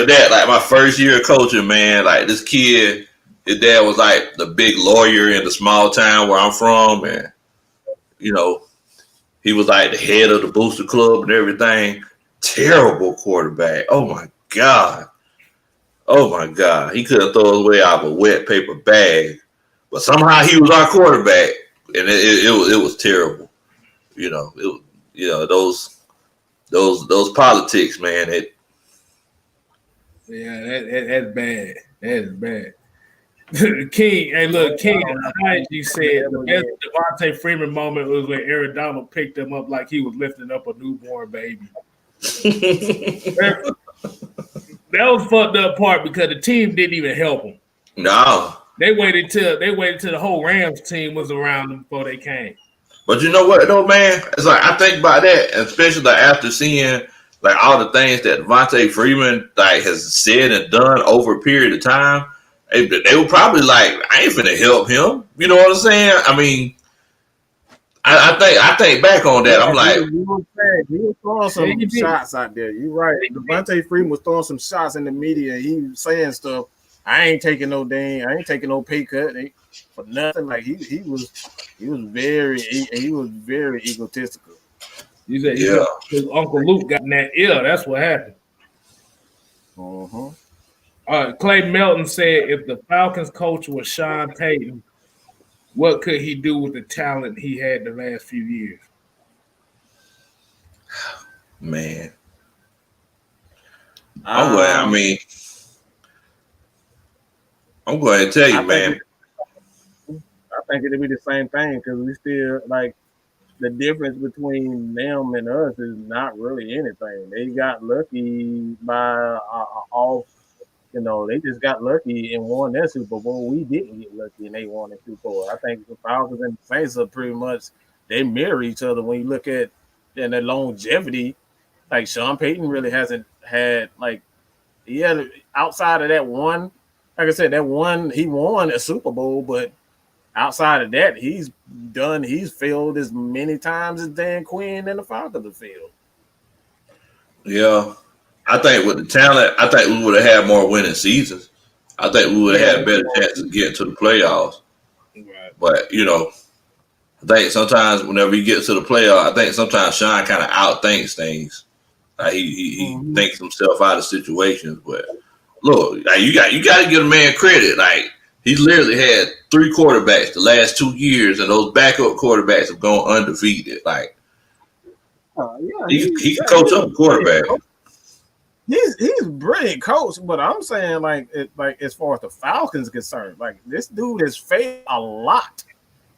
that. Like my first year of coaching, man. Like this kid, his dad was like the big lawyer in the small town where I'm from, and he was like the head of the booster club and everything. Terrible quarterback. Oh my god. He could have thrown his way out of a wet paper bag, but somehow he was our quarterback, and it was terrible. Those politics, man. That's bad. That is bad. King, you said the best Devontae Freeman moment was when Aaron Donald picked him up like he was lifting up a newborn baby. That was fucked up part because the team didn't even help him. No. They waited till the whole Rams team was around them before they came. But you know what though, man? It's like I think about that, especially after seeing like all the things that Devontae Freeman has said and done over a period of time. They were probably like, I ain't finna help him. You know what I'm saying? I mean, I think back on that. I'm like, he was throwing some shots out there. You're right. Devontae Freeman was throwing some shots in the media. He was saying stuff. I ain't taking no pay cut for nothing. Like he was very egotistical. He said, his Uncle Luke got in that ear. That's what happened. Uh-huh. Clay Melton said, if the Falcons coach was Sean Payton, what could he do with the talent he had the last few years? Man. I'm going to tell you, man. I think it'll be the same thing because we still like the difference between them and us is not really anything. They got lucky by off. They just got lucky and won that Super Bowl. We didn't get lucky and they won the Super Bowl. I think the Falcons and the Saints are pretty much they mirror each other when you look at their longevity. Like Sean Payton really hasn't had outside of that one. Like I said, that one he won a Super Bowl, but outside of that, he's failed as many times as Dan Quinn and the Falcons have failed. Yeah. I think with the talent, I think we would have had more winning seasons. I think we would have had a better chance of getting to the playoffs. Right. But, I think sometimes whenever you get to the playoffs, I think sometimes Sean kind of outthinks things. He thinks himself out of situations. But look, like you got to give a man credit. Like he literally had 3 quarterbacks the last 2 years, and those backup quarterbacks have gone undefeated. Like he can coach up a quarterback. He's a brilliant coach, but I'm saying like as far as the Falcons concerned, like this dude has failed a lot.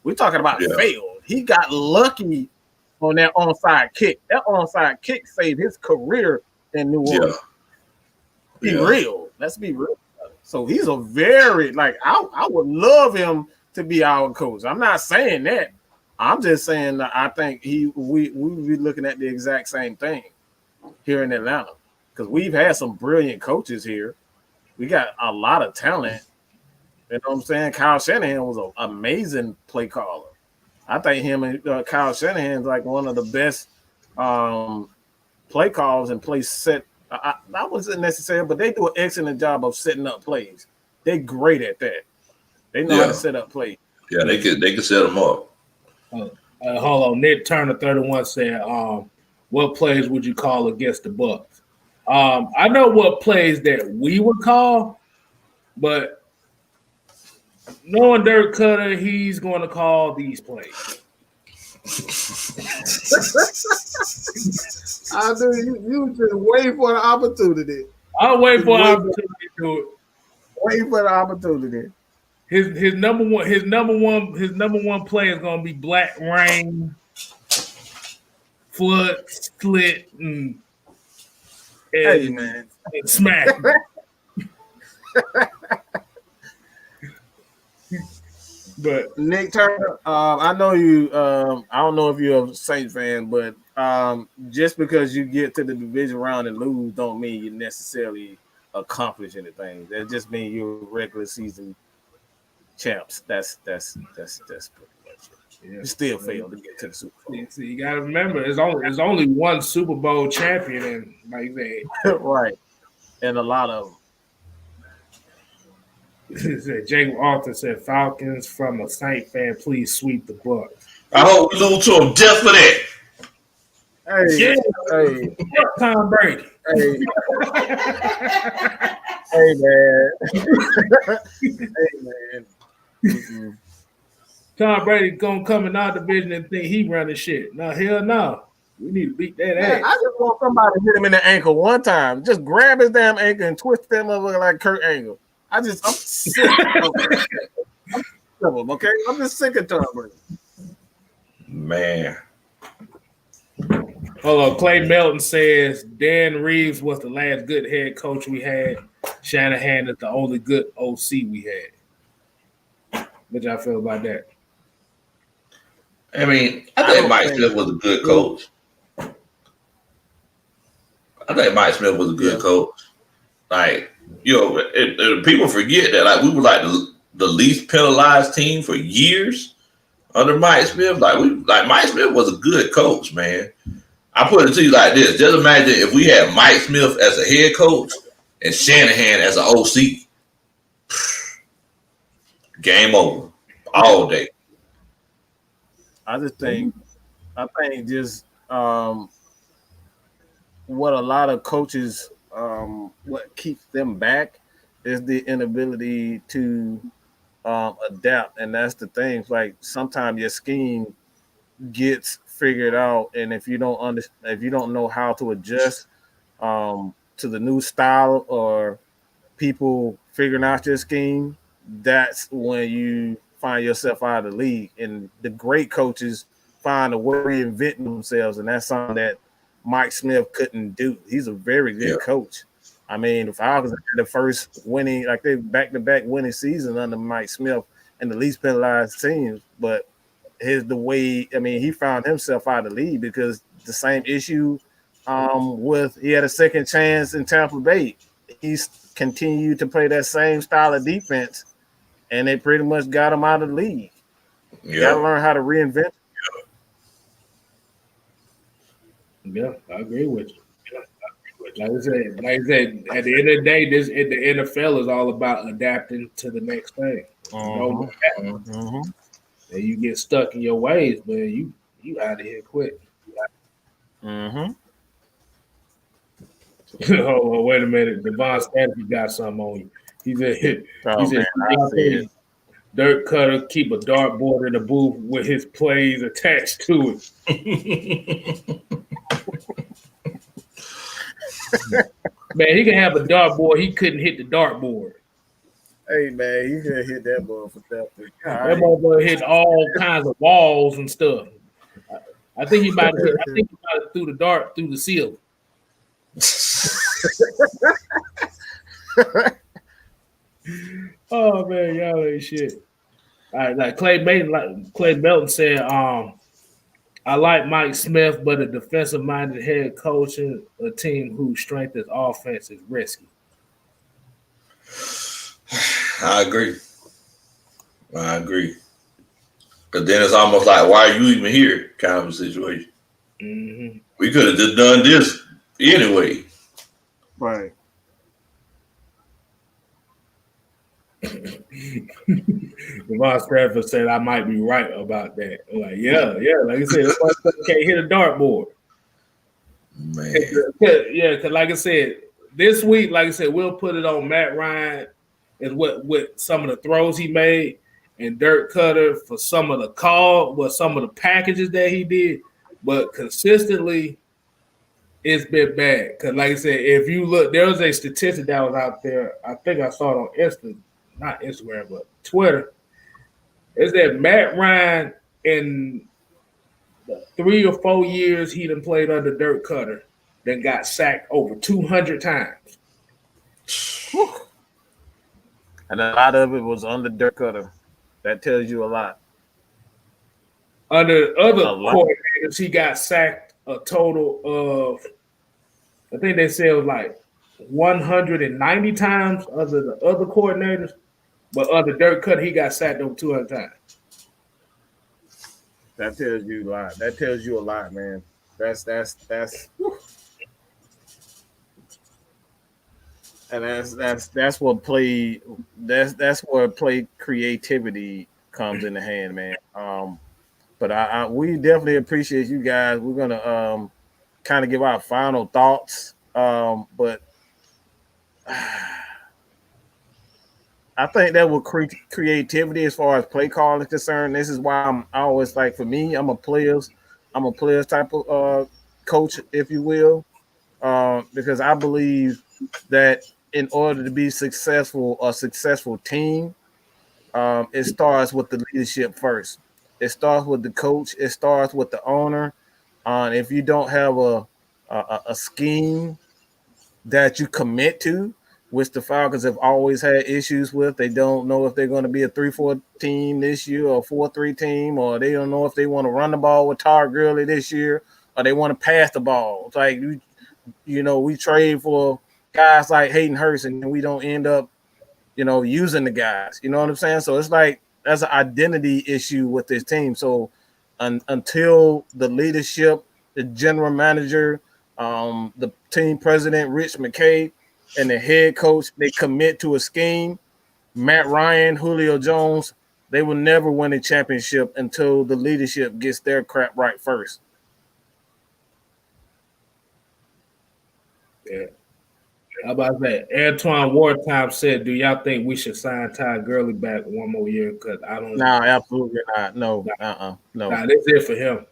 We're talking about failed. He got lucky on that onside kick. That onside kick saved his career in New Orleans. Be real. Let's be real. So he's a very I would love him to be our coach. I'm not saying that. I'm just saying that I think we be looking at the exact same thing here in Atlanta. Because we've had some brilliant coaches here. We got a lot of talent. You know what I'm saying? Kyle Shanahan was an amazing play caller. I think him and Kyle Shanahan is like one of the best play calls and play set. I wasn't necessary, but they do an excellent job of setting up plays. They're great at that. They know how to set up plays. Yeah, they can set them up. Hold on. Nick Turner 31 said, what plays would you call against the Bucs? I know what plays that we would call, but knowing Dirk Koetter, he's going to call these plays. I knew you just wait for the opportunity. I'll wait for an opportunity to do it. Wait for the opportunity. His number one play is going to be black rain, flood, split, and hey man, smack. But Nick Turner, I know you. I don't know if you're a Saints fan, but just because you get to the division round and lose, don't mean you necessarily accomplish anything. That just means you're regular season champs. That's pretty much it. You still fail to get to the Super Bowl. See, you got to remember, there's only one Super Bowl champion, and like that, right? And a lot of Jake Arthur said, "Falcons from a Saint fan, please sweep the Bucs." I hope we lose to them just for that. Hey, hey, Tom Brady. Hey, hey man, hey man. Mm-mm. Tom Brady gonna come in our division and think he running shit. No, hell no. We need to beat that ass. I just want somebody to hit him in the ankle one time. Just grab his damn ankle and twist them over like Kurt Angle. I'm sick of him, okay? I'm just sick of Tom Brady. Man. Hold on. Clay Melton says Dan Reeves was the last good head coach we had. Shanahan is the only good OC we had. What y'all feel about that? I mean, I think Mike Smith was a good coach. Like, people forget that like we were like the least penalized team for years under Mike Smith. Like Mike Smith was a good coach, man. I put it to you like this: just imagine if we had Mike Smith as a head coach and Shanahan as an OC. Game over all day. I think just what a lot of coaches what keeps them back is the inability to adapt, and that's the thing. Like sometimes your scheme gets figured out, and if you don't know how to adjust to the new style or people figuring out your scheme, that's when you find yourself out of the league. And the great coaches find a way to reinvent themselves, and that's something that Mike Smith couldn't do. He's a very good coach. I mean, the Falcons had the first winning, like they back-to-back winning season under Mike Smith and the least penalized teams. But he found himself out of the league because the same issue he had a second chance in Tampa Bay. He's continued to play that same style of defense, and they pretty much got him out of the league. You got to learn how to reinvent. Yeah, I agree with you. Like I said, at the end of the day, the NFL is all about adapting to the next thing. And you get stuck in your ways, man, you out of here quick. Oh, wait a minute. Devon Stanley got something on you. He said, Oh, man, I see it. Dirk Koetter keep a dartboard in the booth with his plays attached to it. Man, he can have a dartboard. He couldn't hit the dartboard. Hey, man, he could hit that ball for nothing. That motherfucker hit all kinds of walls and stuff. I think he might have threw the dart through the ceiling. Oh man, y'all ain't shit. All right, like Clay Melton said, I like Mike Smith, but a defensive-minded head coach and a team whose strength is offense is risky. I agree. But then it's almost like, why are you even here kind of a situation. Mm-hmm. We could have just done this anyway. Right. Devon Stratford said I might be right about that. I'm like, yeah. Like I said, this motherfucker can't hit a dartboard. Man. Yeah, because like I said, this week, like I said, we'll put it on Matt Ryan and with some of the throws he made, and Dirk Koetter for some of the packages that he did. But consistently, it's been bad. Because like I said, if you look, there was a statistic that was out there. I think I saw it on not Instagram, but Twitter. Is that Matt Ryan in the 3 or 4 years he done played under Dirk Koetter, then got sacked over 200 times. Whew. And a lot of it was under Dirk Koetter. That tells you a lot. Under other coordinators, he got sacked a total of, I think they said it was like 190 times under the other coordinators, but under Dirk Koetter, he got sacked over 200 times. That tells you a lot. That tells you a lot, man. That's and that's what play that's where play creativity comes in the hand, man. But we definitely appreciate you guys. We're gonna kind of give our final thoughts. But I think that will create creativity as far as play calling is concerned. This is why I'm always like, for me, I'm a players type of coach, if you will, because I believe that in order to be successful, a successful team, it starts with the leadership first. It starts with the coach. It starts with the owner. If you don't have a scheme that you commit to, which the Falcons have always had issues with, they don't know if they're going to be a 3-4 team this year or a 4-3 team, or they don't know if they want to run the ball with Todd Gurley this year, or they want to pass the ball. It's like, we trade for guys like Hayden Hurst, and we don't end up, using the guys. You know what I'm saying? So it's like that's an identity issue with this team. So until the leadership, the general manager, the team president, Rich McKay, and the head coach, they commit to a scheme, Matt Ryan, Julio Jones, they will never win a championship until the leadership gets their crap right first. Yeah. How about that? Antoine Wartime said, do y'all think we should sign Todd Gurley back one more year? Because I don't know. No, absolutely not. No. No. Nah, this is it for him.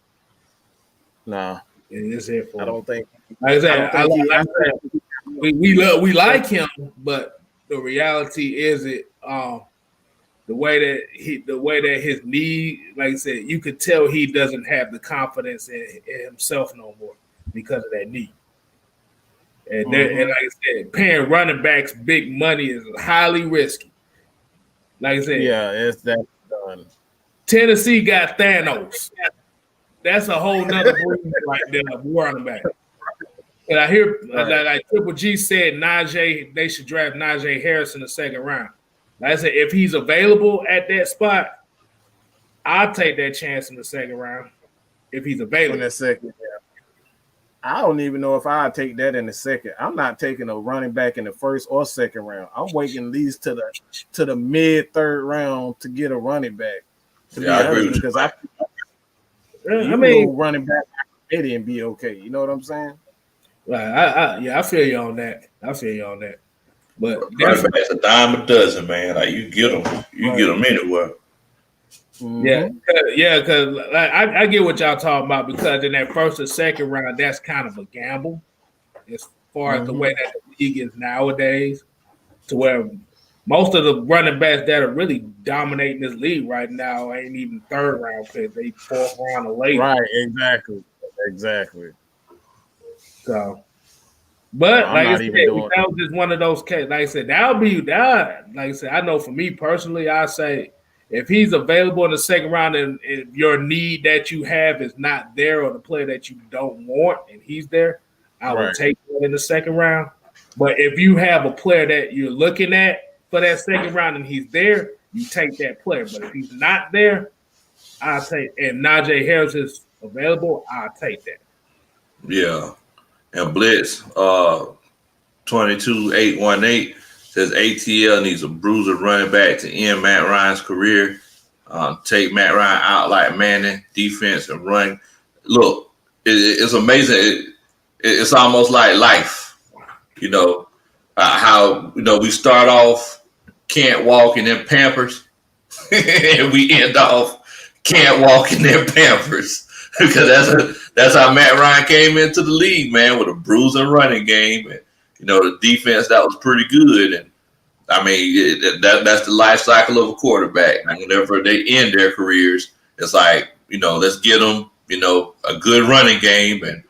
No. This is it for him. I don't think. Like I said, we like him, but the reality is the way that his knee, like I said, you could tell he doesn't have the confidence in himself no more because of that knee. And, and like I said, paying running backs big money is highly risky. Like I said, yeah, it's that done. Tennessee got Thanos. That's a whole nother breed right there, running back. And I hear, like Triple G said, they should draft Najee Harris in the second round. Like I said, if he's available at that spot, I'll take that chance in the second round. If he's available. In the second, yeah. I don't even know if I'll take that in the second. I'm not taking a running back in the first or second round. I'm waiting at least to the mid third round to get a running back. I agree with because you. I mean, running back and be okay. You know what I'm saying? Right. I feel you on that. But running back's a dime a dozen, man. Like you get them anywhere. Mm-hmm. Yeah, because like, I get what y'all talking about because in that first or second round, that's kind of a gamble as far as the way that the league is nowadays, to where most of the running backs that are really dominating this league right now ain't even third round picks; they fourth round or later. Right? Exactly. So, but like I said, that was just one of those cases. Like I said, that'll be that. Like I said, I know for me personally, I say if he's available in the second round and if your need that you have is not there or the player that you don't want and he's there, I would take that in the second round. But if you have a player that you're looking at for that second round and he's there, you take that player. But if he's not there, I'll take, and Najee Harris is available, I'll take that. Yeah. And Blitz 22818 says ATL needs a bruiser running back to end Matt Ryan's career. Take Matt Ryan out like Manning, defense and run. Look, it's amazing. It's almost like life. You know, how, you know, we start off can't walk and then Pampers, and we end off can't walk and then Pampers. Because that's how Matt Ryan came into the league, man, with a bruising running game. And, you know, the defense that was pretty good. And, I mean, that's the life cycle of a quarterback. And whenever they end their careers, it's like, you know, let's get them, you know, a good running game and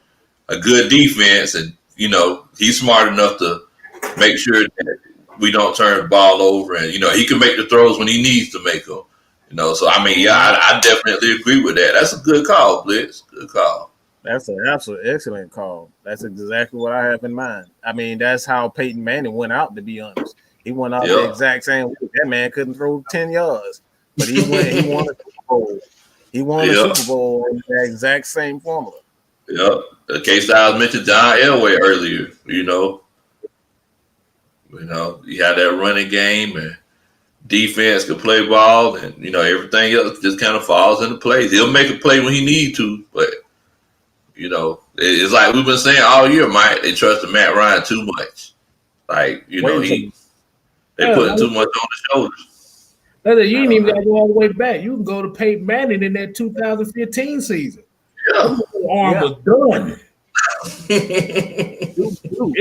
a good defense. And, you know, he's smart enough to make sure that we don't turn the ball over. And, you know, he can make the throws when he needs to make them. You know, so, I mean, yeah, I definitely agree with that. That's a good call, Blitz. Good call. That's an absolute excellent call. That's exactly what I have in mind. I mean, that's how Peyton Manning went out, to be honest. He went out the exact same way. That man couldn't throw 10 yards, but he won a Super Bowl. He won a Super Bowl in that exact same formula. Yep. Kstylz mentioned John Elway earlier, you know. You had that running game and defense could play ball, and you know everything else just kind of falls into place. He'll make a play when he need to, but you know it's like we've been saying all year, Mike. They trusted Matt Ryan too much. Like they putting too much on the shoulders. You ain't even got to go all the way back. You can go to Peyton Manning in that 2015 season. Yeah, the arm was done. It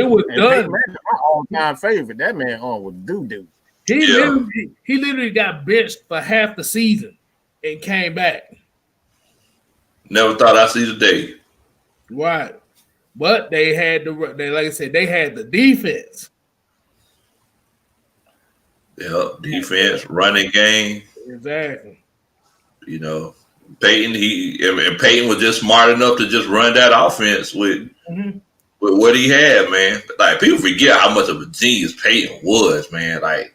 was done. My all-time favorite. That man arm was doo-doo. He literally got benched for half the season and came back. Never thought I'd see the day. Right. But they had like I said, they had the defense. Yeah, defense, running game. Exactly. You know, Peyton was just smart enough to just run that offense with what he had, man. Like people forget how much of a genius Peyton was, man. Like,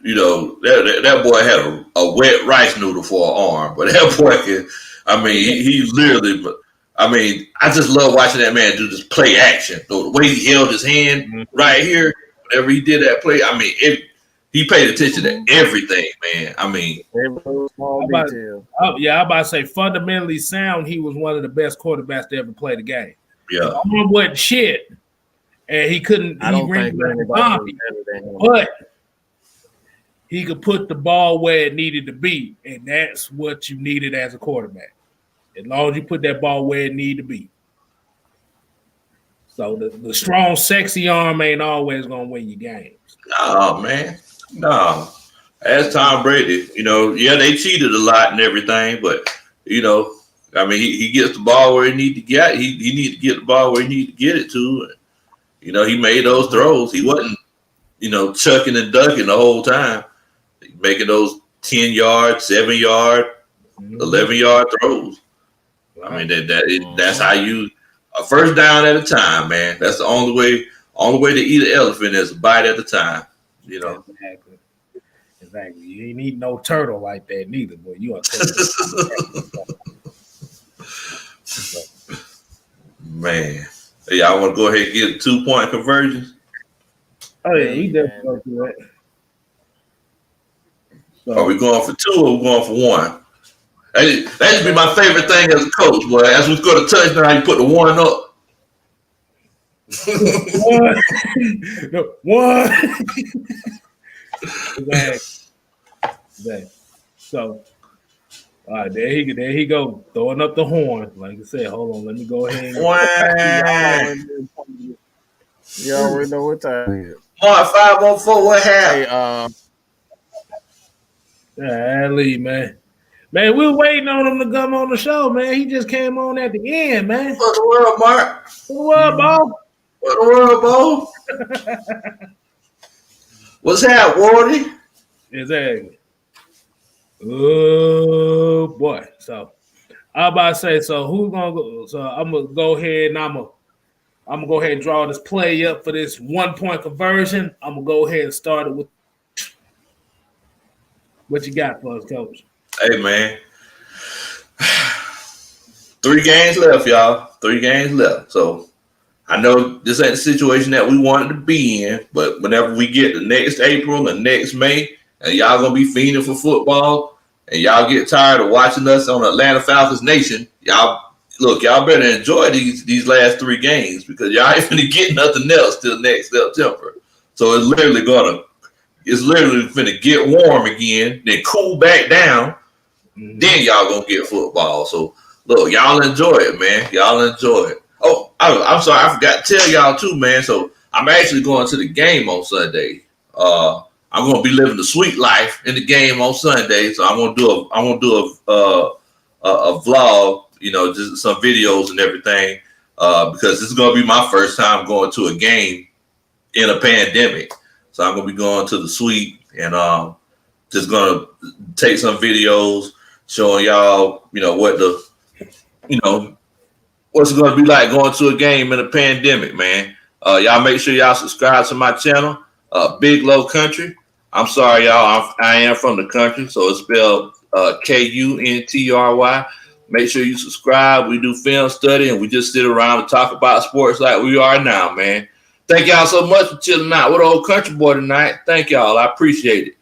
you know, that boy had a wet rice noodle for an arm, but that boy can. I mean, he literally. I mean, I just love watching that man do this play action. The way he held his hand right here, whenever he did that play. I mean, he paid attention to everything, man. I mean, I'm about to say fundamentally sound. He was one of the best quarterbacks to ever play the game. Yeah, the arm wasn't shit, and he couldn't. But he could put the ball where it needed to be, and that's what you needed as a quarterback. As long as you put that ball where it needed to be. So the strong, sexy arm ain't always gonna win you games. No, man. No. As Tom Brady, you know, they cheated a lot and everything, but you know, I mean, he gets the ball where he need to get. He need to get the ball where he need to get it to. And, you know, he made those throws. He wasn't, you know, chucking and ducking the whole time. Making those 10-yard, 7-yard, 11-yard throws. I mean, that's how you a first down at a time, man. That's the only way to eat an elephant is a bite at a time. You know. Exactly. You ain't eat no turtle like that neither, boy. You are man. Yeah, I want to go ahead and get 2-point conversions. Oh yeah, you definitely go through it. So, are we going for 2 or are we going for 1? Hey, that used to be my favorite thing as a coach, boy. As we score the touchdown, you put the 1 up. One. Exactly. So, all right, there he go, throwing up the horn. Like I said, hold on, let me go ahead. You already know what time it is. Mark 504, what happened? Hey, Ali, man. Man, we were waiting on him to come on the show, man. He just came on at the end, man. What the world, Mark? What up, Bo? What the world, Bo? What's that, Wardy? Exactly. Oh boy. So I'm about to say, so who's gonna go? So I'm gonna go ahead and I'm gonna go ahead and draw this play up for this 1-point conversion. I'm gonna go ahead and start it with what you got for us, Coach. Hey, man. 3 games left, y'all. 3 games left. So I know this ain't the situation that we wanted to be in, but whenever we get to next April and next May, and y'all gonna be fiending for football, and y'all get tired of watching us on Atlanta Falcons Nation, y'all better enjoy these last 3 games because y'all ain't gonna get nothing else till next September. So it's literally finna get warm again, then cool back down, then y'all gonna get football. So look, y'all enjoy it, man. Y'all enjoy it. Oh, I'm sorry, I forgot to tell y'all too, man. So I'm actually going to the game on Sunday. I'm gonna be living the sweet life in the game on Sunday. So I'm gonna do a vlog, just some videos and everything, because this is gonna be my first time going to a game in a pandemic. So I'm gonna be going to the suite and just gonna take some videos showing y'all, what's it gonna be like going to a game in a pandemic, man. Y'all make sure y'all subscribe to my channel, Big Low Country. I'm sorry, y'all. I am from the country, so it's spelled Kuntry. Make sure you subscribe. We do film study, and we just sit around and talk about sports like we are now, man. Thank y'all so much for chilling out with old country boy tonight. Thank y'all. I appreciate it.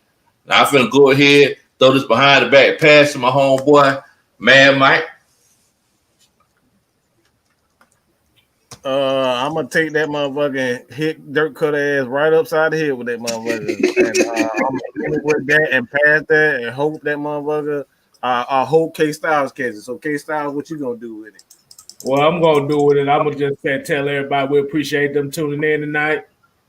Now I'm finna go ahead, throw this behind the back pass to my homeboy, Mad Mike. I'm gonna take that motherfucker and hit Dirk Koetter ass right upside the head with that motherfucker, and I'm gonna hit it with that and pass that and hope that motherfucker. I hope Kstylz catches. So Kstylz, what you gonna do with it? Well, I'm gonna do with it. I'm gonna just tell everybody we appreciate them tuning in tonight,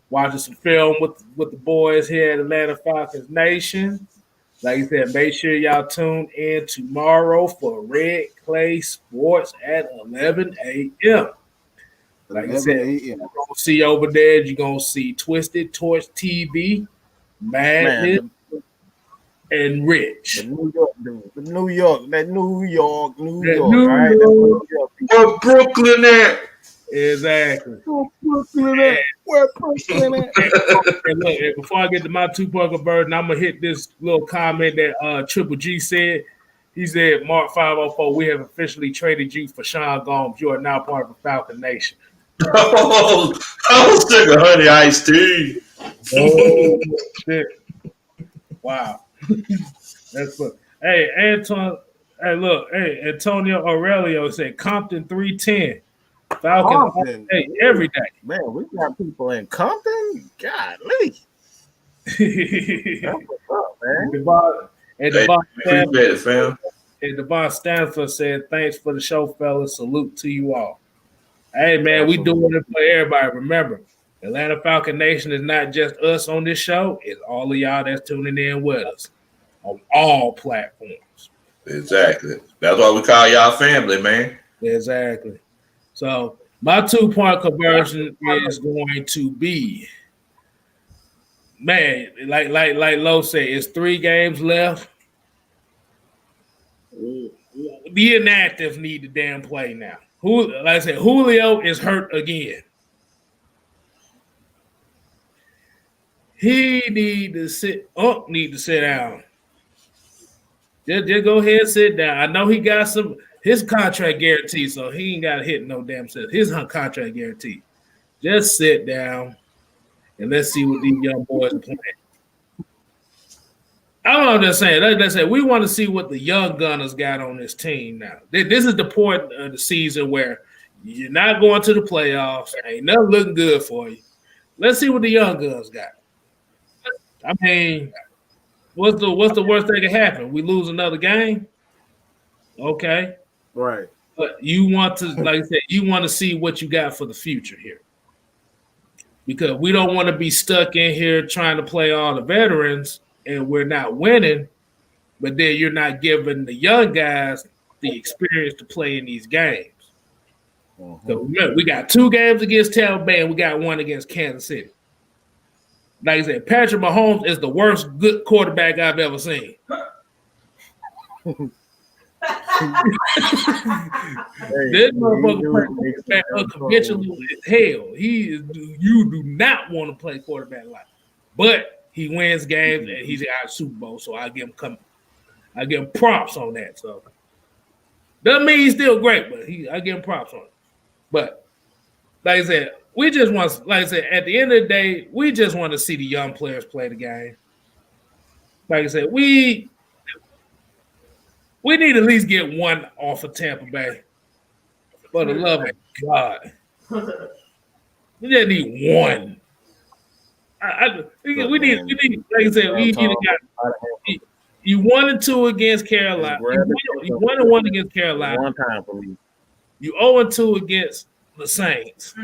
watching some film with the boys here at Atlanta Falcons Nation. Like I said, make sure y'all tune in tomorrow for Red Clay Sports at 11 a.m. Like I said, you're gonna see over there. You're gonna see Twisted Torch TV, Madness, and Rich. The New York dude. New York. Right? Where Brooklyn at? Exactly. Where Brooklyn at? And look, and before I get to my 2-point conversion, I'm gonna hit this little comment that Triple G said. He said, "Mark 504, we have officially traded you for Sean Gomes. You are now part of the Falcon Nation." Oh, I was taking honey iced tea. Oh shit! Wow, that's fun. Hey, Anton. Hey, look. Hey, Antonio Aurelio said Compton 310. Falcons every day. Man, we got people in Compton. Golly. That's what's up, man. And Devon Stanford said, "Thanks for the show, fellas. Salute to you all." Hey, man, we doing it for everybody. Remember, Atlanta Falcon Nation is not just us on this show. It's all of y'all that's tuning in with us on all platforms. Exactly. That's why we call y'all family, man. Exactly. So my 2-point conversion is going to be, man, like Lo said, it's 3 games left. The inactives need to damn play now. Like I said, Julio is hurt again. He need to sit down. Just go ahead and sit down. I know he got his contract guarantee, so he ain't got to hit no damn set. His contract guarantee. Just sit down and let's see what these young boys are playing. I'm just saying. Let's say we want to see what the young gunners got on this team now. This is the point of the season where you're not going to the playoffs. Ain't nothing looking good for you. Let's see what the young guns got. I mean, what's the worst that can happen? We lose another game? Okay. Right. But you want to, like I said, you want to see what you got for the future here. Because we don't want to be stuck in here trying to play all the veterans and we're not winning, but then you're not giving the young guys the experience to play in these games. So remember, we got 2 games against Tampa Bay and we got 1 against Kansas City. Like I said, Patrick Mahomes is the worst good quarterback I've ever seen. This motherfucker plays unconventional as hell. You do not want to play quarterback like, but he wins games and he's got a Super Bowl, so I give him props on that. So doesn't mean he's still great, but I give him props on it. But like I said, we just want, like I said, at the end of the day, we just want to see the young players play the game. Like I said, we need to at least get 1 off of Tampa Bay. For the love of God. We just need 1. We need, like I said, we need to get. You 1-2 against Carolina. You 1-1 against Carolina. 1 time for me. You 0-2 against the Saints.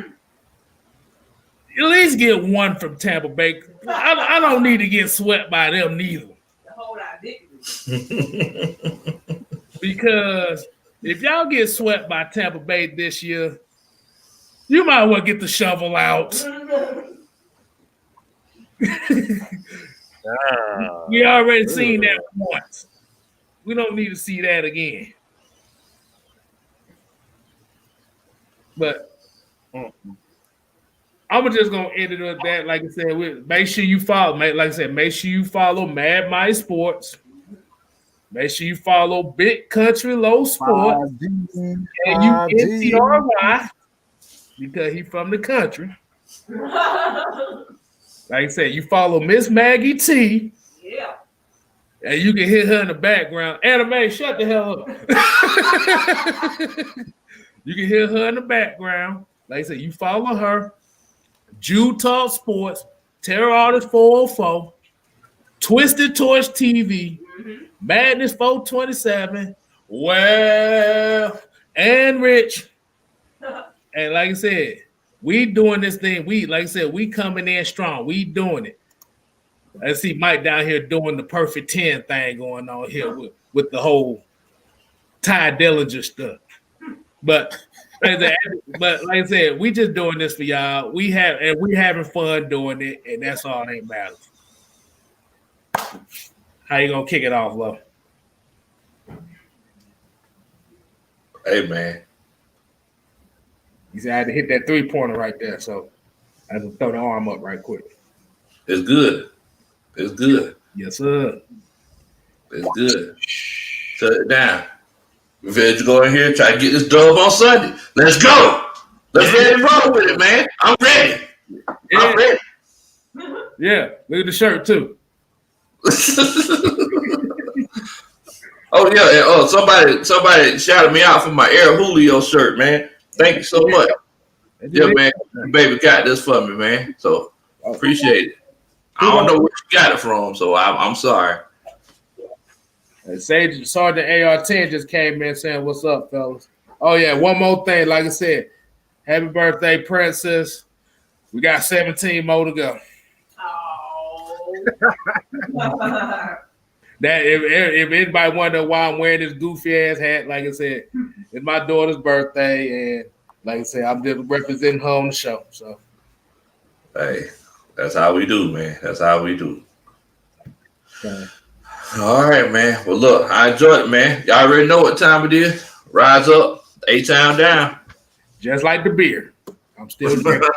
At least get 1 from Tampa Bay. I don't need to get swept by them neither. Because if y'all get swept by Tampa Bay this year, you might as well get the shovel out. We already seen that once. We don't need to see that again. But I'm just gonna end it with that. Like I said, make sure you follow. Like I said, make sure you follow Mad Mike Sports. Make sure you follow Big Country Low Sports. And you NTRY because he's from the country. Like I said, you follow Miss Maggie T. Yeah. And you can hear her in the background. Anime, shut the hell up. You can hear her in the background. Like I said, you follow her. Jude Talk Sports, Terror Artist 404, Twisted Torch TV, Madness 427, well, and Rich. And like I said, we doing this thing. We coming in strong. We doing it. I see Mike down here doing the perfect 10 thing going on here with the whole Ty Dillinger stuff. But like I said, we just doing this for y'all. We having fun doing it, and that's all that matters. How you gonna kick it off, Lo? Hey man. He said I had to hit that 3-pointer right there, so I had to throw the arm up right quick. It's good. It's good. Yes, sir. It's good. Shut it down. We're ready to go in here and try to get this dub on Sunday. Let's go. Let's ready to roll with it, man. I'm ready. Yeah. I'm ready. Yeah, look at the shirt too. Oh yeah, and somebody shouted me out for my Air Julio shirt, man. Thank you so much. Yeah, man, baby got this for me, man. So appreciate it. I don't know where you got it from, so I'm sorry. Sergeant AR-10 just came in saying, "What's up, fellas?" Oh yeah, one more thing. Like I said, happy birthday, Princess. We got 17 more to go. Oh. That if anybody wonder why I'm wearing this goofy ass hat, like I said, it's my daughter's birthday, and like I said, I'm just representing her on the show. So, hey, that's how we do, man. That's how we do. Okay. All right, man. Well, look, I enjoyed it, man. Y'all already know what time it is. Rise up, A-Town down. Just like the beer. I'm still drinking.